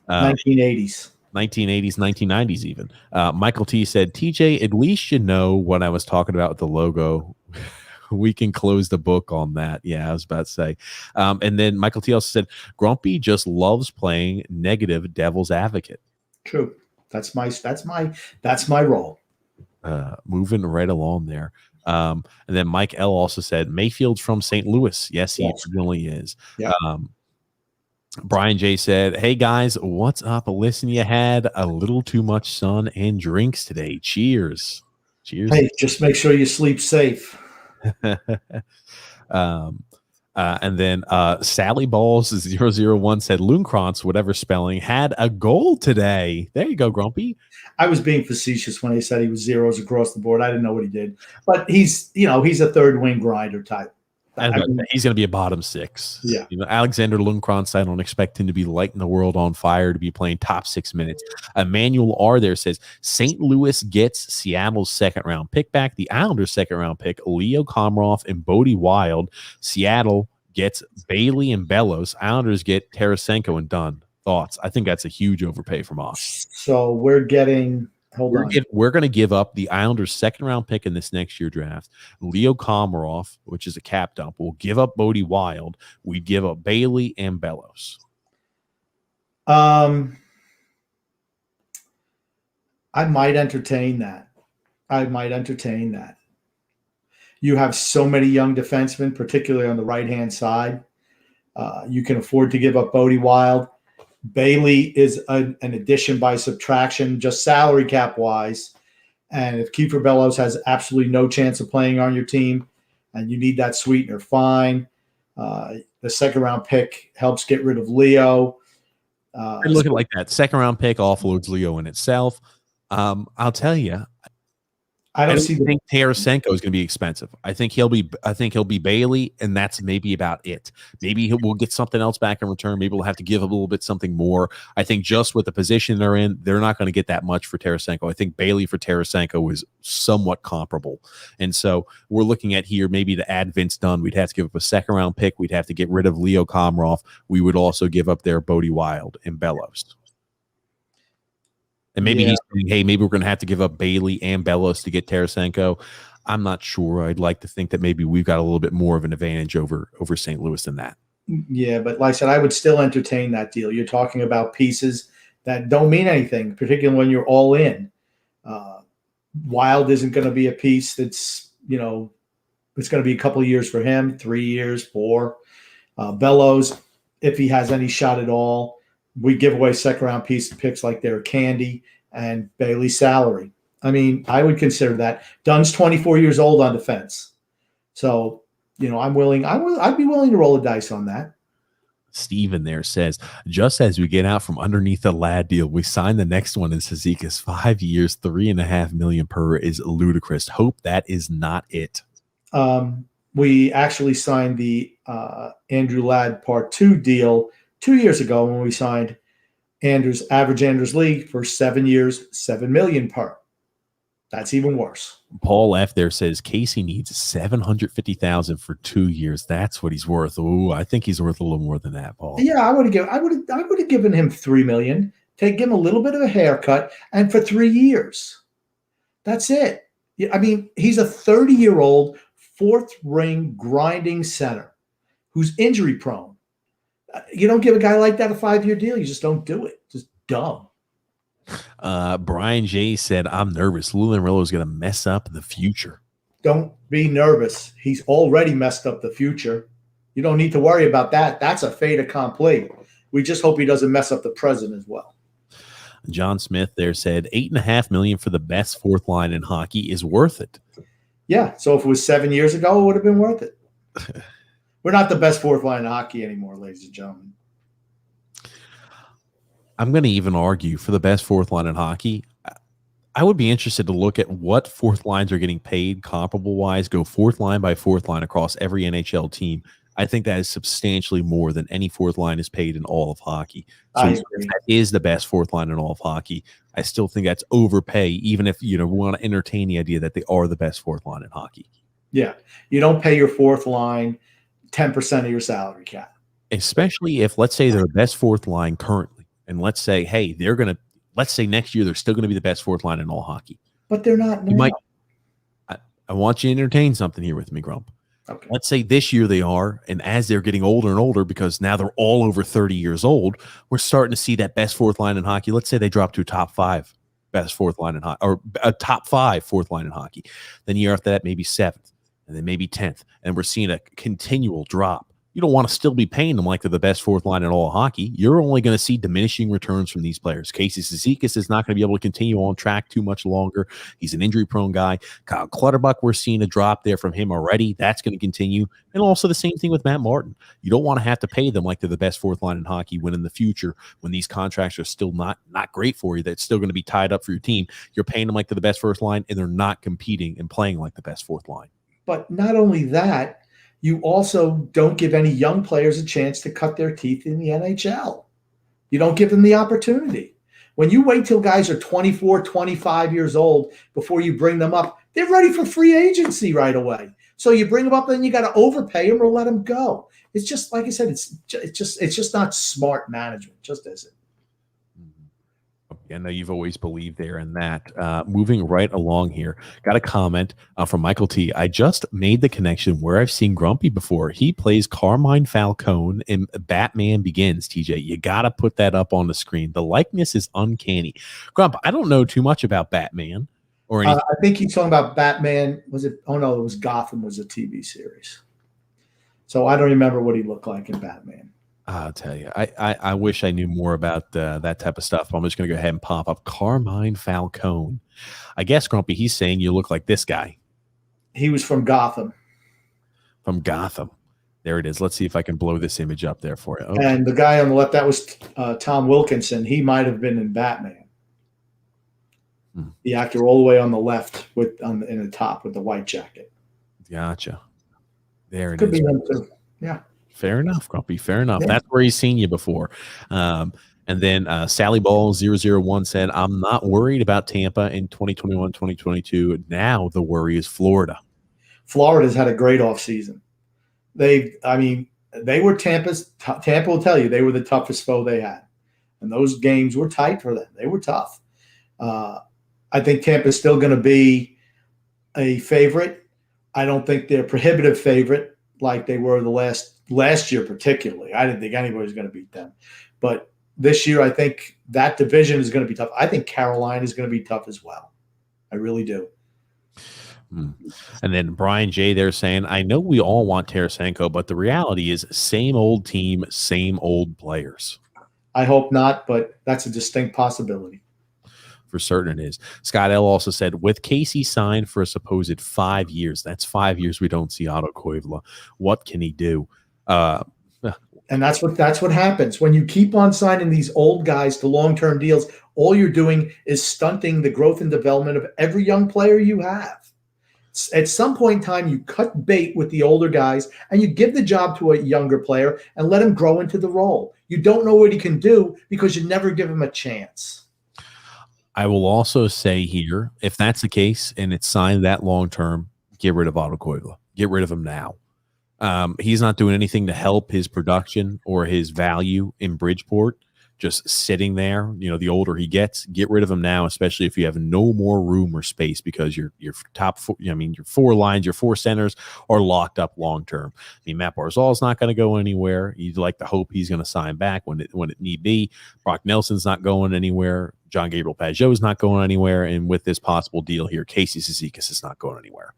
1980s, 1990s, even. Michael T said, TJ, at least you know what I was talking about with the logo. We can close the book on that. Yeah, I was about to say. And then Michael T also said, Grumpy just loves playing negative devil's advocate. True. That's my role. Moving right along there. And then Mike L also said, Mayfield's from St. Louis. Yes, he really is. Yeah. Brian J said, hey guys, what's up? Listen, you had a little too much sun and drinks today. Cheers. Hey, just make sure you sleep safe. And then Sally Balls 001 said Lundkrantz, whatever spelling, had a goal today. There you go, Grumpy. I was being facetious when he said he was zeros across the board. I didn't know what he did, but he's a third wing grinder type. He's going to be a bottom six. Yeah. Alexander Lundkrantz, I don't expect him to be lighting the world on fire, to be playing top 6 minutes. Emmanuel R there says St. Louis gets Seattle's second round pick back. The Islanders' second round pick, Leo Komarov and Bodie Wild. Seattle gets Bailey and Bellows. Islanders get Tarasenko and Dunn. Thoughts? I think that's a huge overpay from us. So we're getting. We're going to give up the Islanders' second round pick in this next year draft. Leo Komarov, which is a cap dump. We'll give up Bodie Wild. We give up Bailey and Bellows. I might entertain that. You have so many young defensemen, particularly on the right-hand side. You can afford to give up Bodie Wild. Bailey is an addition by subtraction, just salary cap wise. And if Kiefer Bellows has absolutely no chance of playing on your team and you need that sweetener, fine. The second round pick helps get rid of Leo. And look at it like that. Second round pick offloads Leo in itself. I'll tell you, I don't think Tarasenko is going to be expensive. I think he'll be Bailey, and that's maybe about it. Maybe we'll get something else back in return. Maybe we'll have to give a little bit something more. I think just with the position they're in, they're not going to get that much for Tarasenko. I think Bailey for Tarasenko is somewhat comparable. And so we're looking at here maybe to add Vince Dunn. We'd have to give up a second round pick. We'd have to get rid of Leo Komarov. We would also give up their Bodie Wild and Bellows. And maybe he's saying, hey, maybe we're going to have to give up Bailey and Bellows to get Tarasenko. I'm not sure. I'd like to think that maybe we've got a little bit more of an advantage over St. Louis than that. Yeah, but like I said, I would still entertain that deal. You're talking about pieces that don't mean anything, particularly when you're all in. Wild isn't going to be a piece that's, it's going to be a couple of years for him, 3 years, 4. Bellows, if he has any shot at all, we give away second-round picks like they're candy, and Bailey's salary. I mean, I would consider that. Dunn's 24 years old on defense. So, I'm willing. I'd be willing to roll the dice on that. Steven there says, just as we get out from underneath the lad deal, we sign the next one in Sezika's 5 years, $3.5 million per is ludicrous. Hope that is not it. we actually signed the Andrew Ladd Part 2 deal 2 years ago when we signed average Andrews League for 7 years, $7 million per. That's even worse. Paul F there says Casey needs $750,000 for 2 years. That's what he's worth. Oh, I think he's worth a little more than that, Paul. Yeah, I would have given him $3 million. Give him a little bit of a haircut, and for 3 years. That's it. I mean, he's a 30-year-old fourth ring grinding center who's injury prone. You don't give a guy like that a 5-year deal. You just don't do it. Just dumb. Brian J said, I'm nervous. Lou Lamoriello is going to mess up the future. Don't be nervous. He's already messed up the future. You don't need to worry about that. That's a fait accompli. We just hope he doesn't mess up the present as well. John Smith there said $8.5 million for the best fourth line in hockey is worth it. Yeah. So if it was 7 years ago, it would have been worth it. We're not the best fourth line in hockey anymore, ladies and gentlemen. I'm going to even argue for the best fourth line in hockey. I would be interested to look at what fourth lines are getting paid comparable wise, go fourth line by fourth line across every NHL team. I think that is substantially more than any fourth line is paid in all of hockey. So if that is the best fourth line in all of hockey, I still think that's overpay, even if we want to entertain the idea that they are the best fourth line in hockey. Yeah. You don't pay your fourth line 10% of your salary cap. Especially if, let's say, they're the best fourth line currently. And let's say, hey, let's say next year they're still going to be the best fourth line in all hockey. But they're not now. I want you to entertain something here with me, Grump. Okay. Let's say this year they are, and as they're getting older and older, because now they're all over 30 years old, we're starting to see that best fourth line in hockey. Let's say they drop to a top 5 best fourth line in hockey, or a top 5 fourth line in hockey. Then year after that, maybe 7th, and then maybe 10th. And we're seeing a continual drop. You don't want to still be paying them like they're the best fourth line in all hockey. You're only going to see diminishing returns from these players. Casey Cizikas is not going to be able to continue on track too much longer. He's an injury-prone guy. Kyle Clutterbuck, we're seeing a drop there from him already. That's going to continue. And also the same thing with Matt Martin. You don't want to have to pay them like they're the best fourth line in hockey when in the future, when these contracts are still not great for you, that's still going to be tied up for your team. You're paying them like they're the best first line, and they're not competing and playing like the best fourth line. But not only that, you also don't give any young players a chance to cut their teeth in the NHL. You don't give them the opportunity. When you wait till guys are 24, 25 years old before you bring them up, they're ready for free agency right away. So you bring them up, then you got to overpay them or let them go. It's just, like I said, it's just not smart management. Just isn't. I know you've always believed there in that. Moving right along here, got a comment from Michael T. I just made the connection where I've seen Grumpy before. He plays Carmine Falcone in Batman Begins, TJ. You got to put that up on the screen. The likeness is uncanny. Grump, I don't know too much about Batman or anything. I think he's talking about Batman. Was it? Oh, no, it was Gotham was a TV series. So I don't remember what he looked like in Batman. I'll tell you, I wish I knew more about that type of stuff. I'm just going to go ahead and pop up Carmine Falcone. I guess, Grumpy, he's saying you look like this guy. He was from Gotham. From Gotham. There it is. Let's see if I can blow this image up there for you. Okay. And the guy on the left, that was Tom Wilkinson. He might have been in Batman. The actor all the way on the left in the top with the white jacket. Gotcha. There it Could is. be him too. Yeah. Fair enough, Grumpy. Fair enough. Yeah. That's where he's seen you before. And then Sally Ball 001 said, I'm not worried about Tampa in 2021, 2022. Now the worry is Florida. Florida's had a great offseason. They were Tampa will tell you they were the toughest foe they had. And those games were tight for them. They were tough. I think Tampa's still going to be a favorite. I don't think they're a prohibitive favorite like they were the last year particularly. I didn't think anybody was going to beat them. But this year, I think that division is going to be tough. I think Carolina is going to be tough as well. I really do. And then Brian J. there saying, I know we all want Tarasenko, but the reality is same old team, same old players. I hope not, but that's a distinct possibility. For certain it is. Scott L. also said, with Casey signed for a supposed 5 years, that's 5 years we don't see Otto Koivula. What can he do? And that's what happens. When you keep on signing these old guys to long-term deals, all you're doing is stunting the growth and development of every young player you have. At some point in time, you cut bait with the older guys and you give the job to a younger player and let him grow into the role. You don't know what he can do because you never give him a chance. I will also say here, if that's the case and it's signed that long term, get rid of Otto Koivula. Get rid of him now. He's not doing anything to help his production or his value in Bridgeport. Just sitting there, the older he gets, get rid of him now, especially if you have no more room or space because your top four, your four lines, your four centers are locked up long term. Matt Barzal is not going to go anywhere. You'd like to hope he's going to sign back when it need be. Brock Nelson's not going anywhere. John Gabriel Pajot is not going anywhere. And with this possible deal here, Casey Cizikas is not going anywhere.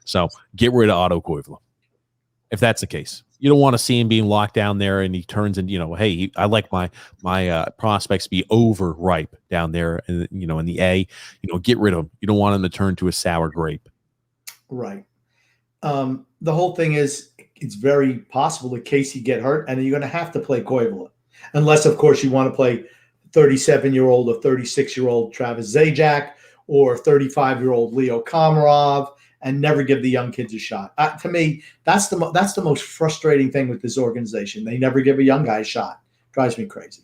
So get rid of Otto Koivula. If that's the case, you don't want to see him being locked down there and he turns and, hey, I like my prospects to be overripe down there and, in the A, get rid of him. You don't want him to turn to a sour grape. Right. The whole thing is it's very possible that Casey get hurt and you're going to have to play Koivula. Unless, of course, you want to play 37-year-old or 36-year-old Travis Zajac or 35-year-old Leo Komarov and never give the young kids a shot. To me, that's the most frustrating thing with this organization. They never give a young guy a shot. Drives me crazy.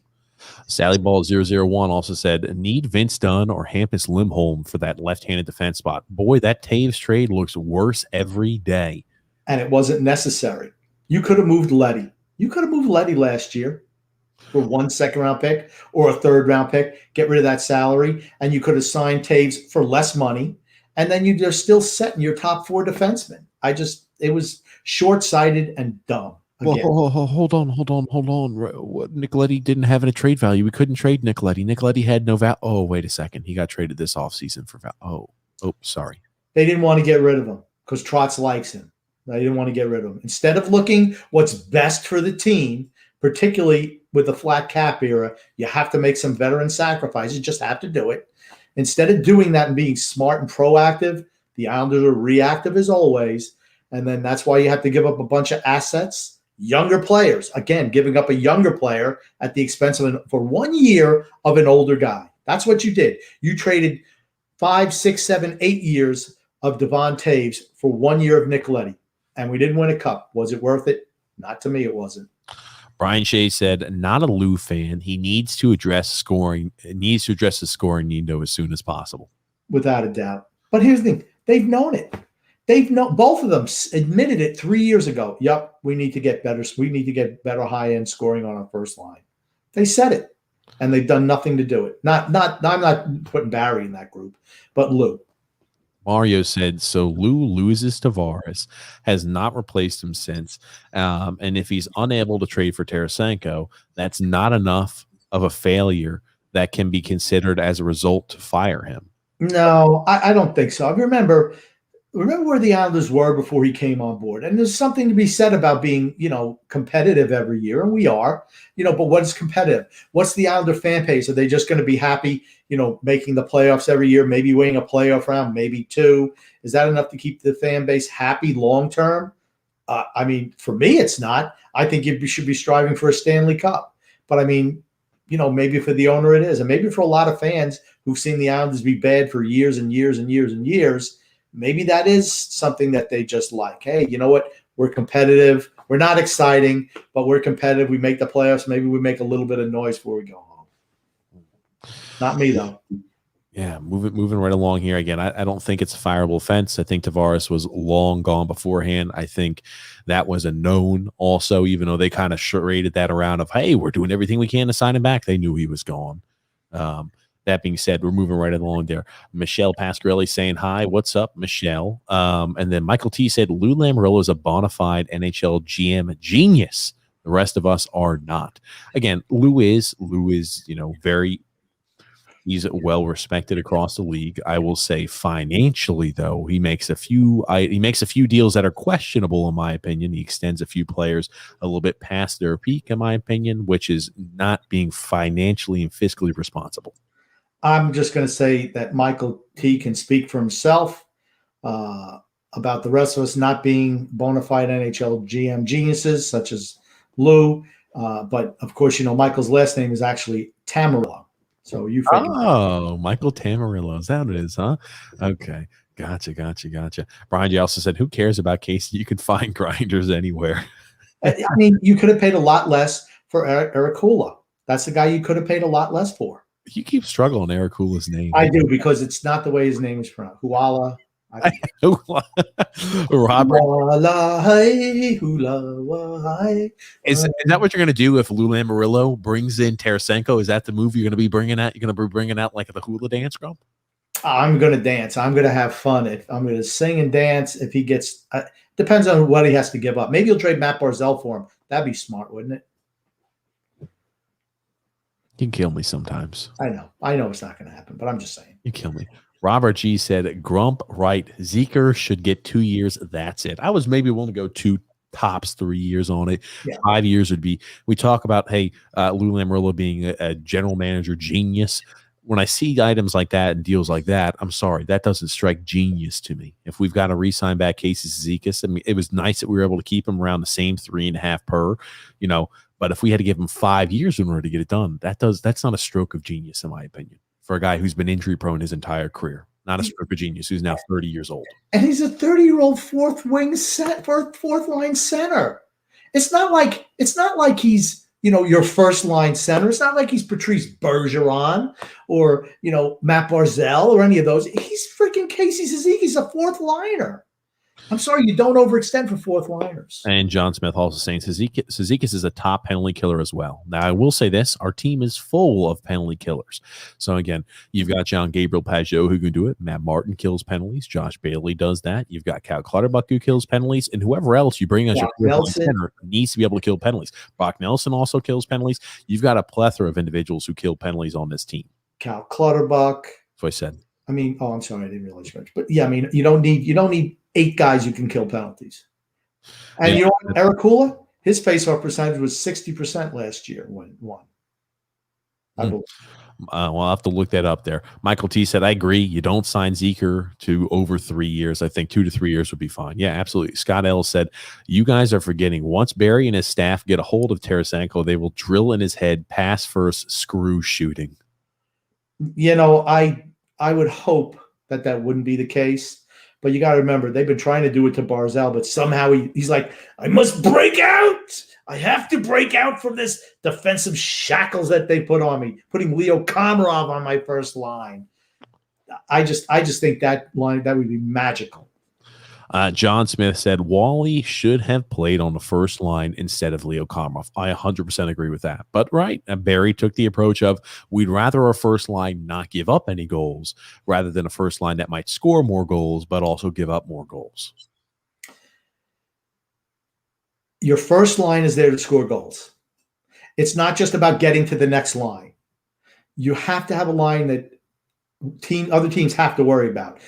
Sally Ball 001 also said, need Vince Dunn or Hampus Lindholm for that left-handed defense spot. Boy, that Taves trade looks worse every day. And it wasn't necessary. You could have moved Letty. You could have moved Letty last year for 1 second-round pick or a third-round pick, get rid of that salary, and you could have signed Taves for less money. And then you're still setting your top four defensemen. It was short-sighted and dumb. Again. Well, hold on. Nicoletti didn't have any trade value. We couldn't trade Nicoletti. Nicoletti had no value. Oh, wait a second. He got traded this offseason for value. Oh, sorry. They didn't want to get rid of him because Trotz likes him. They didn't want to get rid of him. Instead of looking what's best for the team, particularly with the flat cap era, you have to make some veteran sacrifices. You just have to do it. Instead of doing that and being smart and proactive, the Islanders are reactive as always. And then that's why you have to give up a bunch of assets, younger players. Again, giving up a younger player at the expense of for 1 year of an older guy. That's what you did. You traded 5, 6, 7, 8 years of Devon Taves for 1 year of Nicoletti. And we didn't win a cup. Was it worth it? Not to me, it wasn't. Brian Shea said, not a Lou fan. He needs to address scoring. Needs to address the scoring need as soon as possible. Without a doubt. But here's the thing. They've known it. Both of them admitted it 3 years ago. Yep, we need to get better. We need to get better high-end scoring on our first line. They said it, and they've done nothing to do it. I'm not putting Barry in that group, but Lou. Mario said, so Lou loses Tavares, has not replaced him since. And if he's unable to trade for Tarasenko, that's not enough of a failure that can be considered as a result to fire him. No, I don't think so. Remember where the Islanders were before he came on board. And there's something to be said about being, competitive every year. And we are, but what is competitive? What's the Islander fan base? Are they just going to be happy, making the playoffs every year, maybe winning a playoff round, maybe two? Is that enough to keep the fan base happy long-term? For me, it's not. I think you should be striving for a Stanley Cup. But maybe for the owner it is. And maybe for a lot of fans who've seen the Islanders be bad for years and years and years and years, maybe that is something that they just like. Hey, you know what? We're competitive. We're not exciting, but we're competitive. We make the playoffs. Maybe we make a little bit of noise before we go home. Not me, though. Yeah, moving right along here again. I don't think it's a fireable offense. I think Tavares was long gone beforehand. I think that was a known also, even though they kind of charaded that around of, hey, we're doing everything we can to sign him back. They knew he was gone. That being said, we're moving right along there. Michelle Pasquarelli saying hi. What's up, Michelle? And then Michael T said, Lou Lamoriello is a bona fide NHL GM genius. The rest of us are not. Again, Lou is, he's well respected across the league. I will say financially, though, he makes a few deals that are questionable, in my opinion. He extends a few players a little bit past their peak, in my opinion, which is not being financially and fiscally responsible. I'm just going to say that Michael T can speak for himself about the rest of us not being bona fide NHL GM geniuses, such as Lou. But, of course, Michael's last name is actually Tamarillo. So you figure. Oh, Michael Tamarillo. Is that what it is, huh? Okay. Gotcha. Brian, you also said, who cares about Casey? You can find grinders anywhere. I mean, you could have paid a lot less for Eric Hula. That's the guy you could have paid a lot less for. You keep struggling Eric Hula's name. I do, because it's not the way his name is pronounced. Huala. Robert, is that what you're going to do if Lou Lamoriello brings in Tarasenko? Is that the move you're going to be bringing out? You're going to be bringing out like the hula dance, Grump? I'm going to dance. I'm going to have fun. I'm going to sing and dance. If he gets, depends on what he has to give up. Maybe he'll trade Matt Barzal for him. That'd be smart, wouldn't it? You can kill me sometimes. I know it's not going to happen, but I'm just saying. You kill me. Robert G said, Grump, right. Zeker should get 2 years. That's it. I was maybe willing to go 2, tops 3 years on it. Yeah. 5 years would be, we talk about, hey, Lou Lamoriello being a general manager genius. When I see items like that and deals like that, I'm sorry, that doesn't strike genius to me. If we've got to re-sign back Casey Cizikas, I mean, it was nice that we were able to keep him around the same 3.5 per, but if we had to give him 5 years in order to get it done, that's not a stroke of genius, in my opinion, for a guy who's been injury prone his entire career. Not a stroke of genius, who's now 30 years old. And he's a 30-year-old fourth line center. It's not like he's, your first line center. It's not like he's Patrice Bergeron or, Matt Barzal or any of those. He's freaking Casey Cizikas. He's a fourth liner. I'm sorry, you don't overextend for fourth liners. And John Smith also saying Cizikas is a top penalty killer as well. Now, I will say this. Our team is full of penalty killers. So, again, you've got John Gabriel Pajot who can do it. Matt Martin kills penalties. Josh Bailey does that. You've got Cal Clutterbuck who kills penalties. And whoever else you bring as your center needs to be able to kill penalties. Brock Nelson also kills penalties. You've got a plethora of individuals who kill penalties on this team. Cal Clutterbuck. That's what I said. I mean, I'm sorry, I didn't realize you mentioned. But, yeah, I mean, you don't need 8 guys who can kill penalties. And you know what, Eric Hula, his faceoff percentage was 60% last year when won. Well, I'll have to look that up there. Michael T said, I agree. You don't sign Zeker to over 3 years. I think 2 to 3 years would be fine. Yeah, absolutely. Scott L said, you guys are forgetting. Once Barry and his staff get a hold of Tarasenko, they will drill in his head, pass first, screw shooting. I would hope that wouldn't be the case. But you got to remember, they've been trying to do it to Barzal, but somehow he's like, I must break out. I have to break out from this defensive shackles that they put on me, putting Leo Komarov on my first line. I just think that line, that would be magical. John Smith said Wally should have played on the first line instead of Leo Komarov. I 100% agree with that. But Barry took the approach of we'd rather our first line not give up any goals rather than a first line that might score more goals but also give up more goals. Your first line is there to score goals. It's not just about getting to the next line. You have to have a line that other teams have to worry about.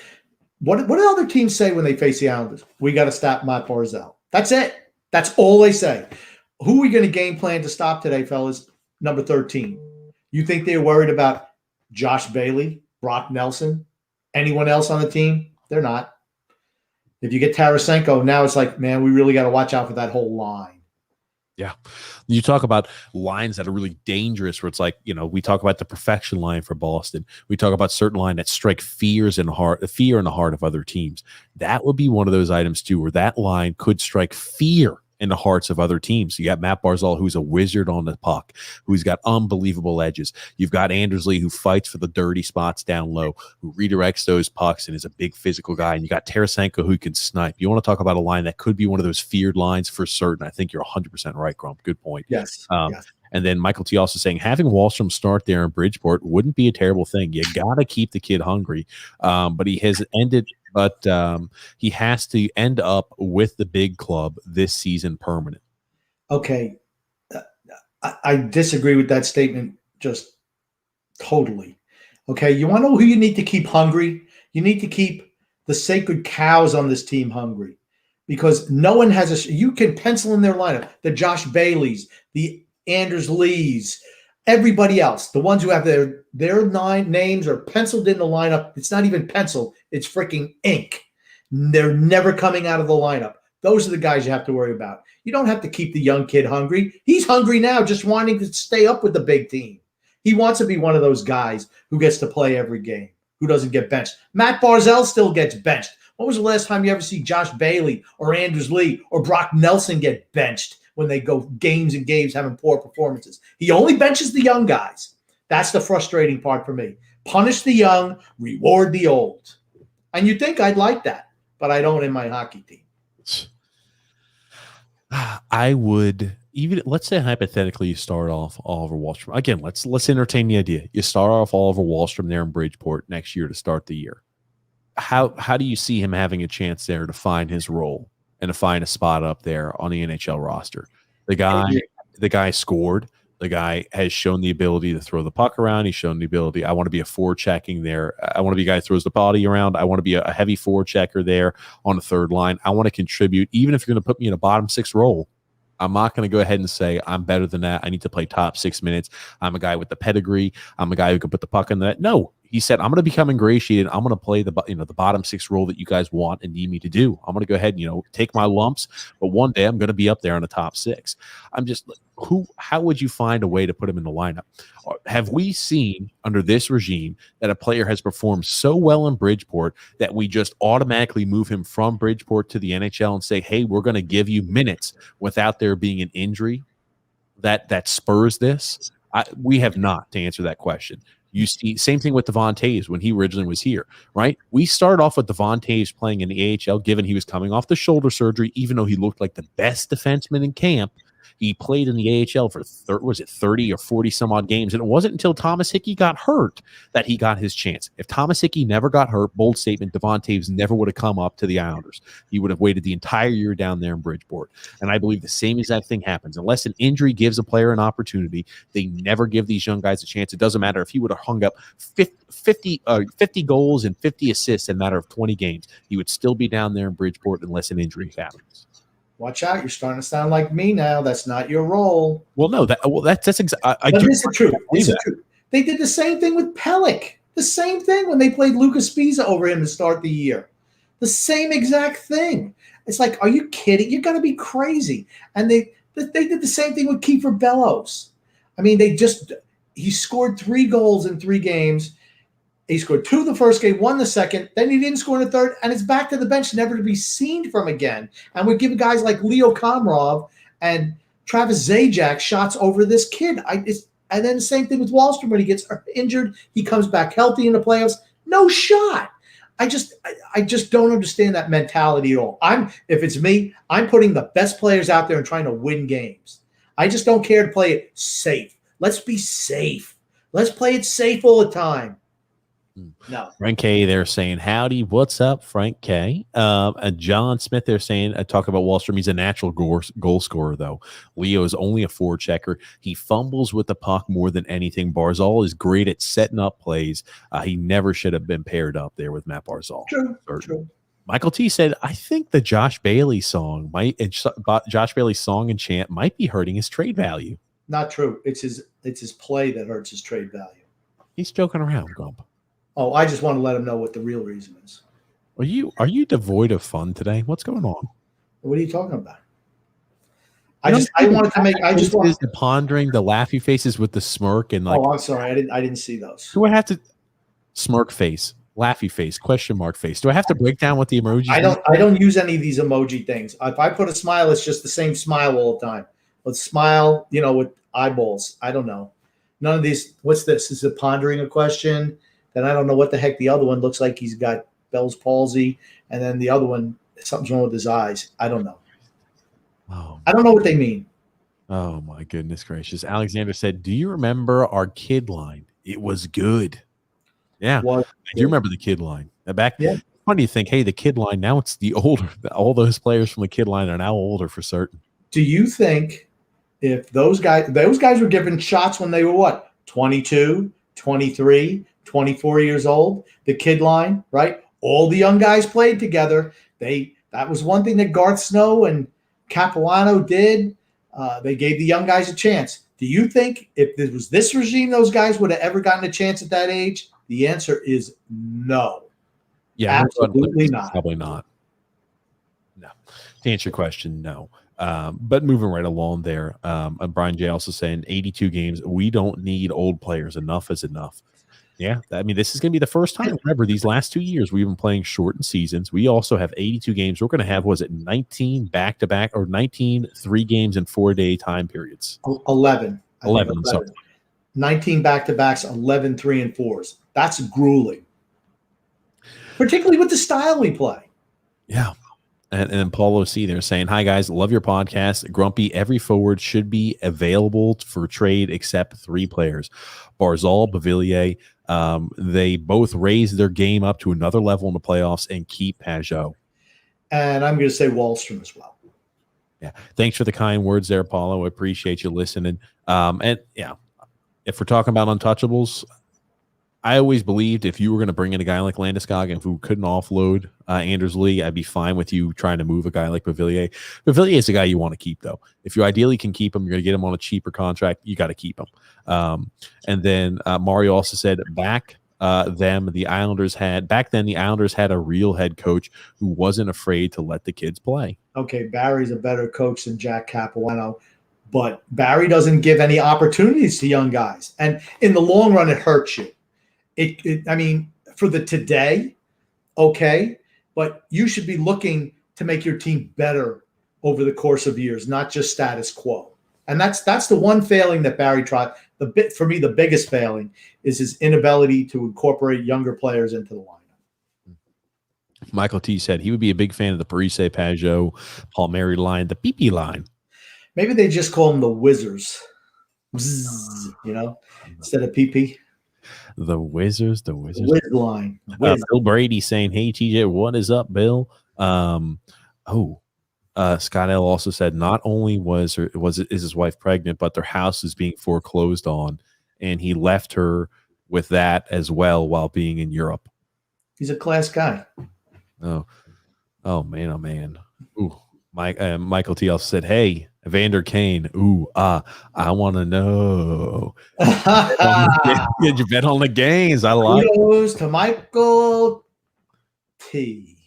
What do other teams say when they face the Islanders? We got to stop Matt Barzal. That's it. That's all they say. Who are we going to game plan to stop today, fellas? Number 13. You think they're worried about Josh Bailey, Brock Nelson, anyone else on the team? They're not. If you get Tarasenko, now it's like, man, we really got to watch out for that whole line. Yeah. You talk about lines that are really dangerous where it's like, we talk about the perfection line for Boston. We talk about certain lines that strike fear in the heart of other teams. That would be one of those items too, where that line could strike fear in the hearts of other teams. You got Matt Barzal, who's a wizard on the puck, who's got unbelievable edges. You've got Andersley, who fights for the dirty spots down low, who redirects those pucks and is a big physical guy. And you got Tarasenko, who can snipe. You want to talk about a line that could be one of those feared lines for certain. I think you're 100% right, Grump. Good point. Yes. Yes. And then Michael T also saying having Wallstrom start there in Bridgeport wouldn't be a terrible thing. You got to keep the kid hungry. But he has he has to end up with the big club this season permanent. Okay. I disagree with that statement just totally. Okay. You want to know who you need to keep hungry? You need to keep the sacred cows on this team hungry because no one has you can pencil in their lineup, the Josh Baileys, the Anders Lees, everybody else, the ones who have their 9 names are penciled in the lineup. It's not even pencil. It's freaking ink. They're never coming out of the lineup. Those are the guys you have to worry about. You don't have to keep the young kid hungry. He's hungry now, just wanting to stay up with the big team. He wants to be one of those guys who gets to play every game, who doesn't get benched. Matt Barzal still gets benched. When was the last time you ever see Josh Bailey or Anders Lee or Brock Nelson get benched when they go games and games having poor performances? He only benches the young guys. That's the frustrating part for me. Punish the young, reward the old. And you'd think I'd like that, but I don't in my hockey team. I would even, let's say hypothetically you start off Oliver Wahlstrom. Again, let's entertain the idea. You start off Oliver Wahlstrom there in Bridgeport next year to start the year. How do you see him having a chance there to find his role and to find a spot up there on the NHL roster? The guy scored. The guy has shown the ability to throw the puck around. He's shown the ability. I want to be a forechecking there. I want to be a guy who throws the body around. I want to be a heavy forechecker there on the third line. I want to contribute. Even if you're going to put me in a bottom six role, I'm not going to go ahead and say I'm better than that. I need to play top 6 minutes. I'm a guy with the pedigree. I'm a guy who can put the puck in the net. No, he said, I'm going to become ingratiated. I'm going to play the bottom 6 role that you guys want and need me to do. I'm going to go ahead and, take my lumps, but one day I'm going to be up there in the top 6. I'm just how would you find a way to put him in the lineup? Have we seen under this regime that a player has performed so well in Bridgeport that we just automatically move him from Bridgeport to the NHL and say, hey, we're going to give you minutes without there being an injury that spurs this? We have not, to answer that question. You see, same thing with Devon Toews when he originally was here, right? We started off with Devon Toews playing in the AHL, given he was coming off the shoulder surgery, even though he looked like the best defenseman in camp. He played in the AHL for 30 or 40 some odd games. And it wasn't until Thomas Hickey got hurt that he got his chance. If Thomas Hickey never got hurt, bold statement, Devon Toews never would have come up to the Islanders. He would have waited the entire year down there in Bridgeport. And I believe the same exact thing happens. Unless an injury gives a player an opportunity, they never give these young guys a chance. It doesn't matter if he would have hung up 50 goals and 50 assists in a matter of 20 games. He would still be down there in Bridgeport unless an injury happens. Watch out! You're starting to sound like me now. That's not your role. Well, no, that's exactly. But it's the truth. It's the truth. They did the same thing with Pellick. The same thing when they played Lucas Spiza over him to start the year. The same exact thing. It's like, are you kidding? You're gonna be crazy. And they did the same thing with Kiefer Bellows. I mean, he scored 3 goals in 3 games. He scored 2 the first game, 1 the second. Then he didn't score in the third, and it's back to the bench, never to be seen from again. And we're giving guys like Leo Komarov and Travis Zajac shots over this kid. And then the same thing with Wahlstrom. When he gets injured, he comes back healthy in the playoffs. No shot. I just don't understand that mentality at all. If it's me, I'm putting the best players out there and trying to win games. I just don't care to play it safe. Let's be safe. Let's play it safe all the time. No. Frank K, they're saying, howdy, what's up, Frank K? John Smith, they're saying, talk about Wahlstrom. He's a natural goal scorer, though. Leo is only a forechecker. He fumbles with the puck more than anything. Barzal is great at setting up plays. He never should have been paired up there with Matt Barzal. True. Michael T said, I think the Josh Bailey song and chant might be hurting his trade value. Not true. It's his play that hurts his trade value. He's joking around, Grump. Oh, I just want to let him know what the real reason is. Are you devoid of fun today? What's going on? What are you talking about? I wanted to make. I just wanted the pondering, the laughy faces with the smirk and like. Oh, I'm sorry. I didn't see those. Do I have to smirk face, laughy face, question mark face? Do I have to break down what the emojis? I don't use any of these emoji things. If I put a smile, it's just the same smile all the time. Let's smile, with eyeballs. I don't know. None of these. What's this? Is it pondering a question? Then I don't know what the heck the other one looks like. He's got Bell's palsy, and then the other one, something's wrong with his eyes. I don't know. Oh, I don't know what they mean. Oh my goodness gracious! Alexander said, "Do you remember our kid line? It was good." Yeah, I do remember the kid line. Back, yeah. Funny to think, hey, the kid line now it's the older. All those players from the kid line are now older for certain. Do you think if those guys were given shots when they were what, 22, 23? 24 years old, the kid line, right? All the young guys played together. That was one thing that Garth Snow and Capuano did. They gave the young guys a chance. Do you think if it was this regime, those guys would have ever gotten a chance at that age? The answer is no. Yeah, absolutely not. Probably not. No. To answer your question, no. But moving right along there, Brian J. also saying 82 games. We don't need old players. Enough is enough. Yeah, I mean, this is going to be the first time. Remember, these last 2 years, we've been playing shortened seasons. We also have 82 games. We're going to have, was it 19 back-to-back or 19 3 games in 4-day time periods? 11. 11, I'm sorry. 19 back-to-backs, 11 3 and 4s. That's grueling, particularly with the style we play. Yeah. And Paulo C there saying, hi, guys, love your podcast. Grumpy, every forward should be available for trade except 3 players. Barzal, Beauvillier, they both raise their game up to another level in the playoffs and keep Pajot. And I'm going to say Wallstrom as well. Yeah. Thanks for the kind words there, Paulo. I appreciate you listening. And yeah, if we're talking about untouchables, I always believed if you were going to bring in a guy like Landeskog and who couldn't offload Anders Lee, I'd be fine with you trying to move a guy like Beauvillier. Beauvillier is a guy you want to keep, though. If you ideally can keep him, you're going to get him on a cheaper contract. You got to keep him. And then Mario also said back then the Islanders had a real head coach who wasn't afraid to let the kids play. Okay, Barry's a better coach than Jack Capuano, but Barry doesn't give any opportunities to young guys, and in the long run, it hurts you. I mean, for the today, okay, but you should be looking to make your team better over the course of years, not just status quo. And that's the one failing that Barry tried. For me, the biggest failing is his inability to incorporate younger players into the lineup. Michael T said he would be a big fan of the Parise, Pajot, Palmieri line, the PP line. Maybe they just call them the Wizards, instead of PP. The Wizards. Wiz line. Bill Brady saying, hey, TJ, what is up, Bill? Scott L also said not only is his wife pregnant, but their house is being foreclosed on, and he left her with that as well while being in Europe. He's a class guy. Oh man. Ooh, Michael T also said, hey, Evander Kane. I want to know. Did you bet on the games? I like it. Kudos to Michael T.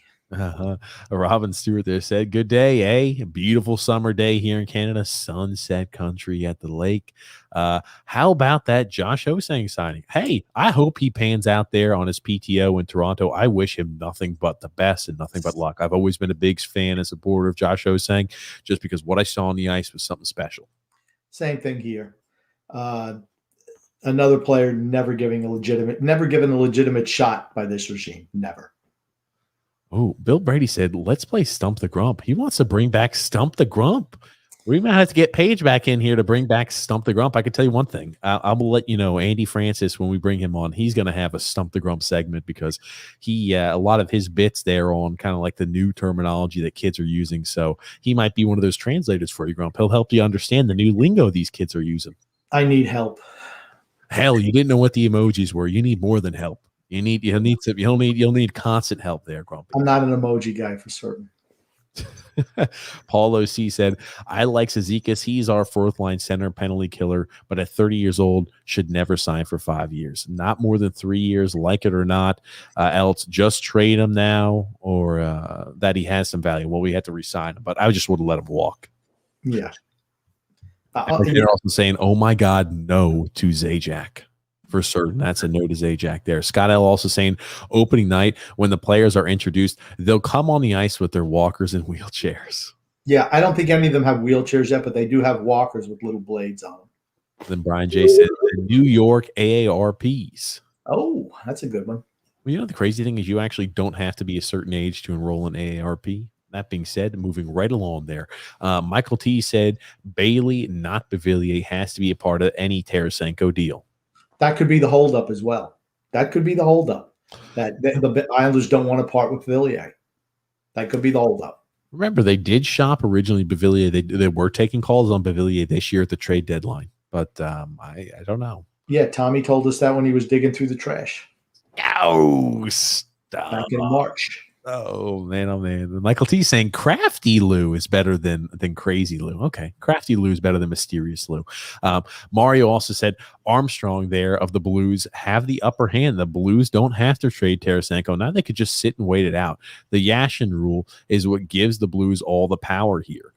Robin Stewart there said, good day, A beautiful summer day here in Canada, sunset country at the lake. How about that Josh Ho-Sang signing? Hey, I hope he pans out there on his PTO in Toronto. I wish him nothing but the best and nothing but luck. I've always been a big fan and supporter of Josh Ho-Sang just because what I saw on the ice was something special. Same thing here. Another player never given a legitimate shot by this regime. Never. Oh, Bill Brady said, let's play Stump the Grump. He wants to bring back Stump the Grump. We might have to get Paige back in here to bring back Stump the Grump. I can tell you one thing. I will let you know, Andy Francis, when we bring him on, he's going to have a Stump the Grump segment because a lot of his bits there on kind of like the new terminology that kids are using. So he might be one of those translators for you, Grump. He'll help you understand the new lingo these kids are using. I need help. Hell, you didn't know what the emojis were. You need more than help. You'll need constant help there, Grumpy. I'm not an emoji guy for certain. Paul O.C. said, I like Cizikas. He's our fourth line center penalty killer, but at 30 years old, should never sign for 5 years. Not more than 3 years, like it or not. Else, just trade him now or that he has some value. Well, we had to re-sign him, but I just would have let him walk. Yeah. They're also saying, oh my God, no to Zajac. For certain, that's a no to Zajac there. Scott L. also saying opening night, when the players are introduced, they'll come on the ice with their walkers and wheelchairs. Yeah, I don't think any of them have wheelchairs yet, but they do have walkers with little blades on them. Then Brian J. said the New York AARPs. Oh, that's a good one. Well, you know, the crazy thing is you actually don't have to be a certain age to enroll in AARP. That being said, moving right along there, Michael T. said Bailey, not Beauvillier, has to be a part of any Tarasenko deal. That could be the holdup as well. That could be the holdup. That the Islanders don't want to part with Beauvillier. That could be the holdup. Remember, they did shop originally Beauvillier. They were taking calls on Beauvillier this year at the trade deadline, but I don't know. Yeah, Tommy told us that when he was digging through the trash. Oh, stop. Back in March. Oh man. Michael T saying Crafty Lou is better than Crazy Lou. Okay. Crafty Lou is better than Mysterious Lou. Mario also said Armstrong there of the Blues have the upper hand. The Blues don't have to trade Tarasenko. Now they could just sit and wait it out. The Yashin rule is what gives the Blues all the power here.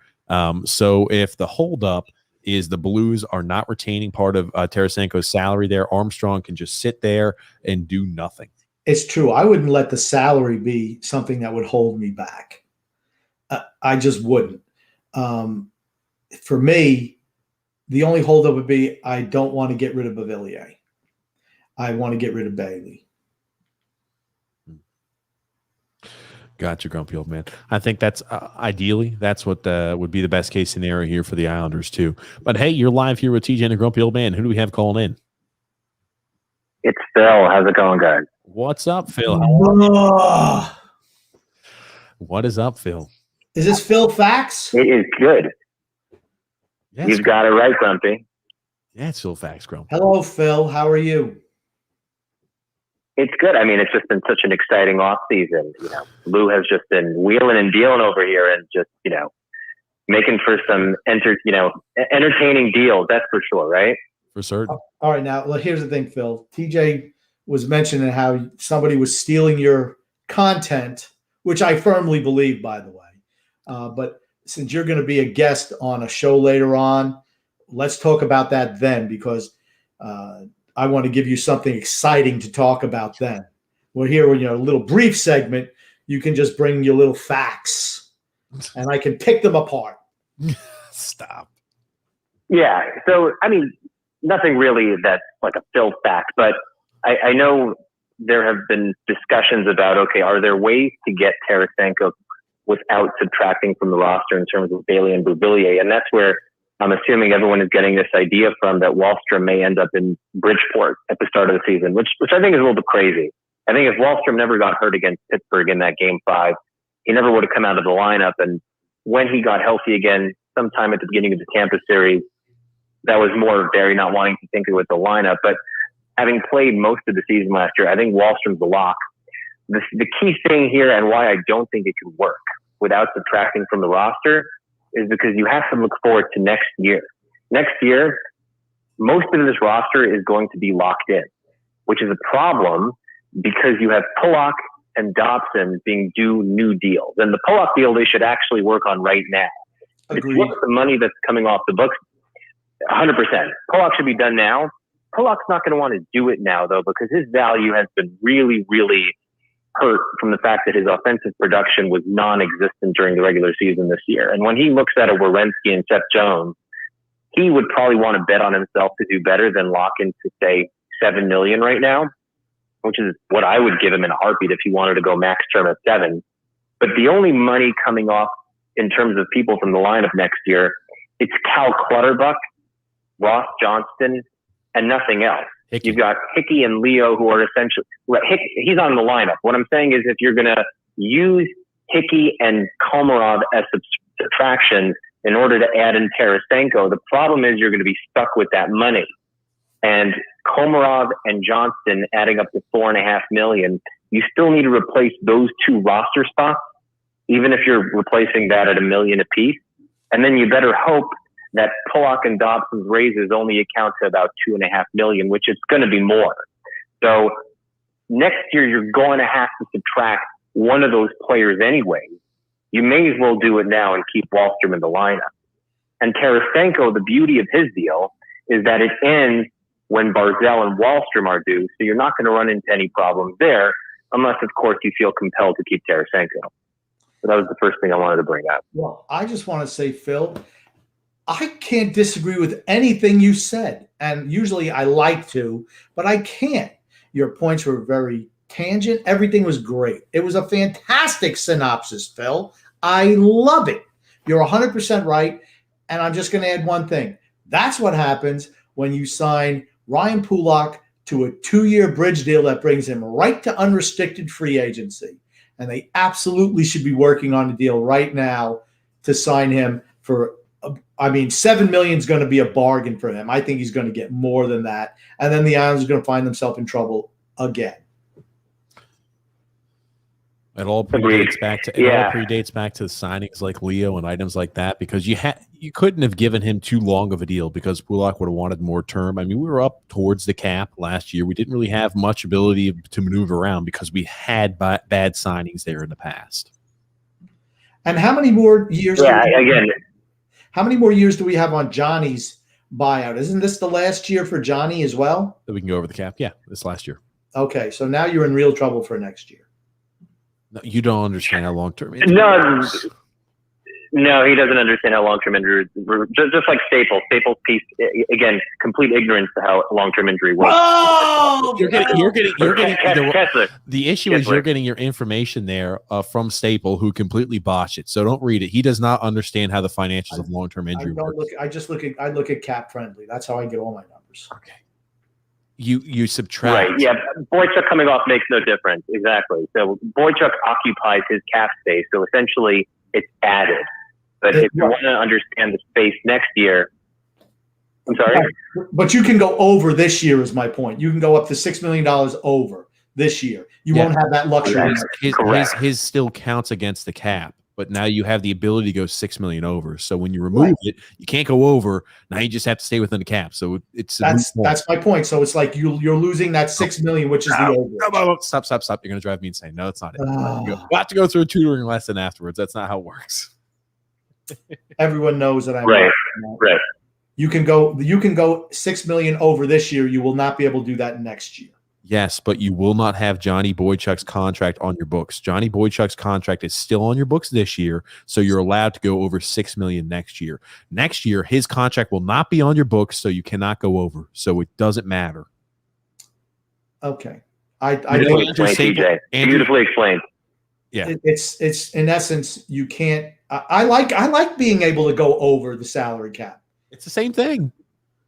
So if the holdup is the Blues are not retaining part of Tarasenko's salary there. Armstrong can just sit there and do nothing. It's true. I wouldn't let the salary be something that would hold me back. I just wouldn't. For me, the only holdup would be I don't want to get rid of Beauvillier. I want to get rid of Bailey. Gotcha, grumpy old man. I think that's ideally that's what would be the best case scenario here for the Islanders too. But hey, you're live here with TJ and the grumpy old man. Who do we have calling in? It's Phil. How's it going, guys? What's up, Phil? What is up, Phil? Is this Phil Fax? It is good. Yes, You've got it right, Grumpy. Yeah, it's Phil Fax, Grumpy. Hello, Phil. How are you? It's good. I mean, it's just been such an exciting off season. You know, Lou has just been wheeling and dealing over here, and just making for some entertaining deals. That's for sure, right? For certain. All right, now here's the thing, Phil. TJ was mentioning how somebody was stealing your content, which I firmly believe, by the way. But since you're going to be a guest on a show later on, let's talk about that then, because I want to give you something exciting to talk about then. Well, here, a little brief segment, you can just bring your little facts, and I can pick them apart. Stop. Yeah. So, I mean, nothing really that's like a Phil fact, but I know there have been discussions about, okay, are there ways to get Tarasenko without subtracting from the roster in terms of Bailey and Beauvillier? And that's where I'm assuming everyone is getting this idea from, that Wahlstrom may end up in Bridgeport at the start of the season, which I think is a little bit crazy. I think if Wahlstrom never got hurt against Pittsburgh in that Game 5, he never would have come out of the lineup. And when he got healthy again, sometime at the beginning of the Tampa series, that was more of Barry not wanting to tinker with the lineup. But having played most of the season last year, I think Wahlstrom's the lock. The key thing here, and why I don't think it could work without subtracting from the roster, is because you have to look forward to next year. Next year, most of this roster is going to be locked in, which is a problem because you have Pulock and Dobson being due new deals. And the Pulock deal they should actually work on right now. If you look at the money that's coming off the books, 100%. Pulock should be done now. Pulock's not going to want to do it now, though, because his value has been really, really hurt from the fact that his offensive production was non-existent during the regular season this year. And when he looks at a Werenski and Seth Jones, he would probably want to bet on himself to do better than lock into, say, $7 million right now, which is what I would give him in a heartbeat if he wanted to go max term at 7. But the only money coming off in terms of people from the lineup next year, it's Cal Clutterbuck, Ross Johnston, and nothing else. Hickey. You've got Hickey and Leo, who are essentially he's on the lineup. What I'm saying is, if you're going to use Hickey and Komarov as subtraction in order to add in Tarasenko, the problem is you're going to be stuck with that money. And Komarov and Johnston adding up to $4.5 million, you still need to replace those two roster spots, even if you're replacing that at $1 million apiece. And then you better hope that Pulock and Dobson's raises only account to about $2.5 million, which is going to be more. So next year, you're going to have to subtract one of those players anyway. You may as well do it now and keep Wahlstrom in the lineup. And Tarasenko, the beauty of his deal is that it ends when Barzal and Wahlstrom are due, so you're not going to run into any problems there, unless, of course, you feel compelled to keep Tarasenko. So that was the first thing I wanted to bring up. Well, I just want to say, Phil, I can't disagree with anything you said. And usually I like to, but I can't. Your points were very tangent. Everything was great. It was a fantastic synopsis, Phil. I love it. You're 100% right. And I'm just going to add one thing. That's what happens when you sign Ryan Pulock to a 2-year bridge deal that brings him right to unrestricted free agency. And they absolutely should be working on a deal right now to sign him for $7 million is going to be a bargain for him. I think he's going to get more than that. And then the Islanders are going to find themselves in trouble again. It all predates back to the signings like Leo and items like that, because you couldn't have given him too long of a deal because Pulock would have wanted more term. I mean, we were up towards the cap last year. We didn't really have much ability to maneuver around because we had bad signings there in the past. And how many more years? How many more years do we have on Johnny's buyout? Isn't this the last year for Johnny as well? That we can go over the cap. Yeah, this last year. Okay, so now you're in real trouble for next year. No, you don't understand how long-term. No, he doesn't understand how long-term injuries. Just like Staples. Staples piece again, complete ignorance to how long-term injury works. Oh, you're getting the issue is you're getting your information there from Staple, who completely botched it. So don't read it. He does not understand how the financials of long-term injury work. I look at Cap Friendly. That's how I get all my numbers. Okay. You subtract. Right. Yeah. Boychuk coming off makes no difference. Exactly. So Boychuk occupies his cap space. So essentially, it's added. But if you want to understand the space next year, I'm sorry. But you can go over this year is my point. You can go up to $6 million over this year. You won't have that luxury. His still counts against the cap, but now you have the ability to go $6 million over. So when you remove it, you can't go over. Now you just have to stay within the cap. So that's my point. So it's like you're losing that $6 million, which is the over. Stop. You're going to drive me insane. No, that's not it. You have to go through a tutoring lesson afterwards. That's not how it works. Everyone knows that I'm right. You can go $6 million over this year. You will not be able to do that next year. Yes, but you will not have Johnny Boychuk's contract on your books. Johnny Boychuk's contract is still on your books this year, so you're allowed to go over $6 million next year. Next year, his contract will not be on your books, so you cannot go over. So it doesn't matter. Okay, Beautifully explained. Yeah, it's in essence you can't. I like being able to go over the salary cap. It's the same thing.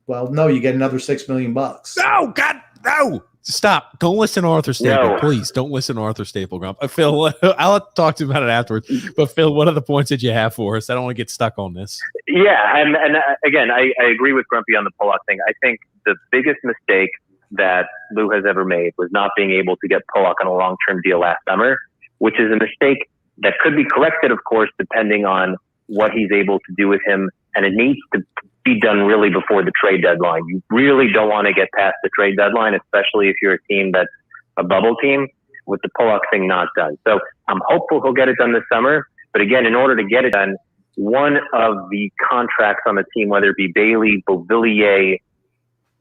Well, no, you get another $6 million. No, God, no. Stop. Don't listen to Arthur Staple. No. Please don't listen to Arthur Staple, Grump. Phil, I'll talk to him about it afterwards. But, Phil, what are the points that you have for us? I don't want to get stuck on this. Yeah, and again, I agree with Grumpy on the Pollock thing. I think the biggest mistake that Lou has ever made was not being able to get Pollock on a long-term deal last summer, which is a mistake that could be corrected, of course, depending on what he's able to do with him. And it needs to be done really before the trade deadline. You really don't want to get past the trade deadline, especially if you're a team that's a bubble team, with the Pollock thing not done. So I'm hopeful he'll get it done this summer. But again, in order to get it done, one of the contracts on the team, whether it be Bailey, Beauvillier,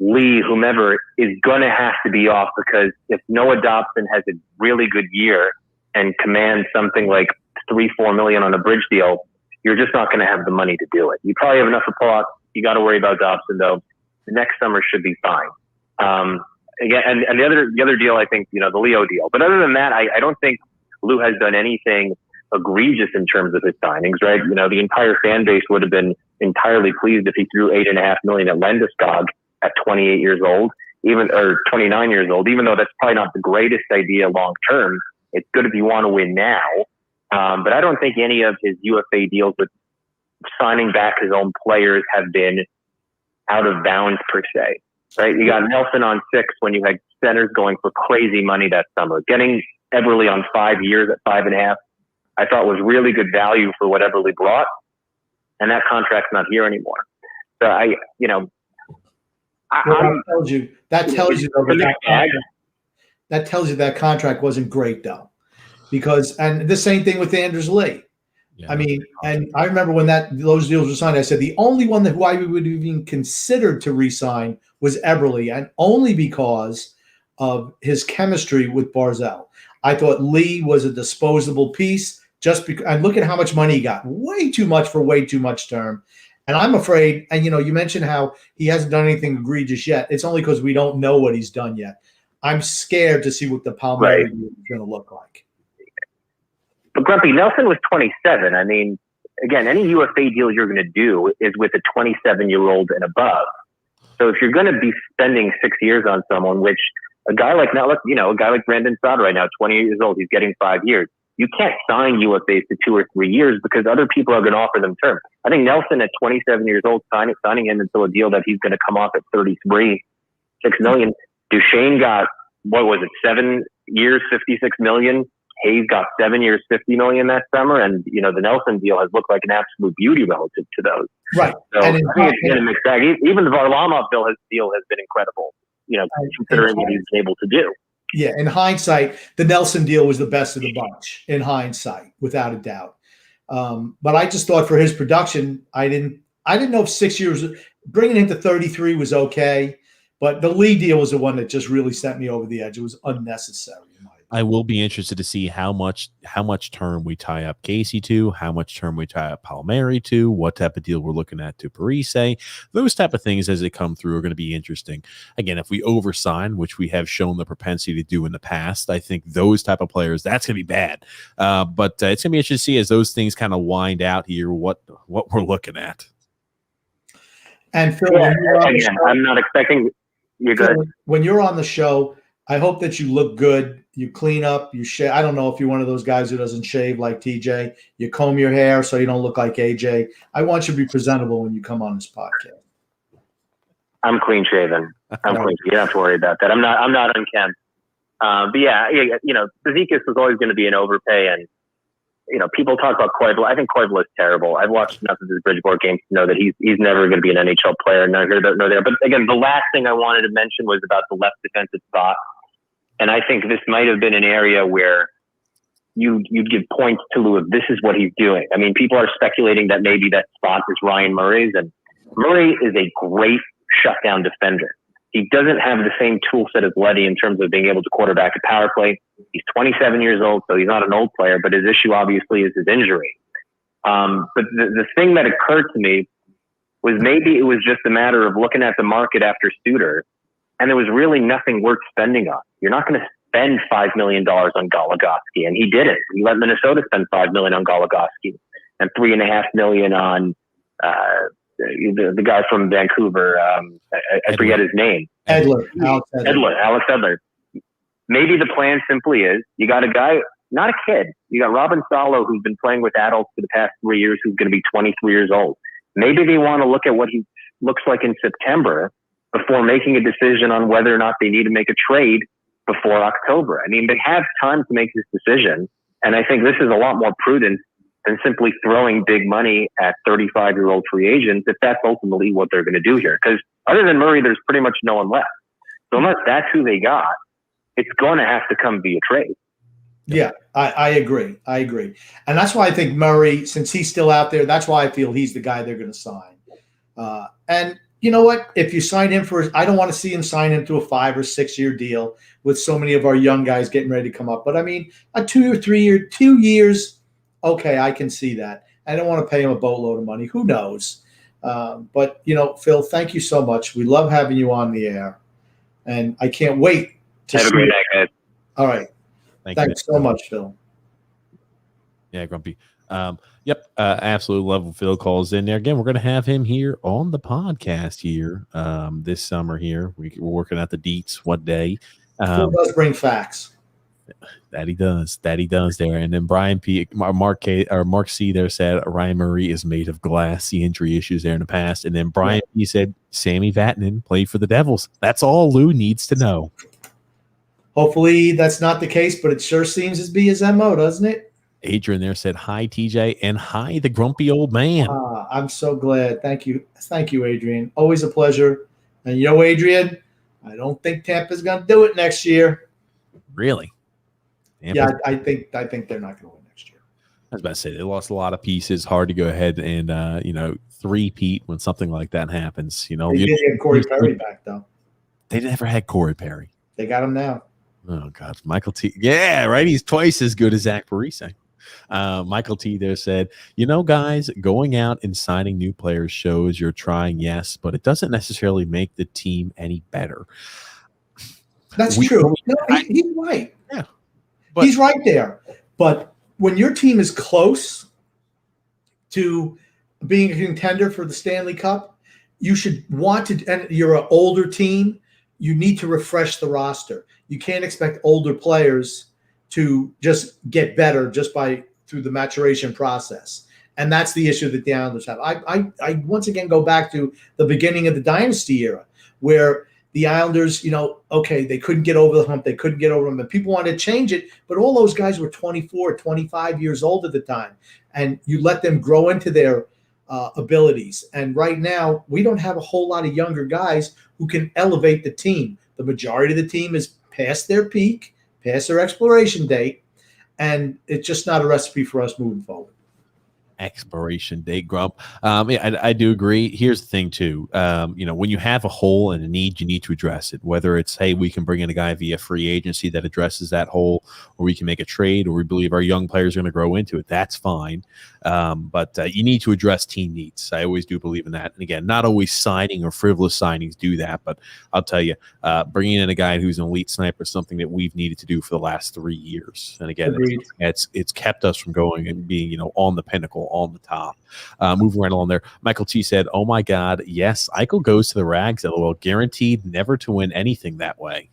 Lee, whomever, is going to have to be off, because if Noah Dobson has a really good year and commands something like $3-4 million on a bridge deal, you're just not going to have the money to do it. You probably have enough for Pollock. You got to worry about Dobson, though. The next summer should be fine. Again, and the other deal, I think, the Leo deal. But other than that, I don't think Lou has done anything egregious in terms of his signings, right? The entire fan base would have been entirely pleased if he threw $8.5 million at Landeskog at 28 years old, or 29 years old, even though that's probably not the greatest idea long term. It's good if you want to win now. But I don't think any of his UFA deals with signing back his own players have been out of bounds per se, right? You got Nelson on 6 when you had centers going for crazy money that summer. Getting Eberle on 5 years at 5.5, I thought was really good value for what Eberle brought, and that contract's not here anymore. So that tells you that contract wasn't great though, and the same thing with Anders Lee. Yeah, I mean, and I remember when those deals were signed, I said the only one who I would have even considered to re-sign was Eberle, and only because of his chemistry with Barzal. I thought Lee was a disposable piece, and look at how much money he got. Way too much for way too much term. And I'm afraid, and you mentioned how he hasn't done anything egregious yet. It's only because we don't know what he's done yet. I'm scared to see what the Palmieri deal is going to look like. But Grumpy, Nelson was 27. I mean, again, any UFA deal you're going to do is with a 27-year-old and above. So if you're going to be spending 6 years on someone, which a guy like Brandon Saad right now, 28 years old, he's getting 5 years. You can't sign UFAs to 2 or 3 years because other people are going to offer them term. I think Nelson at 27 years old, signing him until a deal that he's going to come off at 33, $6 million. Duchesne got, 7 years, $56 million. Hayes got 7 years, $50 million that summer, and the Nelson deal has looked like an absolute beauty relative to those. Right. So I think it's a mixed bag. Even the Varlamov deal has been incredible. Considering what he's been able to do. Yeah, in hindsight, the Nelson deal was the best of the bunch. In hindsight, without a doubt. But I just thought for his production, I I didn't know if 6 years, bringing him to 33 was okay, but the Lee deal was the one that just really sent me over the edge. It was unnecessary. I will be interested to see how much term we tie up Casey to, how much term we tie up Palmieri to, what type of deal we're looking at to Parise. Those type of things as they come through are going to be interesting. Again, if we oversign, which we have shown the propensity to do in the past, I think those type of players, that's going to be bad. But it's going to be interesting to see as those things kind of wind out here what we're looking at. And Phil, I'm not expecting you're good. When you're on the show, I hope that you look good. You clean up. You shave. I don't know if you're one of those guys who doesn't shave like TJ. You comb your hair so you don't look like AJ. I want you to be presentable when you come on this podcast. I'm clean shaven. I'm clean. You don't have to worry about that. I'm not unkempt. But yeah, Zizekas was always going to be an overpay, and people talk about Koivu. I think Koivu is terrible. I've watched enough of his Bridgeport games to know that he's never going to be an NHL player. Neither there. But again, the last thing I wanted to mention was about the left defensive spot. And I think this might have been an area where you'd give points to Lou if this is what he's doing. I mean, people are speculating that maybe that spot is Ryan Murray's, and Murray is a great shutdown defender. He doesn't have the same tool set as Leddy in terms of being able to quarterback a power play. He's 27 years old, so he's not an old player, but his issue obviously is his injury. But the thing that occurred to me was maybe it was just a matter of looking at the market after Suter, and there was really nothing worth spending on. You're not going to spend $5 million on Goligoski, and he didn't. He let Minnesota spend $5 million on Goligoski and $3.5 million on the guy from Vancouver. I forget his name. Alex Edler. Maybe the plan simply is you got a guy, not a kid. You got Robin Salo, who's been playing with adults for the past 3 years, who's going to be 23 years old. Maybe they want to look at what he looks like in September before making a decision on whether or not they need to make a trade before October. I mean, they have time to make this decision, and I think this is a lot more prudent than simply throwing big money at 35-year-old free agents if that's ultimately what they're going to do here. Because other than Murray, there's pretty much no one left. So unless that's who they got, it's going to have to come via trade. Yeah, I agree. And that's why I think Murray, since he's still out there, that's why I feel he's the guy they're going to sign. And you know what? If you sign him I don't want to see him sign him to a 5 or 6 year deal with so many of our young guys getting ready to come up. But I mean, a 2 or 3 year, 2 years, okay, I can see that. I don't want to pay him a boatload of money. Who knows? But, Phil, thank you so much. We love having you on the air. And I can't wait to have a great night, guys. All right. Thanks so much, Phil. Yeah, Grumpy. Yep, absolute level. Phil calls in there again. We're going to have him here on the podcast here this summer. Here we're working out the deets. What day? Phil does bring facts. That he does there. And then Brian P. Mark C. there said Ryan Murray is made of glass. The injury issues there in the past. And then Brian P. said Sammy Vatanen played for the Devils. That's all Lou needs to know. Hopefully that's not the case, but it sure seems to be his MO, doesn't it? Adrian there said, hi, TJ, and hi, the grumpy old man. I'm so glad. Thank you, Adrian. Always a pleasure. And Adrian, I don't think Tampa's going to do it next year. Really? Yeah, I think they're not going to win next year. I was about to say, they lost a lot of pieces. Hard to go ahead and, three-peat when something like that happens. They did get Corey Perry back, though. They never had Corey Perry. They got him now. Oh, God. Michael T. Yeah, right. He's twice as good as Zach Parise. Michael T. there said, guys, going out and signing new players shows you're trying, yes, but it doesn't necessarily make the team any better. That's true. No, he's right. Yeah. He's right there. But when your team is close to being a contender for the Stanley Cup, you should want to, and you're an older team, you need to refresh the roster. You can't expect older players to just get better just through the maturation process. And that's the issue that the Islanders have. I once again go back to the beginning of the dynasty era where the Islanders, they couldn't get over the hump. They couldn't get over them. And people wanted to change it. But all those guys were 24, 25 years old at the time. And you let them grow into their abilities. And right now, we don't have a whole lot of younger guys who can elevate the team. The majority of the team is past their peak, past their exploration date. And it's just not a recipe for us moving forward. Expiration date, Grump. Yeah, I do agree. Here's the thing, too. When you have a hole and a need, you need to address it. Whether it's, hey, we can bring in a guy via free agency that addresses that hole, or we can make a trade, or we believe our young players are going to grow into it. That's fine. But you need to address team needs. I always do believe in that. And again, not always signing or frivolous signings do that. But I'll tell you, bringing in a guy who's an elite sniper is something that we've needed to do for the last 3 years. And again, it's kept us from going and being, on the pinnacle, on the top. Moving right along there, Michael T said, "Oh my God, yes, Eichel goes to the Rags. LOL, guaranteed never to win anything that way."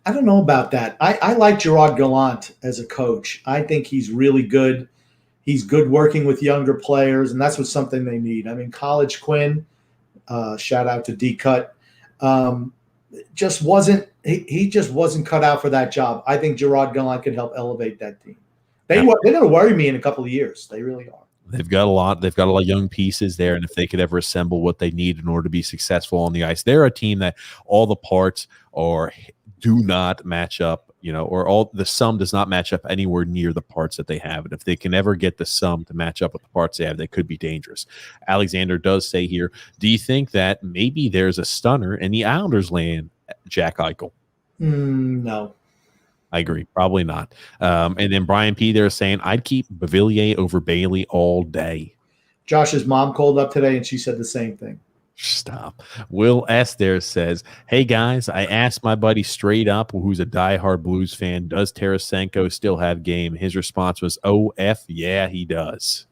I don't know about that. I like Gerard Gallant as a coach. I think he's really good. He's good working with younger players, and that's something they need. I mean, College Quinn, shout out to D Cut, just wasn't he just wasn't cut out for that job. I think Gerard Gallant could help elevate that team. They're going to worry me in a couple of years. They really are. They've got a lot of young pieces there, and if they could ever assemble what they need in order to be successful on the ice, they're a team that all the parts do not match up, or all the sum does not match up anywhere near the parts that they have. And if they can ever get the sum to match up with the parts they have, they could be dangerous. Alexander does say here, do you think that maybe there's a stunner in the Islanders land Jack Eichel? No. I agree. Probably not. And then Brian P. there saying, I'd keep Bavillier over Bailey all day. Josh's mom called up today, and she said the same thing. Stop. Will S. there says, hey, guys, I asked my buddy straight up, who's a diehard Blues fan, does Tarasenko still have game? His response was, OF, yeah, he does.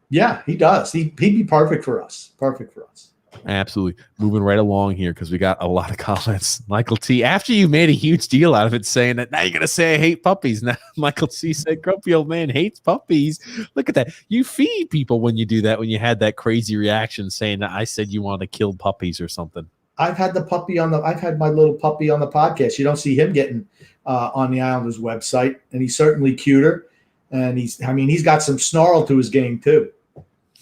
Yeah, he does. He'd be perfect for us. Perfect for us. Absolutely. Moving right along here because we got a lot of comments. Michael T, after you made a huge deal out of it saying that now you're going to say I hate puppies. Now Michael T said grumpy old man hates puppies. Look at that. You feed people when you do that, when you had that crazy reaction saying that I said you want to kill puppies or something. I've had my little puppy on the podcast. You don't see him getting on the Islanders website, and he's certainly cuter. And he's got some snarl to his game too.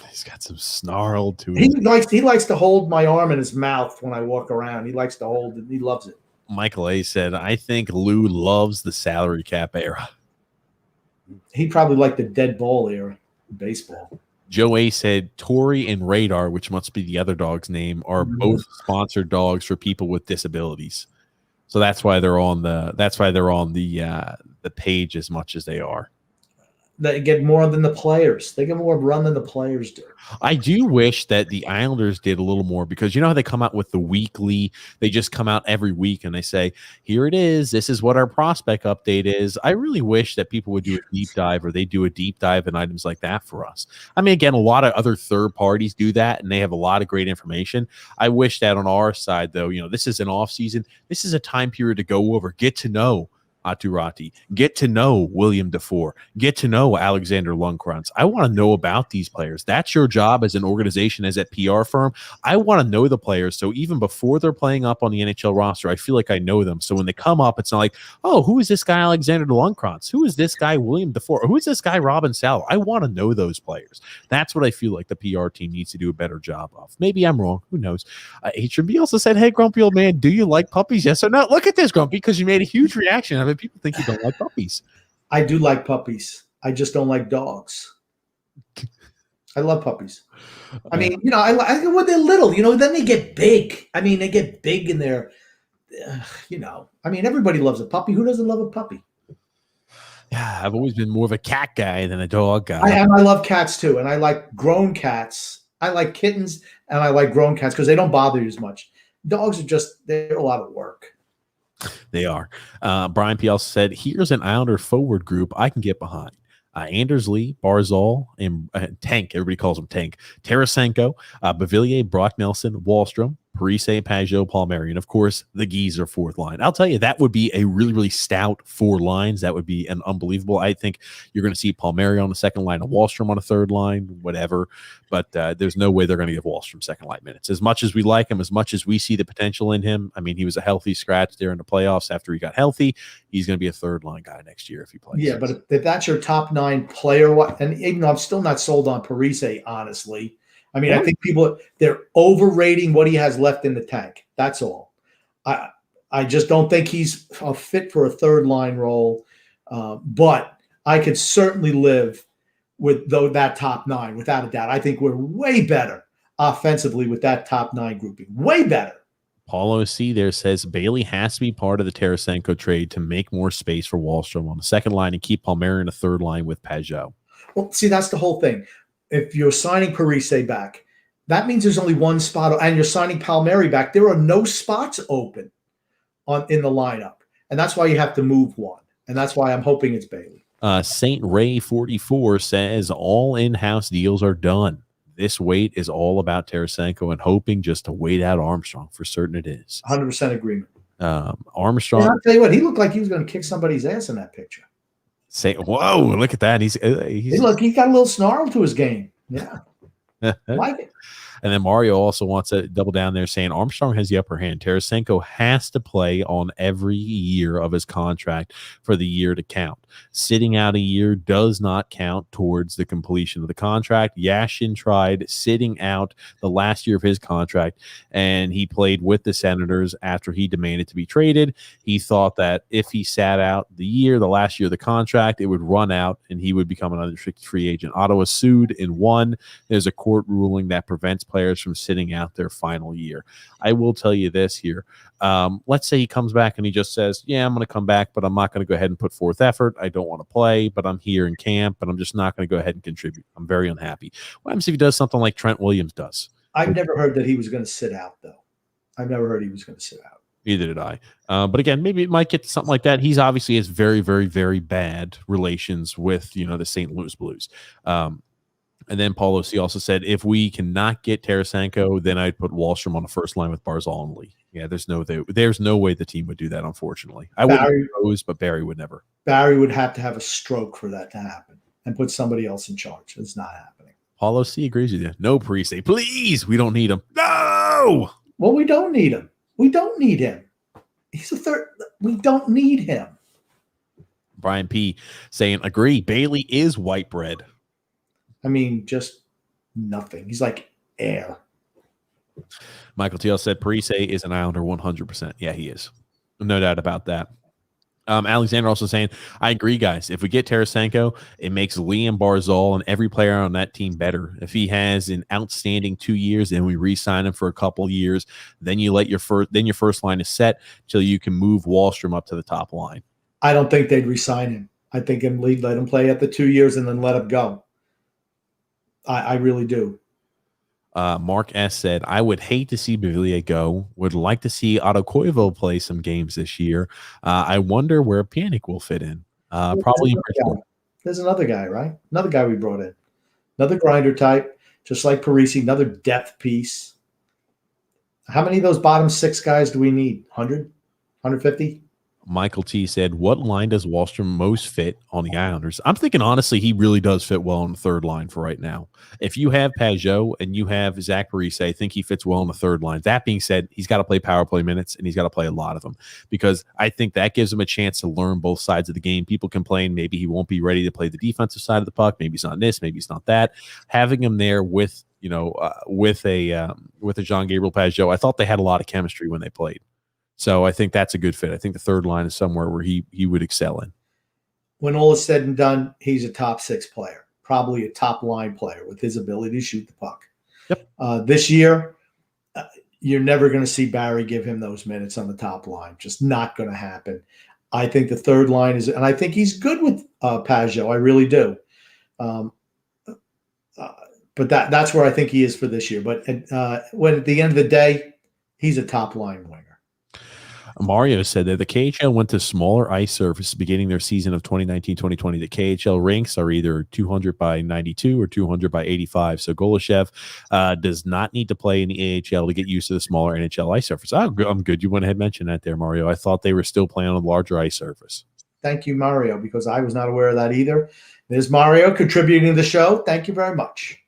He's got some snarl to it. He likes to hold my arm in his mouth when I walk around. He likes to hold it. He loves it. Michael A. said, I think Lou loves the salary cap era. He probably liked the dead ball era in baseball. Joe A. said, Tori and Radar, which must be the other dog's name, are both sponsored dogs for people with disabilities. So that's why they're on the page as much as they are. They get more than the players. They get more run than the players do. I do wish that the Islanders did a little more because you know how they come out with the weekly, they just come out every week and they say, here it is. This is what our prospect update is. I really wish that people would do a deep dive or they do a deep dive in items like that for us. I mean, again, a lot of other third parties do that and they have a lot of great information. I wish that on our side, though, this is an off season. This is a time period to go over, get to know Aturati, get to know William Defoe, get to know Alexander Lundkrantz. I want to know about these players. That's your job as an organization, as a PR firm. I want to know the players. So even before they're playing up on the NHL roster, I feel like I know them. So when they come up, it's not like, oh, who is this guy Alexander Lundkrantz? Who is this guy William Defoe? Or who is this guy Robin Salo? I want to know those players. That's what I feel like the PR team needs to do a better job of. Maybe I'm wrong. Who knows? HB also said, hey, grumpy old man, do you like puppies? Yes or no? Look at this, Grumpy, because you made a huge reaction of it. People think you don't like puppies. I do like puppies. I just don't like dogs. I love puppies. I mean, I like when they're little, then they get big. I mean, they get big in their, I mean, everybody loves a puppy. Who doesn't love a puppy? Yeah, I've always been more of a cat guy than a dog guy. I love cats too. And I like grown cats. I like kittens and I like grown cats because they don't bother you as much. Dogs are they're a lot of work. They are. Brian P. also said, here's an Islander forward group I can get behind. Anders Lee, Barzal, and Tank. Everybody calls him Tank. Tarasenko, Bavillier, Brock Nelson, Wallstrom, Parise, Pajot, Palmieri, and of course the Geezer fourth line. I'll tell you, that would be a really, really stout four lines. That would be an unbelievable. I think you're going to see Palmieri on the second line, and Wallstrom on a third line, whatever. But there's no way they're going to give Wallstrom second line minutes. As much as we like him, as much as we see the potential in him. I mean, he was a healthy scratch there in the playoffs. After he got healthy, he's going to be a third line guy next year if he plays. Yeah, but if that's your top 9 player, and even though I'm still not sold on Parise, honestly. I mean, I think they're overrating what he has left in the tank. That's all. I just don't think he's a fit for a third line role. But I could certainly live with that top 9, without a doubt. I think we're way better offensively with that top 9 grouping. Way better. Paulo C there says Bailey has to be part of the Tarasenko trade to make more space for Wahlstrom on the second line and keep Palmieri in the third line with Pajot. Well, see, that's the whole thing. If you're signing Parise back, that means there's only one spot, and you're signing Palmieri back. There are no spots open in the lineup, and that's why you have to move one, and that's why I'm hoping it's Bailey. Saint Ray 44 says all in-house deals are done. This wait is all about Tarasenko and hoping just to wait out Armstrong. For certain it is. 100% agreement. Armstrong. And I'll tell you what, he looked like he was going to kick somebody's ass in that picture. Whoa, look at that. He's look, he got a little snarl to his game. Yeah. Like it. And then Mario also wants to double down there saying Armstrong has the upper hand. Tarasenko has to play on every year of his contract for the year to count. Sitting out a year does not count towards the completion of the contract. Yashin tried sitting out the last year of his contract, and he played with the Senators after he demanded to be traded. He thought that if he sat out the last year of the contract, it would run out and he would become an unrestricted free agent. Ottawa sued and won. There's a court ruling that prevents players from sitting out their final year. I will tell you this here. Let's say he comes back and he just says, yeah, I'm going to come back, but I'm not going to go ahead and put forth effort. I don't want to play, but I'm here in camp, but I'm just not going to go ahead and contribute. I'm very unhappy. What happens if he does something like Trent Williams does? I've never heard that he was going to sit out, though. I've never heard he was going to sit out. Neither did I. But again, maybe it might get to something like that. He's obviously has very, very, very bad relations with, the St. Louis Blues. And then Paulo C also said, if we cannot get Tarasenko, then I'd put Wahlstrom on the first line with Barzal and Lee. Yeah, there's no way the team would do that, unfortunately. I wouldn't propose, but Barry would never. Barry would have to have a stroke for that to happen and put somebody else in charge. It's not happening. Paulo C agrees with you. No Parise, please. We don't need him. No! Well, we don't need him. We don't need him. He's a third. We don't need him. Brian P saying, agree. Bailey is white bread. I mean, just nothing. He's like air. Michael Teal said Parise is an Islander 100%. Yeah, he is. No doubt about that. Alexander also saying, I agree, guys. If we get Tarasenko, it makes Liam Barzal and every player on that team better. If he has an outstanding 2 years and we re-sign him for a couple years, then your first line is set till you can move Wahlstrom up to the top line. I don't think they'd re-sign him. I think let him play at the 2 years and then let him go. I really do. Mark S said, I would hate to see Bavilier go. Would like to see Otto Koivu play some games this year. I wonder where Panic will fit in. Probably. There's another guy, right? Another guy we brought in. Another grinder type, just like Parise, another depth piece. How many of those bottom 6 guys do we need? 100? 150? Michael T said, what line does Wahlstrom most fit on the Islanders? I'm thinking, honestly, he really does fit well on the third line for right now. If you have Pajot and you have Zach Parise, I think he fits well on the third line. That being said, he's got to play power play minutes, and he's got to play a lot of them because I think that gives him a chance to learn both sides of the game. People complain maybe he won't be ready to play the defensive side of the puck. Maybe he's not this, maybe he's not that. Having him there with a Jean Gabriel Pajot, I thought they had a lot of chemistry when they played. So I think that's a good fit. I think the third line is somewhere where he would excel in. When all is said and done, he's a top 6 player, probably a top line player with his ability to shoot the puck. Yep. This year, you're never going to see Barry give him those minutes on the top line. Just not going to happen. I think the third line is, and I think he's good with Pajot. I really do. But that's where I think he is for this year. But when at the end of the day, he's a top line winger. Mario said that the KHL went to smaller ice surfaces beginning their season of 2019-2020. The KHL rinks are either 200 by 92 or 200 by 85. So Golashev does not need to play in the AHL to get used to the smaller NHL ice surface. I'm good. You went ahead and mentioned that there, Mario. I thought they were still playing on a larger ice surface. Thank you, Mario, because I was not aware of that either. There's Mario contributing to the show. Thank you very much.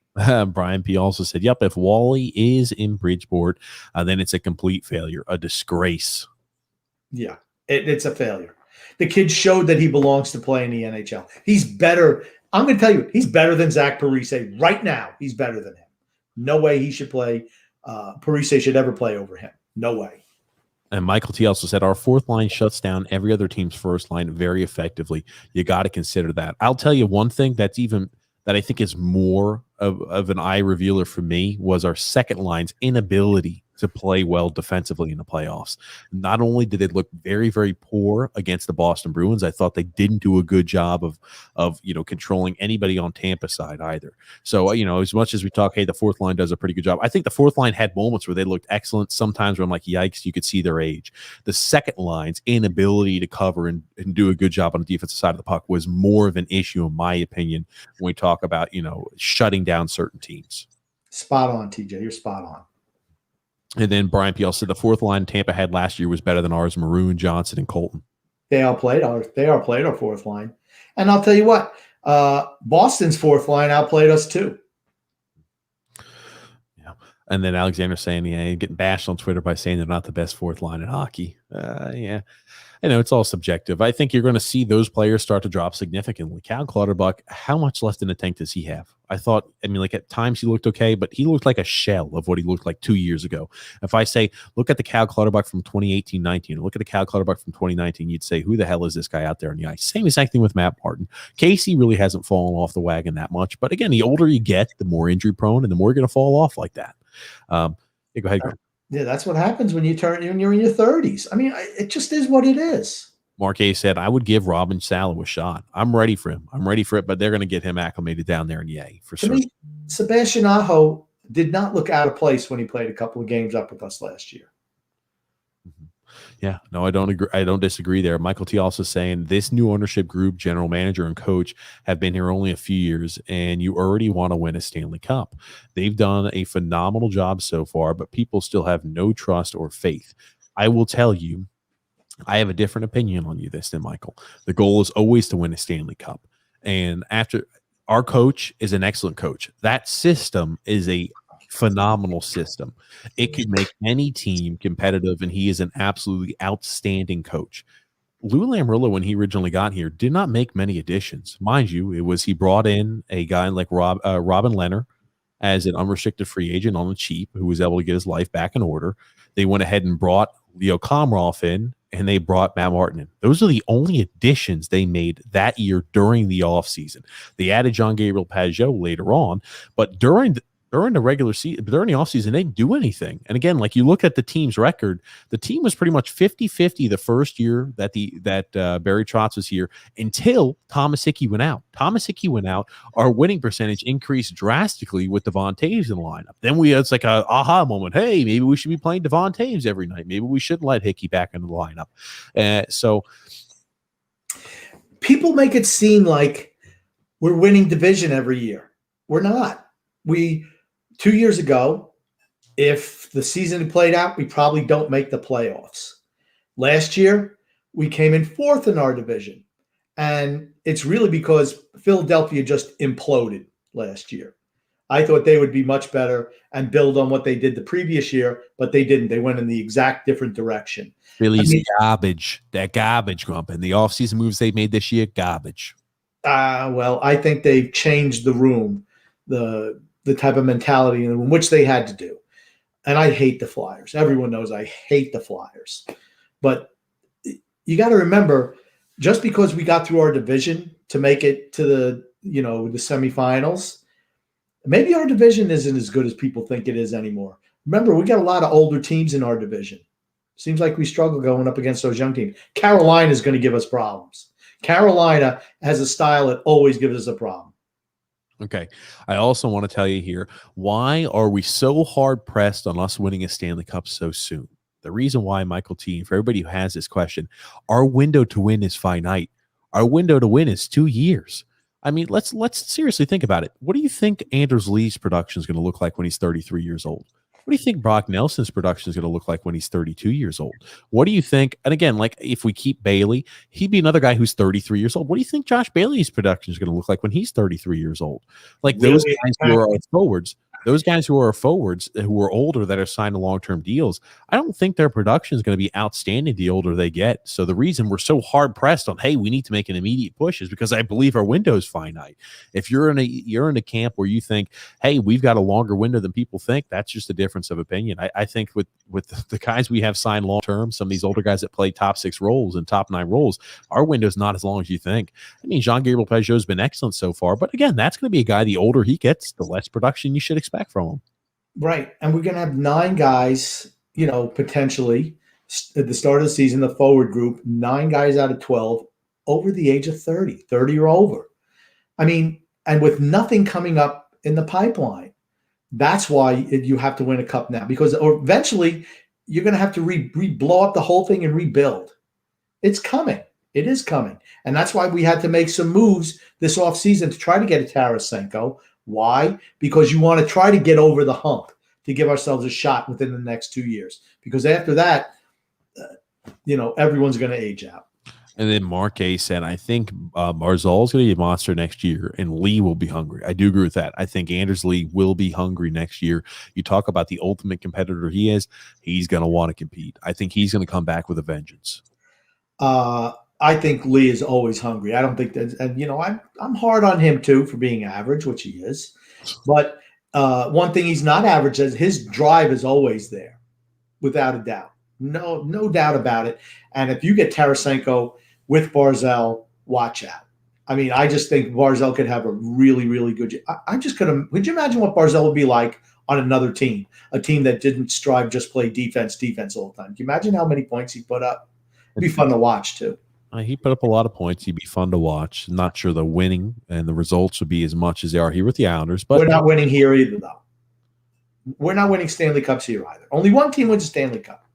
Brian P. also said, yep, if Wally is in Bridgeport, then it's a complete failure, a disgrace. Yeah, it's a failure. The kid showed that he belongs to play in the NHL. He's better. I'm going to tell you, he's better than Zach Parise right now. He's better than him. No way he should play. Parise should ever play over him. No way. And Michael T. also said, our fourth line shuts down every other team's first line very effectively. You got to consider that. I'll tell you one thing that's that I think is more of an eye revealer for me was our second line's inability to play well defensively in the playoffs. Not only did they look very, very poor against the Boston Bruins, I thought they didn't do a good job of controlling anybody on Tampa side either. So, as much as we talk, hey, the fourth line does a pretty good job. I think the fourth line had moments where they looked excellent. Sometimes where I'm like, yikes, you could see their age. The second line's inability to cover and do a good job on the defensive side of the puck was more of an issue, in my opinion, when we talk about, shutting down certain teams. Spot on, TJ. You're spot on. And then Brian P. said the fourth line Tampa had last year was better than ours, Maroon, Johnson, and Colton. They all played our fourth line. And I'll tell you what, Boston's fourth line outplayed us too. Yeah. And then Alexander saying, getting bashed on Twitter by saying they're not the best fourth line in hockey. Yeah. I know it's all subjective. I think you're going to see those players start to drop significantly. Cal Clutterbuck, how much left in the tank does he have? At times he looked okay, but he looked like a shell of what he looked like 2 years ago. If I say, look at the Cal Clutterbuck from 2018-19, look at the Cal Clutterbuck from 2019, you'd say, who the hell is this guy out there on the ice? Same exact thing with Matt Martin. Casey really hasn't fallen off the wagon that much. But again, the older you get, the more injury prone and the more you're going to fall off like that. Go ahead, Greg. Yeah, that's what happens when you're in your 30s. It just is what it is. Mark A said, I would give Robin Salo a shot. I'm ready for him. I'm ready for it, but they're going to get him acclimated down there in EA for sure. Me, Sebastian Aho did not look out of place when he played a couple of games up with us last year. Yeah, no, I don't agree. I don't disagree there. Michael T also saying this new ownership group, general manager and coach, have been here only a few years, and you already want to win a Stanley Cup. They've done a phenomenal job so far, but people still have no trust or faith. I will tell you, I have a different opinion on you than Michael. The goal is always to win a Stanley Cup, and after our coach is an excellent coach. That system is a phenomenal system. It could make any team competitive, and he is an absolutely outstanding coach. Lou Lamoriello, when he originally got here, did not make many additions. Mind you, he brought in a guy like Robin Lehner as an unrestricted free agent on the cheap who was able to get his life back in order. They went ahead and brought Leo Komarov in, and they brought Matt Martin in. Those are the only additions they made that year during the offseason. They added John Gabriel Pajot later on, but during the regular season, during the offseason, they didn't do anything. And again, like you look at the team's record, the team was pretty much 50-50 the first year that Barry Trotz was here until Thomas Hickey went out. Thomas Hickey went out. Our winning percentage increased drastically with Devon Toews in the lineup. Then it's like a aha moment. Hey, maybe we should be playing Devon Toews every night. Maybe we shouldn't let Hickey back into the lineup. So people make it seem like we're winning division every year. We're not. 2 years ago, if the season had played out, we probably don't make the playoffs. Last year, we came in fourth in our division. And it's really because Philadelphia just imploded last year. I thought they would be much better and build on what they did the previous year, but they didn't. They went in the exact different direction. Philly's garbage. That garbage, Grump. And the offseason moves they made this year, garbage. Well, I think they've changed the room, the type of mentality in the room, which they had to do. And I hate the Flyers. Everyone knows I hate the Flyers. But you got to remember, just because we got through our division to make it to the semifinals, maybe our division isn't as good as people think it is anymore. Remember, we got a lot of older teams in our division. Seems like we struggle going up against those young teams. Carolina is going to give us problems. Carolina has a style that always gives us a problem. Okay. I also want to tell you here, why are we so hard pressed on us winning a Stanley Cup so soon? The reason why, Michael T, for everybody who has this question, our window to win is finite. Our window to win is 2 years. I mean, let's seriously think about it. What do you think Anders Lee's production is going to look like when he's 33 years old? What do you think Brock Nelson's production is going to look like when he's 32 years old? What do you think? And again, like if we keep Bailey, he'd be another guy who's 33 years old. What do you think Josh Bailey's production is going to look like when he's 33 years old? Like those guys who are our forwards, Those guys who are forwards, who are older, that are signed to long-term deals, I don't think their production is going to be outstanding the older they get. So the reason we're so hard-pressed on, hey, we need to make an immediate push is because I believe our window is finite. If you're in a camp where you think, hey, we've got a longer window than people think, that's just a difference of opinion. I think with the guys we have signed long-term, some of these older guys that play top 6 roles and top 9 roles, our window's not as long as you think. I mean, Jean-Gabriel Pageau's been excellent so far, but again, that's going to be a guy, the older he gets, the less production you should expect from him. Right. And we're going to have 9 guys, potentially at the start of the season, the forward group, 9 guys out of 12 over the age of 30 or over. I mean, and with nothing coming up in the pipeline, that's why you have to win a cup now, because eventually you're going to have to blow up the whole thing and rebuild. It's coming. It is coming. And that's why we had to make some moves this offseason to try to get a Tarasenko. Why? Because you want to try to get over the hump to give ourselves a shot within the next 2 years. Because after that, everyone's going to age out. And then Mark A said, I think Barzal's going to be a monster next year, and Lee will be hungry. I do agree with that. I think Anders Lee will be hungry next year. You talk about the ultimate competitor he is, he's going to want to compete. I think he's going to come back with a vengeance. I think Lee is always hungry. I don't think that, and I'm hard on him too for being average, which he is. But one thing he's not average is his drive is always there, without a doubt. No doubt about it. And if you get Tarasenko with Barzal, watch out. I mean, I just think Barzal could have a really, really good year. Would you imagine what Barzal would be like on another team, a team that didn't strive just play defense all the time? Can you imagine how many points he put up? It'd be fun to watch too. He put up a lot of points. He'd be fun to watch. Not sure the winning and the results would be as much as they are here with the Islanders. But we're not winning here either, though. We're not winning Stanley Cups here either. Only one team wins a Stanley Cup.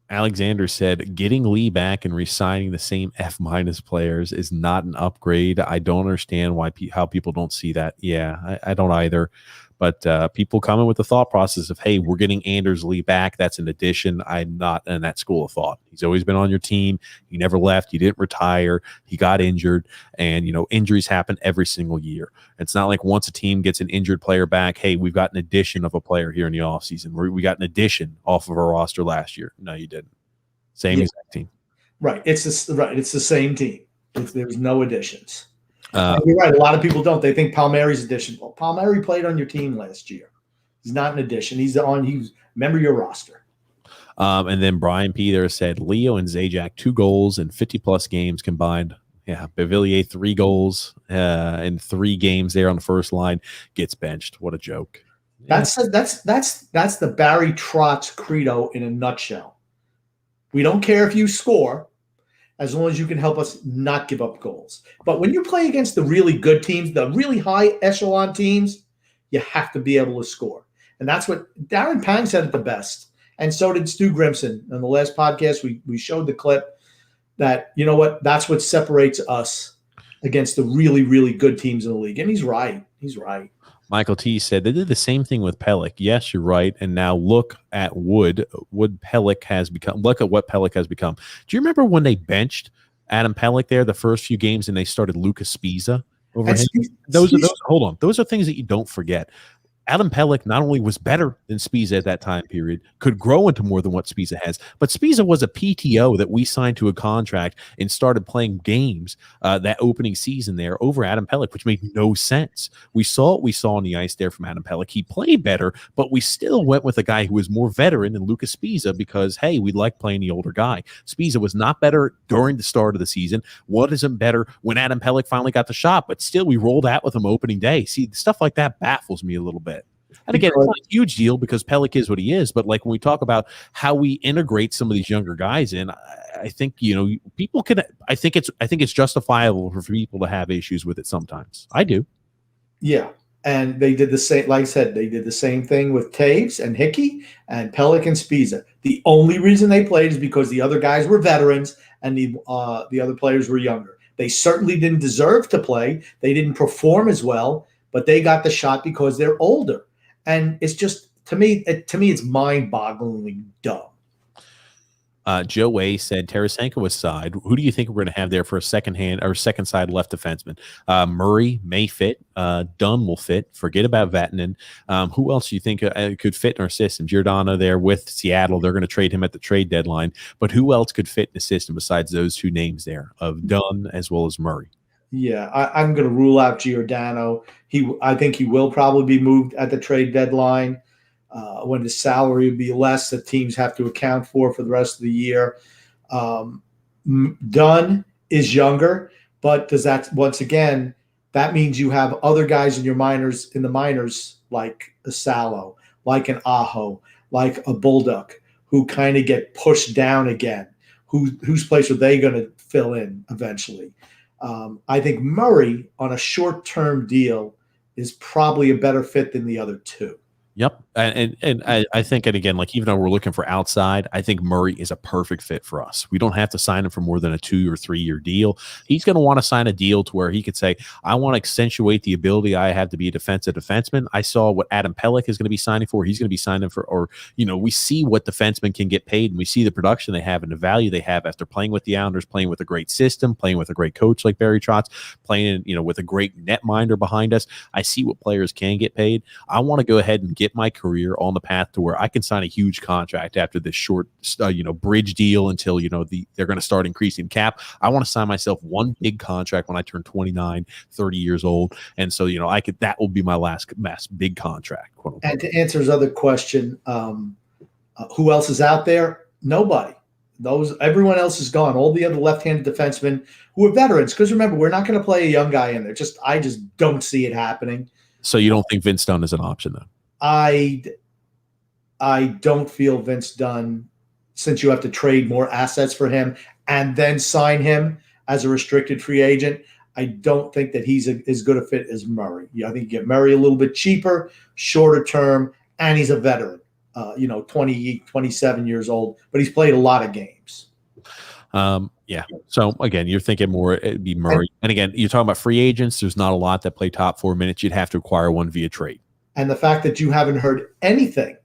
Alexander said, getting Lee back and re-signing the same F- players is not an upgrade. I don't understand how people don't see that. Yeah, I don't either. But people come in with the thought process of, hey, we're getting Anders Lee back. That's an addition. I'm not in that school of thought. He's always been on your team. He never left. He didn't retire. He got injured. And, injuries happen every single year. It's not like once a team gets an injured player back, hey, we've got an addition of a player here in the offseason. We got an addition off of our roster last year. No, you didn't. Same exact team. Right. It's the same team. There's no additions. You're right. A lot of people don't. They think Palmieri's addition. Well, Palmieri played on your team last year. He's not an addition. He's member of your roster. And then Brian P. there said Leo and Zajac 2 goals in 50+ games combined. Yeah, Bevillier 3 goals in 3 games there on the first line, gets benched. What a joke. That's the Barry Trotz credo in a nutshell. We don't care if you score, as long as you can help us not give up goals. But when you play against the really good teams, the really high echelon teams, you have to be able to score. And that's what Darren Pang said it the best. And so did Stu Grimson. On the last podcast, we showed the clip that, that's what separates us against the really, really good teams in the league. And he's right. He's right. Michael T said they did the same thing with Pelech. Yes, you're right. And now look at Wood. Look at what Pelech has become. Do you remember when they benched Adam Pelech there the first few games and they started Lucas Spiza over him? Those are things that you don't forget. Adam Pelech not only was better than Spiza at that time period, could grow into more than what Spiza has, but Spiza was a PTO that we signed to a contract and started playing games that opening season there over Adam Pelech, which made no sense. We saw what we saw on the ice there from Adam Pelech. He played better, but we still went with a guy who was more veteran than Lucas Spiza because, hey, we like playing the older guy. Spiza was not better during the start of the season. Wasn't better when Adam Pelech finally got the shot, but still we rolled out with him opening day. See, stuff like that baffles me a little bit. And again, it's not a huge deal because Pelech is what he is. But like when we talk about how we integrate some of these younger guys in, I think people can. I think it's justifiable for people to have issues with it sometimes. I do. Yeah, and they did the same. Like I said, they did the same thing with Taves and Hickey and Pelech and Spiza. The only reason they played is because the other guys were veterans and the other players were younger. They certainly didn't deserve to play. They didn't perform as well, but they got the shot because they're older. And it's just, to me, it's mind-bogglingly dumb. Joe A said Tarasenko aside, who do you think we're going to have there for a second side left defenseman? Murray may fit. Dunn will fit. Forget about Vatanen. Who else do you think could fit in our system? Giordano there with Seattle. They're going to trade him at the trade deadline. But who else could fit in the system besides those two names there of Dunn as well as Murray? Yeah, I'm going to rule out Giordano. I think he will probably be moved at the trade deadline. When his salary would be less that teams have to account for the rest of the year. Dunn is younger, but does that, once again, that means you have other guys in the minors like a Salo, like an Aho, like a Bulldog, who kind of get pushed down again. Whose place are they going to fill in eventually? I think Murray on a short-term deal is probably a better fit than the other two. Yep. And I think, and again, like even though we're looking for outside, I think Murray is a perfect fit for us. We don't have to sign him for more than a 2 or 3 year deal. He's going to want to sign a deal to where he could say, I want to accentuate the ability I have to be a defensive defenseman. I saw what Adam Pelech is going to be signing for. He's going to be signing for, or, we see what defensemen can get paid and we see the production they have and the value they have after playing with the Islanders, playing with a great system, playing with a great coach like Barry Trotz, playing, with a great netminder behind us. I see what players can get paid. I want to go ahead and get my career on the path to where I can sign a huge contract after this short, bridge deal until, they're going to start increasing cap. I want to sign myself one big contract when I turn 29, 30 years old. And so, that will be my last big contract. Quote unquote. And to answer his other question, who else is out there? Nobody. Everyone else is gone. All the other left-handed defensemen who are veterans. Because remember, we're not going to play a young guy in there. I just don't see it happening. So you don't think Vince Dunn is an option, though? I don't feel Vince Dunn, since you have to trade more assets for him and then sign him as a restricted free agent, I don't think that he's as good a fit as Murray. I think you get Murray a little bit cheaper, shorter term, and he's a veteran, 27 years old, but he's played a lot of games. Yeah. So again, you're thinking more it'd be Murray. And again, you're talking about free agents. There's not a lot that play top 4 minutes. You'd have to acquire one via trade. And the fact that you haven't heard anything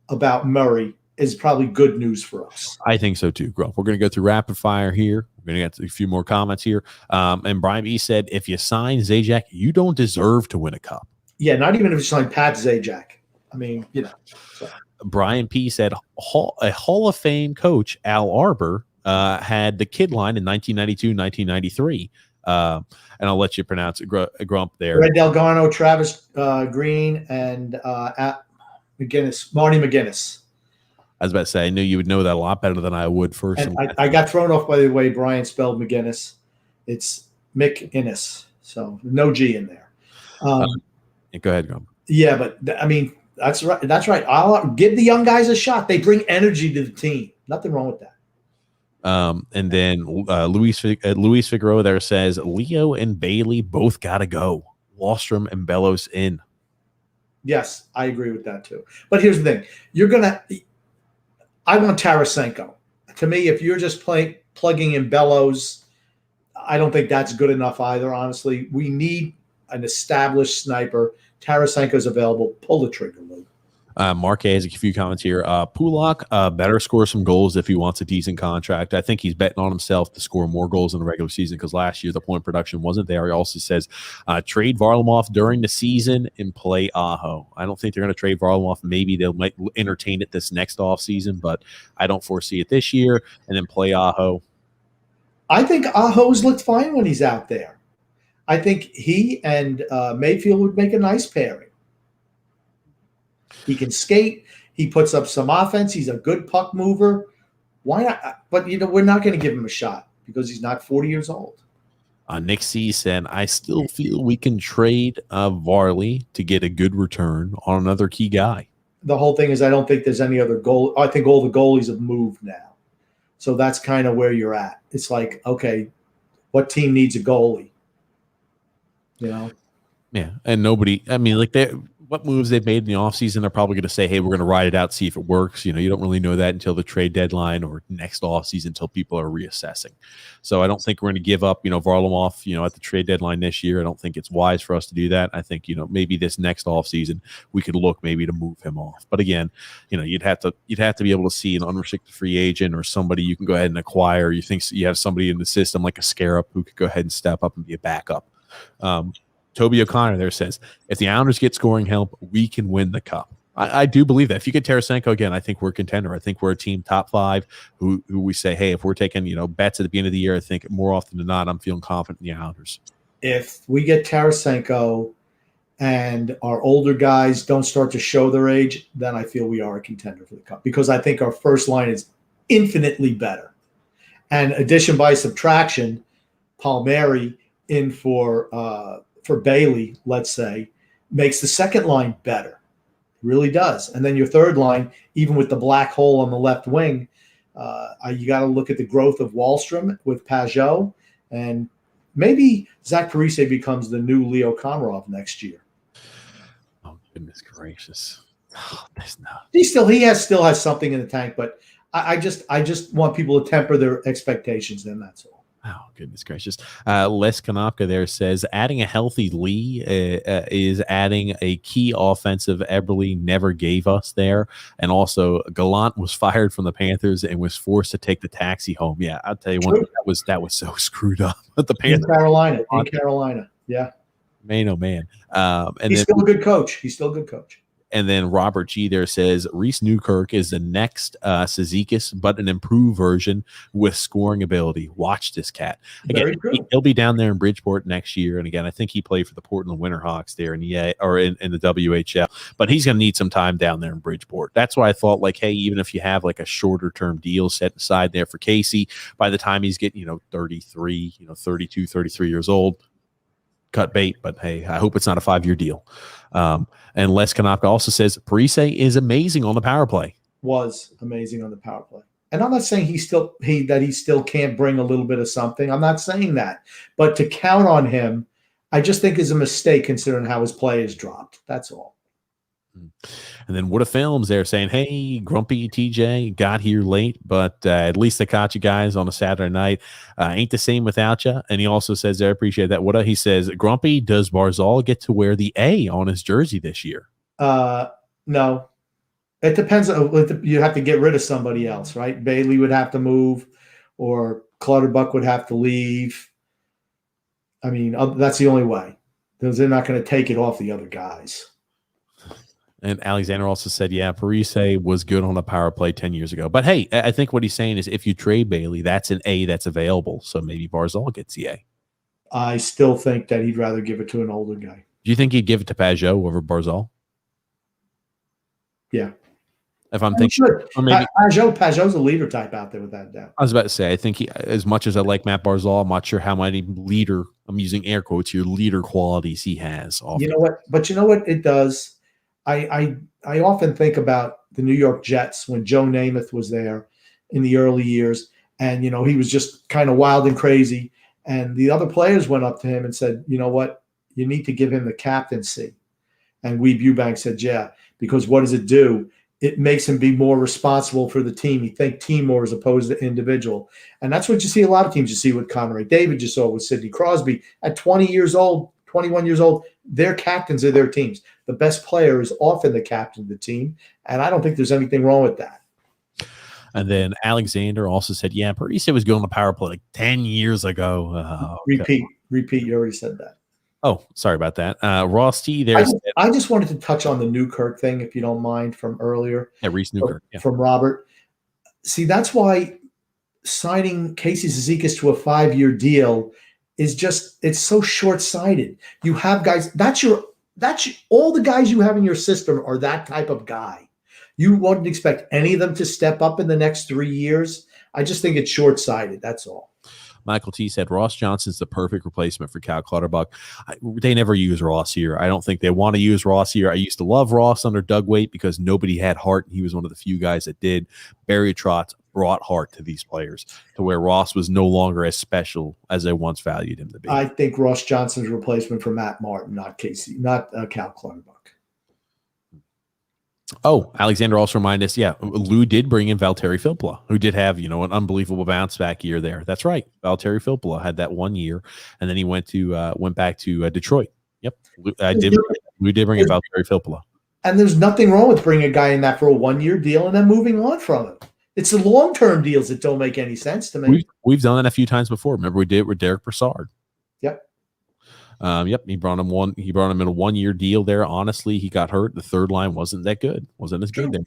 about Murray is probably good news for us. I think so too, Grump. We're going to go through rapid fire here. We're going to get a few more comments here. And Brian B said, if you sign Zajac, you don't deserve to win a cup. Yeah, not even if you sign Pat Zajac. I mean, So. Brian P said, a Hall of Fame coach, Al Arbor, had the kid line in 1992, 1993. And I'll let you pronounce it, Grump there. Red Delgado, Travis Green, and Marty McGinnis. I was about to say, I knew you would know that a lot better than I would first. And I got thrown off by the way Brian spelled McGinnis. It's McInnes, so no G in there. Go ahead, Grump. Yeah, but I mean, that's right. That's right. I'll give the young guys a shot. They bring energy to the team. Nothing wrong with that. And then Luis Figueroa there says Leo and Bailey both got to go. Wallstrom and Bellows in. Yes, I agree with that too. But here's the thing: I want Tarasenko. To me, if you're just plugging in Bellows, I don't think that's good enough either. Honestly, we need an established sniper. Tarasenko's available. Pull the trigger, Lou. Mark has a few comments here. Pulak better score some goals if he wants a decent contract. I think he's betting on himself to score more goals in the regular season because last year the point production wasn't there. He also says trade Varlamov during the season and play Aho. I don't think they're going to trade Varlamov. Maybe they might entertain it this next offseason, but I don't foresee it this year. And then play Aho. I think Aho's looked fine when he's out there. I think he and Mayfield would make a nice pairing. He can skate. He puts up some offense. He's a good puck mover. Why not? But, we're not going to give him a shot because he's not 40 years old. Nick C said, I still feel we can trade Varley to get a good return on another key guy. The whole thing is I don't think there's any other goal. I think all the goalies have moved now. So that's kind of where you're at. It's like, okay, what team needs a goalie? Yeah. And nobody, what moves they've made in the offseason. They're probably going to say, hey, we're going to ride it out, see if it works. You don't really know that until the trade deadline or next offseason until people are reassessing. So I don't think we're going to give up, Varlamov, at the trade deadline this year. I don't think it's wise for us to do that. I think, maybe this next offseason we could look maybe to move him off. But again, you'd have to be able to see an unrestricted free agent or somebody you can go ahead and acquire. You think you have somebody in the system like a Scarab who could go ahead and step up and be a backup. Toby O'Connor there says, if the Islanders get scoring help, we can win the cup. I do believe that. If you get Tarasenko again, I think we're a contender. I think we're a team top 5 who we say, hey, if we're taking, bets at the beginning of the year, I think more often than not, I'm feeling confident in the Islanders. If we get Tarasenko and our older guys don't start to show their age, then I feel we are a contender for the cup because I think our first line is infinitely better. And addition by subtraction, Palmieri in for Bailey, let's say, makes the second line better. It really does. And then your third line, even with the black hole on the left wing, you got to look at the growth of Wahlstrom with Pajot, and maybe Zach Parise becomes the new Leo Konrov next year. Oh, goodness gracious. Oh, he still has something in the tank, but I just want people to temper their expectations. Then that's all. Oh, goodness gracious. Les Kanopka there says, adding a healthy Lee is adding a key offensive Eberle never gave us there. And also, Gallant was fired from the Panthers and was forced to take the taxi home. Yeah, I'll tell you one, that was so screwed up. But the Panthers in Carolina. Yeah. Man, oh, man. And he's still a good coach. He's still a good coach. And then Robert G there says Reese Newkirk is the next Cizikas, but an improved version with scoring ability. Watch this cat. Again, he'll be down there in Bridgeport next year. And again, I think he played for the Portland Winterhawks there in the WHL. But he's going to need some time down there in Bridgeport. That's why I thought, like, hey, even if you have like a shorter term deal set aside there for Casey, by the time he's getting 33, 32, 33 years old, cut bait. But hey, I hope it's not a 5-year deal. And Les Kanopka also says Parise is amazing on the power play. Was amazing on the power play. And I'm not saying he still can't bring a little bit of something. I'm not saying that. But to count on him, I just think is a mistake considering how his play is dropped. That's all. And then What a Films there saying, hey, Grumpy TJ got here late, but at least I caught you guys on a Saturday night. Ain't the same without you. And he also says there, I appreciate that. He says, Grumpy, does Barzal get to wear the A on his jersey this year? No. It depends. You have to get rid of somebody else, right? Bailey would have to move or Clutterbuck would have to leave. I mean, that's the only way because they're not going to take it off the other guys. And Alexander also said, yeah, Parise was good on a power play 10 years ago. But, hey, I think what he's saying is if you trade Bailey, that's an A that's available. So maybe Barzal gets the A. I still think that he'd rather give it to an older guy. Do you think he'd give it to Pajot over Barzal? Yeah. If I'm thinking, or maybe Pajot's a leader type out there without doubt. I was about to say, I think as much as I like Matt Barzal, I'm not sure how many leader, I'm using air quotes here, leader qualities he has. You know what? But you know what it does? I often think about the New York Jets when Joe Namath was there in the early years, and he was just kind of wild and crazy. And the other players went up to him and said, "You know what? You need to give him the captaincy." And Weeb Eubank said, "Yeah, because what does it do? It makes him be more responsible for the team. He think team more as opposed to individual." And that's what you see a lot of teams. You see with Conrad David, you saw with Sidney Crosby at 20 years old, 21 years old. Their captains of their teams. The best player is often the captain of the team, and I don't think there's anything wrong with that. And then Alexander also said, yeah, Parise was going to power play like 10 years ago. Repeat. You already said that. Oh, sorry about that. Ross T there. I just wanted to touch on the Newkirk thing, if you don't mind, from earlier. Yeah, Reese Newkirk. From Robert. See, that's why signing Casey Cizikas to a 5-year deal is it's so short-sighted. You have guys, that's all the guys you have in your system are that type of guy. You wouldn't expect any of them to step up in the next 3 years. I just think it's short-sighted. That's all. Michael T said Ross Johnson's the perfect replacement for Cal Clutterbuck. They never use Ross here. I don't think they want to use Ross here. I used to love Ross under Doug Waite because nobody had heart, and he was one of the few guys that did. Barry Trotz brought heart to these players to where Ross was no longer as special as they once valued him to be. I think Ross Johnson's replacement for Matt Martin, not Cal Clutterbuck. Oh, Alexander also reminded us, yeah, Lou did bring in Valtteri Filppula, who did have, an unbelievable bounce back year there. That's right. Valtteri Filppula had that 1 year, and then he went back to Detroit. Yep. Lou did bring in Valtteri Filppula. And there's nothing wrong with bringing a guy in that for a 1 year deal and then moving on from it. It's the long-term deals that don't make any sense to me. We've done that a few times before. Remember we did it with Derek Brassard. Yep. Yep. He brought him in a 1 year deal there. Honestly, he got hurt. The third line wasn't that good. Wasn't as good there.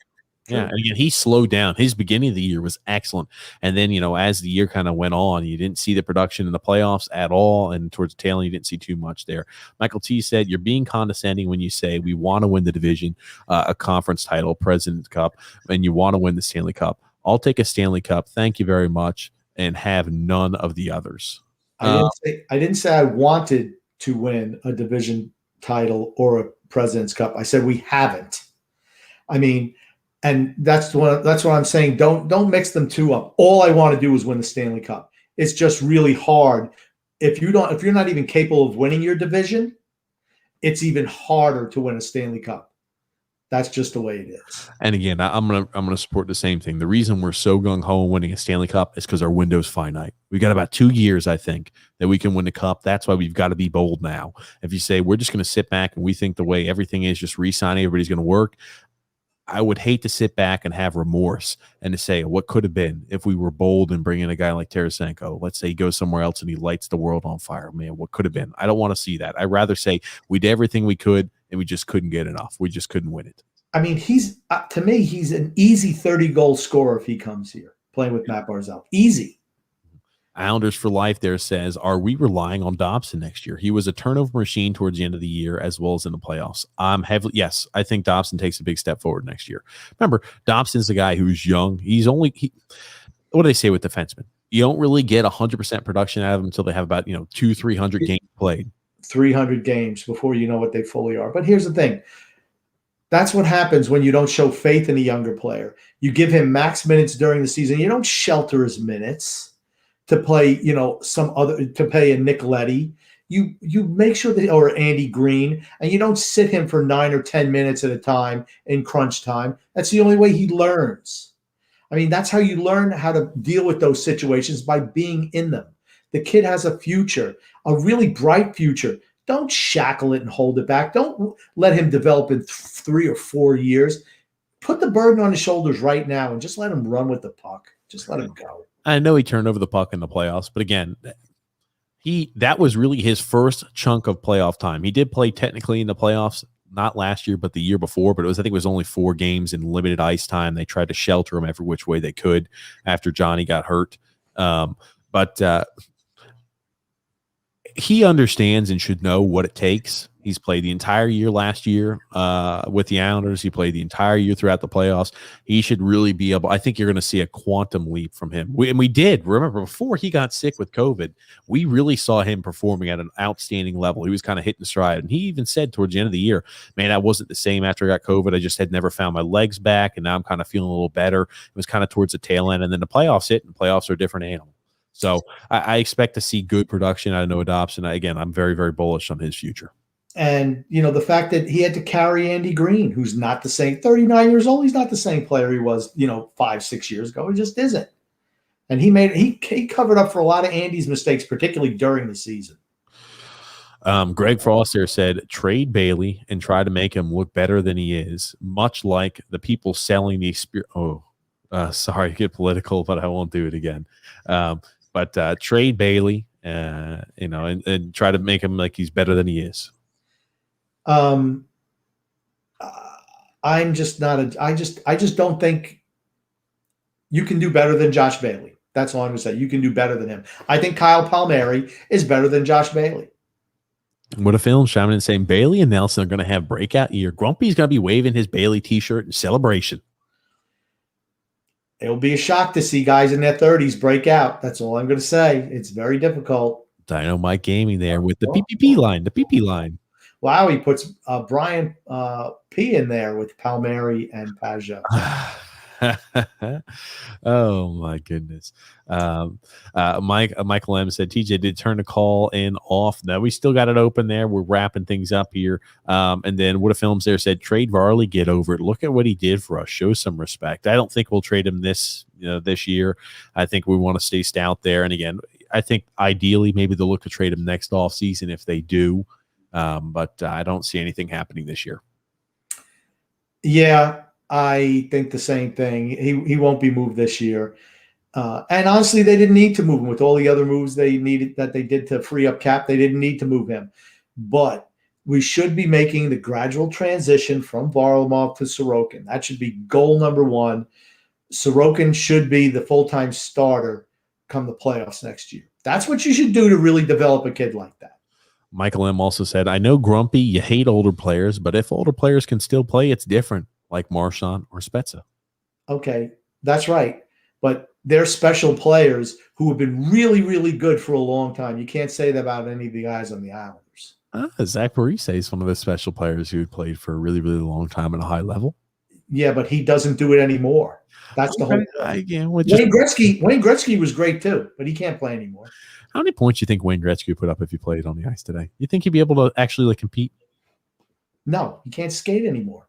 Yeah. And again, he slowed down. His beginning of the year was excellent. And then, as the year kind of went on, you didn't see the production in the playoffs at all. And towards the tail end, you didn't see too much there. Michael T said, you're being condescending when you say we want to win the division, a conference title, President's Cup, and you want to win the Stanley Cup. I'll take a Stanley Cup. Thank you very much. And have none of the others. I didn't say I wanted to win a division title or a President's Cup. I said we haven't. I mean, and that's what I'm saying. Don't mix them two up. All I want to do is win the Stanley Cup. It's just really hard. If you're not even capable of winning your division, it's even harder to win a Stanley Cup. That's just the way it is. And again, I'm gonna support the same thing. The reason we're so gung ho on winning a Stanley Cup is because our window's finite. We got about 2 years, I think, that we can win the cup. That's why we've got to be bold now. If you say we're just going to sit back and we think the way everything is, just re-signing, everybody's going to work, I would hate to sit back and have remorse and to say what could have been if we were bold and bring in a guy like Tarasenko. Let's say he goes somewhere else and he lights the world on fire. Man, what could have been? I don't want to see that. I'd rather say we did everything we could and we just couldn't get enough. We just couldn't win it. I mean, to me, he's an easy 30-goal scorer if he comes here playing with Matt Barzal. Easy. Islanders for Life there says, are we relying on Dobson next year? He was a turnover machine towards the end of the year as well as in the playoffs. Yes, I think Dobson takes a big step forward next year. Remember, Dobson's the guy who's young. What do they say with defensemen? You don't really get 100% production out of them until they have about 200-300 games played. 300 games before you know what they fully are. But here's the thing. That's what happens when you don't show faith in a younger player. You give him max minutes during the season. You don't shelter his minutes to play, to pay a Nicoletti. You make sure that, or Andy Green, and you don't sit him for 9 or 10 minutes at a time in crunch time. That's the only way he learns. I mean, that's how you learn how to deal with those situations, by being in them. The kid has a future, a really bright future. Don't shackle it and hold it back. Don't let him develop in 3 or 4 years. Put the burden on his shoulders right now and just let him run with the puck. Just let him go. I know he turned over the puck in the playoffs, but again, that was really his first chunk of playoff time. He did play technically in the playoffs, not last year, but the year before. But I think it was only 4 games in limited ice time. They tried to shelter him every which way they could after Johnny got hurt. But he understands and should know what it takes. He's played the entire year last year with the Islanders. He played the entire year throughout the playoffs. He should really be able – I think you're going to see a quantum leap from him. We did. Remember, before he got sick with COVID, we really saw him performing at an outstanding level. He was kind of hitting stride. And he even said towards the end of the year, man, I wasn't the same after I got COVID. I just had never found my legs back, and now I'm kind of feeling a little better. It was kind of towards the tail end. And then the playoffs hit, and playoffs are a different animal. So I expect to see good production out of Noah Dobson. Again, I'm very, very bullish on his future. And, the fact that he had to carry Andy Green, who's not the same, 39 years old, he's not the same player he was, 5-6 years ago. He just isn't. And he covered up for a lot of Andy's mistakes, particularly during the season. Greg Foster said, trade Bailey and try to make him look better than he is, much like the people selling the experience. Sorry, get political, but I won't do it again. But trade Bailey, and try to make him like he's better than he is. I'm just not I just don't think you can do better than Josh Bailey. That's all I'm going to say. You can do better than him. I think Kyle Palmieri is better than Josh Bailey. What a film. Shaman is saying Bailey and Nelson are going to have breakout year. Grumpy's going to be waving his Bailey t-shirt in celebration. It'll be a shock to see guys in their 30s break out. That's all I'm going to say. It's very difficult. Dynamite Gaming there with the PPP line. The PP line. Wow, he puts Brian P in there with Palmieri and Pajot. Oh my goodness. Michael M said TJ did turn the call in off. No, we still got it open there. We're wrapping things up here. And then What a Films there said trade Varley, get over it. Look at what he did for us. Show some respect. I don't think we'll trade him this year. I think we want to stay stout there. And again, I think ideally maybe they'll look to trade him next off season if they do. But I don't see anything happening this year. Yeah, I think the same thing. He won't be moved this year. And honestly, they didn't need to move him with all the other moves they did to free up cap. They didn't need to move him. But we should be making the gradual transition from Varlamov to Sorokin. That should be goal number one. Sorokin should be the full-time starter come the playoffs next year. That's what you should do to really develop a kid like that. Michael M also said, I know, Grumpy, you hate older players, but if older players can still play, it's different, like Marchand or Spezza. Okay, that's right. But they're special players who have been really, really good for a long time. You can't say that about any of the guys on the Islanders. Zach Parise is one of the special players who played for a really, really long time at a high level. Yeah, but he doesn't do it anymore. That's the whole thing. Wayne Gretzky was great too, but he can't play anymore. How many points do you think Wayne Gretzky would put up if he played on the ice today? You think he'd be able to actually compete? No, he can't skate anymore.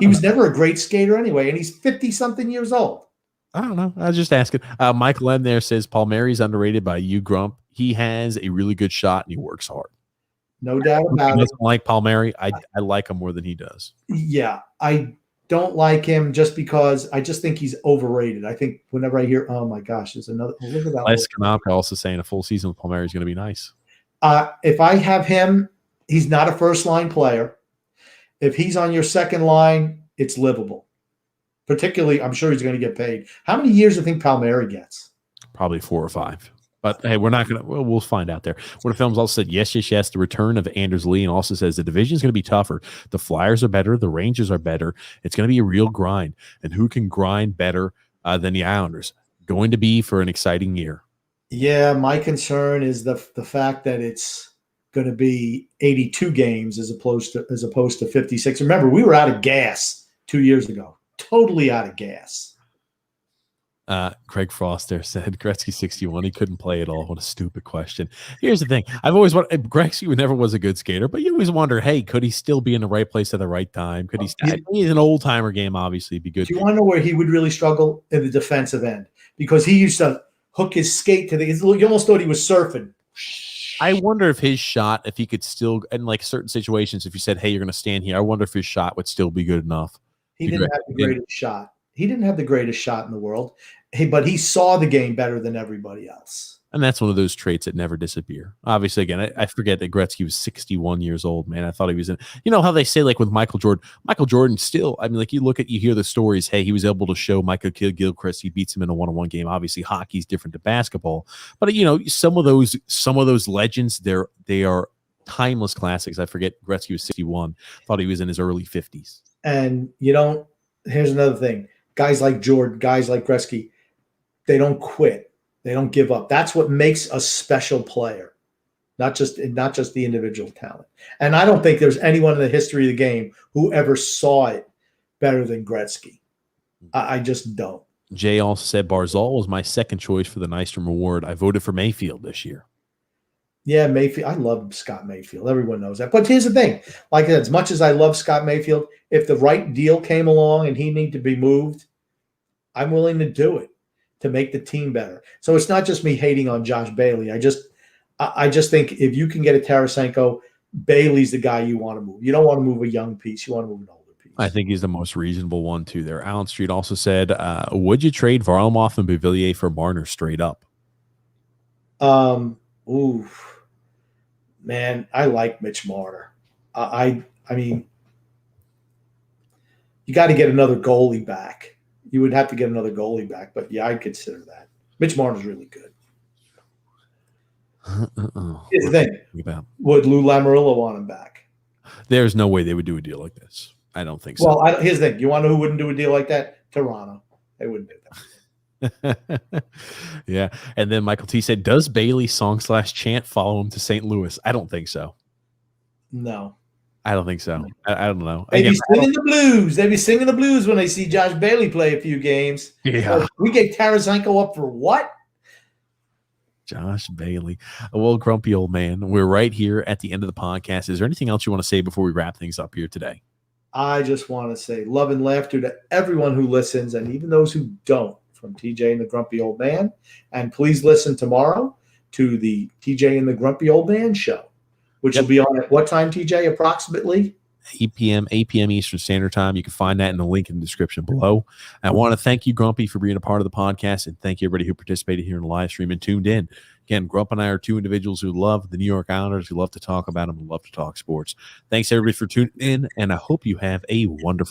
He was never a great skater anyway, and he's 50-something years old. I don't know. I was just asking. Michael M there says Palmieri's underrated by you, Grump. He has a really good shot and he works hard. No doubt about it. Like Palmieri, I like him more than he does. Yeah, I don't like him just because I just think he's overrated. I think whenever I hear, oh my gosh, there's another. Look at that. Les Kanopka also saying a full season with Palmieri is going to be nice. If I have him, he's not a first line player. If he's on your second line, it's livable. Particularly, I'm sure he's going to get paid. How many years do you think Palmieri gets? Probably 4 or 5. But hey, we're not going to. We'll find out there. What the Films also said, yes. The return of Anders Lee, and also says the division is going to be tougher. The Flyers are better. The Rangers are better. It's going to be a real grind. And who can grind better than the Islanders? Going to be for an exciting year. Yeah, my concern is the fact that it's going to be 82 games as opposed to 56. Remember, we were out of gas 2 years ago. Totally out of gas. Craig Foster said Gretzky 61. He couldn't play at all. What a stupid question. Here's the thing. I've always wondered, Gretzky never was a good skater, but you always wonder, hey, could he still be in the right place at the right time? Could he he's an old timer game, obviously, be good. Do you want to know where he would really struggle? In the defensive end, because he used to hook his skate to you almost thought he was surfing. I wonder if his shot, if he could still, in like certain situations, if you said, hey, you're going to stand here, I wonder if his shot would still be good enough. He didn't have the greatest shot. He didn't have the greatest shot in the world, but he saw the game better than everybody else. And that's one of those traits that never disappear. Obviously, again, I forget that Gretzky was 61 years old, man. I thought he was in, you know how they say, like with Michael Jordan still, I mean, like you hear the stories, hey, he was able to show Michael Gilchrist, he beats him in a one-on-one game. Obviously, hockey's different to basketball. But, you know, some of those legends, they are timeless classics. I forget Gretzky was 61. Thought he was in his early 50s. And here's another thing. Guys like Jordan, guys like Gretzky, they don't quit. They don't give up. That's what makes a special player, not just the individual talent. And I don't think there's anyone in the history of the game who ever saw it better than Gretzky. I just don't. Jay also said Barzal was my second choice for the Nystrom Award. I voted for Mayfield this year. Yeah, Mayfield. I love Scott Mayfield. Everyone knows that. But here's the thing. Like, as much as I love Scott Mayfield, if the right deal came along and he needed to be moved, I'm willing to do it to make the team better. So it's not just me hating on Josh Bailey. I just think if you can get a Tarasenko, Bailey's the guy you want to move. You don't want to move a young piece. You want to move an older piece. I think he's the most reasonable one, too, there. Allen Street also said, would you trade Varlamov and Beauvillier for Marner straight up? Man, I like Mitch Marner. I mean, you got to get another goalie back. You would have to get another goalie back, but yeah, I'd consider that. Mitch Marner's really good. Here's the thing. Would Lou Lamoriello want him back? There's no way they would do a deal like this. I don't think so. Well, here's the thing. You want to know who wouldn't do a deal like that? Toronto. They wouldn't do that. Yeah. And then Michael T said, does Bailey /chant follow him to St. Louis? I don't think so. No, I don't think so. I don't know. They Again, be singing the blues. They be singing the blues when they see Josh Bailey play a few games. Yeah. So we gave Tarasenko up for what? Josh Bailey. Well, grumpy old man, we're right here at the end of the podcast. Is there anything else you want to say before we wrap things up here today? I just want to say love and laughter to everyone who listens and even those who don't, from TJ and the Grumpy Old Man. And please listen tomorrow to the TJ and the Grumpy Old Man show, which will be on at what time, TJ, approximately? 8 p.m. Eastern Standard Time. You can find that in the link in the description below. I want to thank you, Grumpy, for being a part of the podcast, and thank you, everybody who participated here in the live stream and tuned in. Again, Grump and I are two individuals who love the New York Islanders, who love to talk about them, who love to talk sports. Thanks, everybody, for tuning in, and I hope you have a wonderful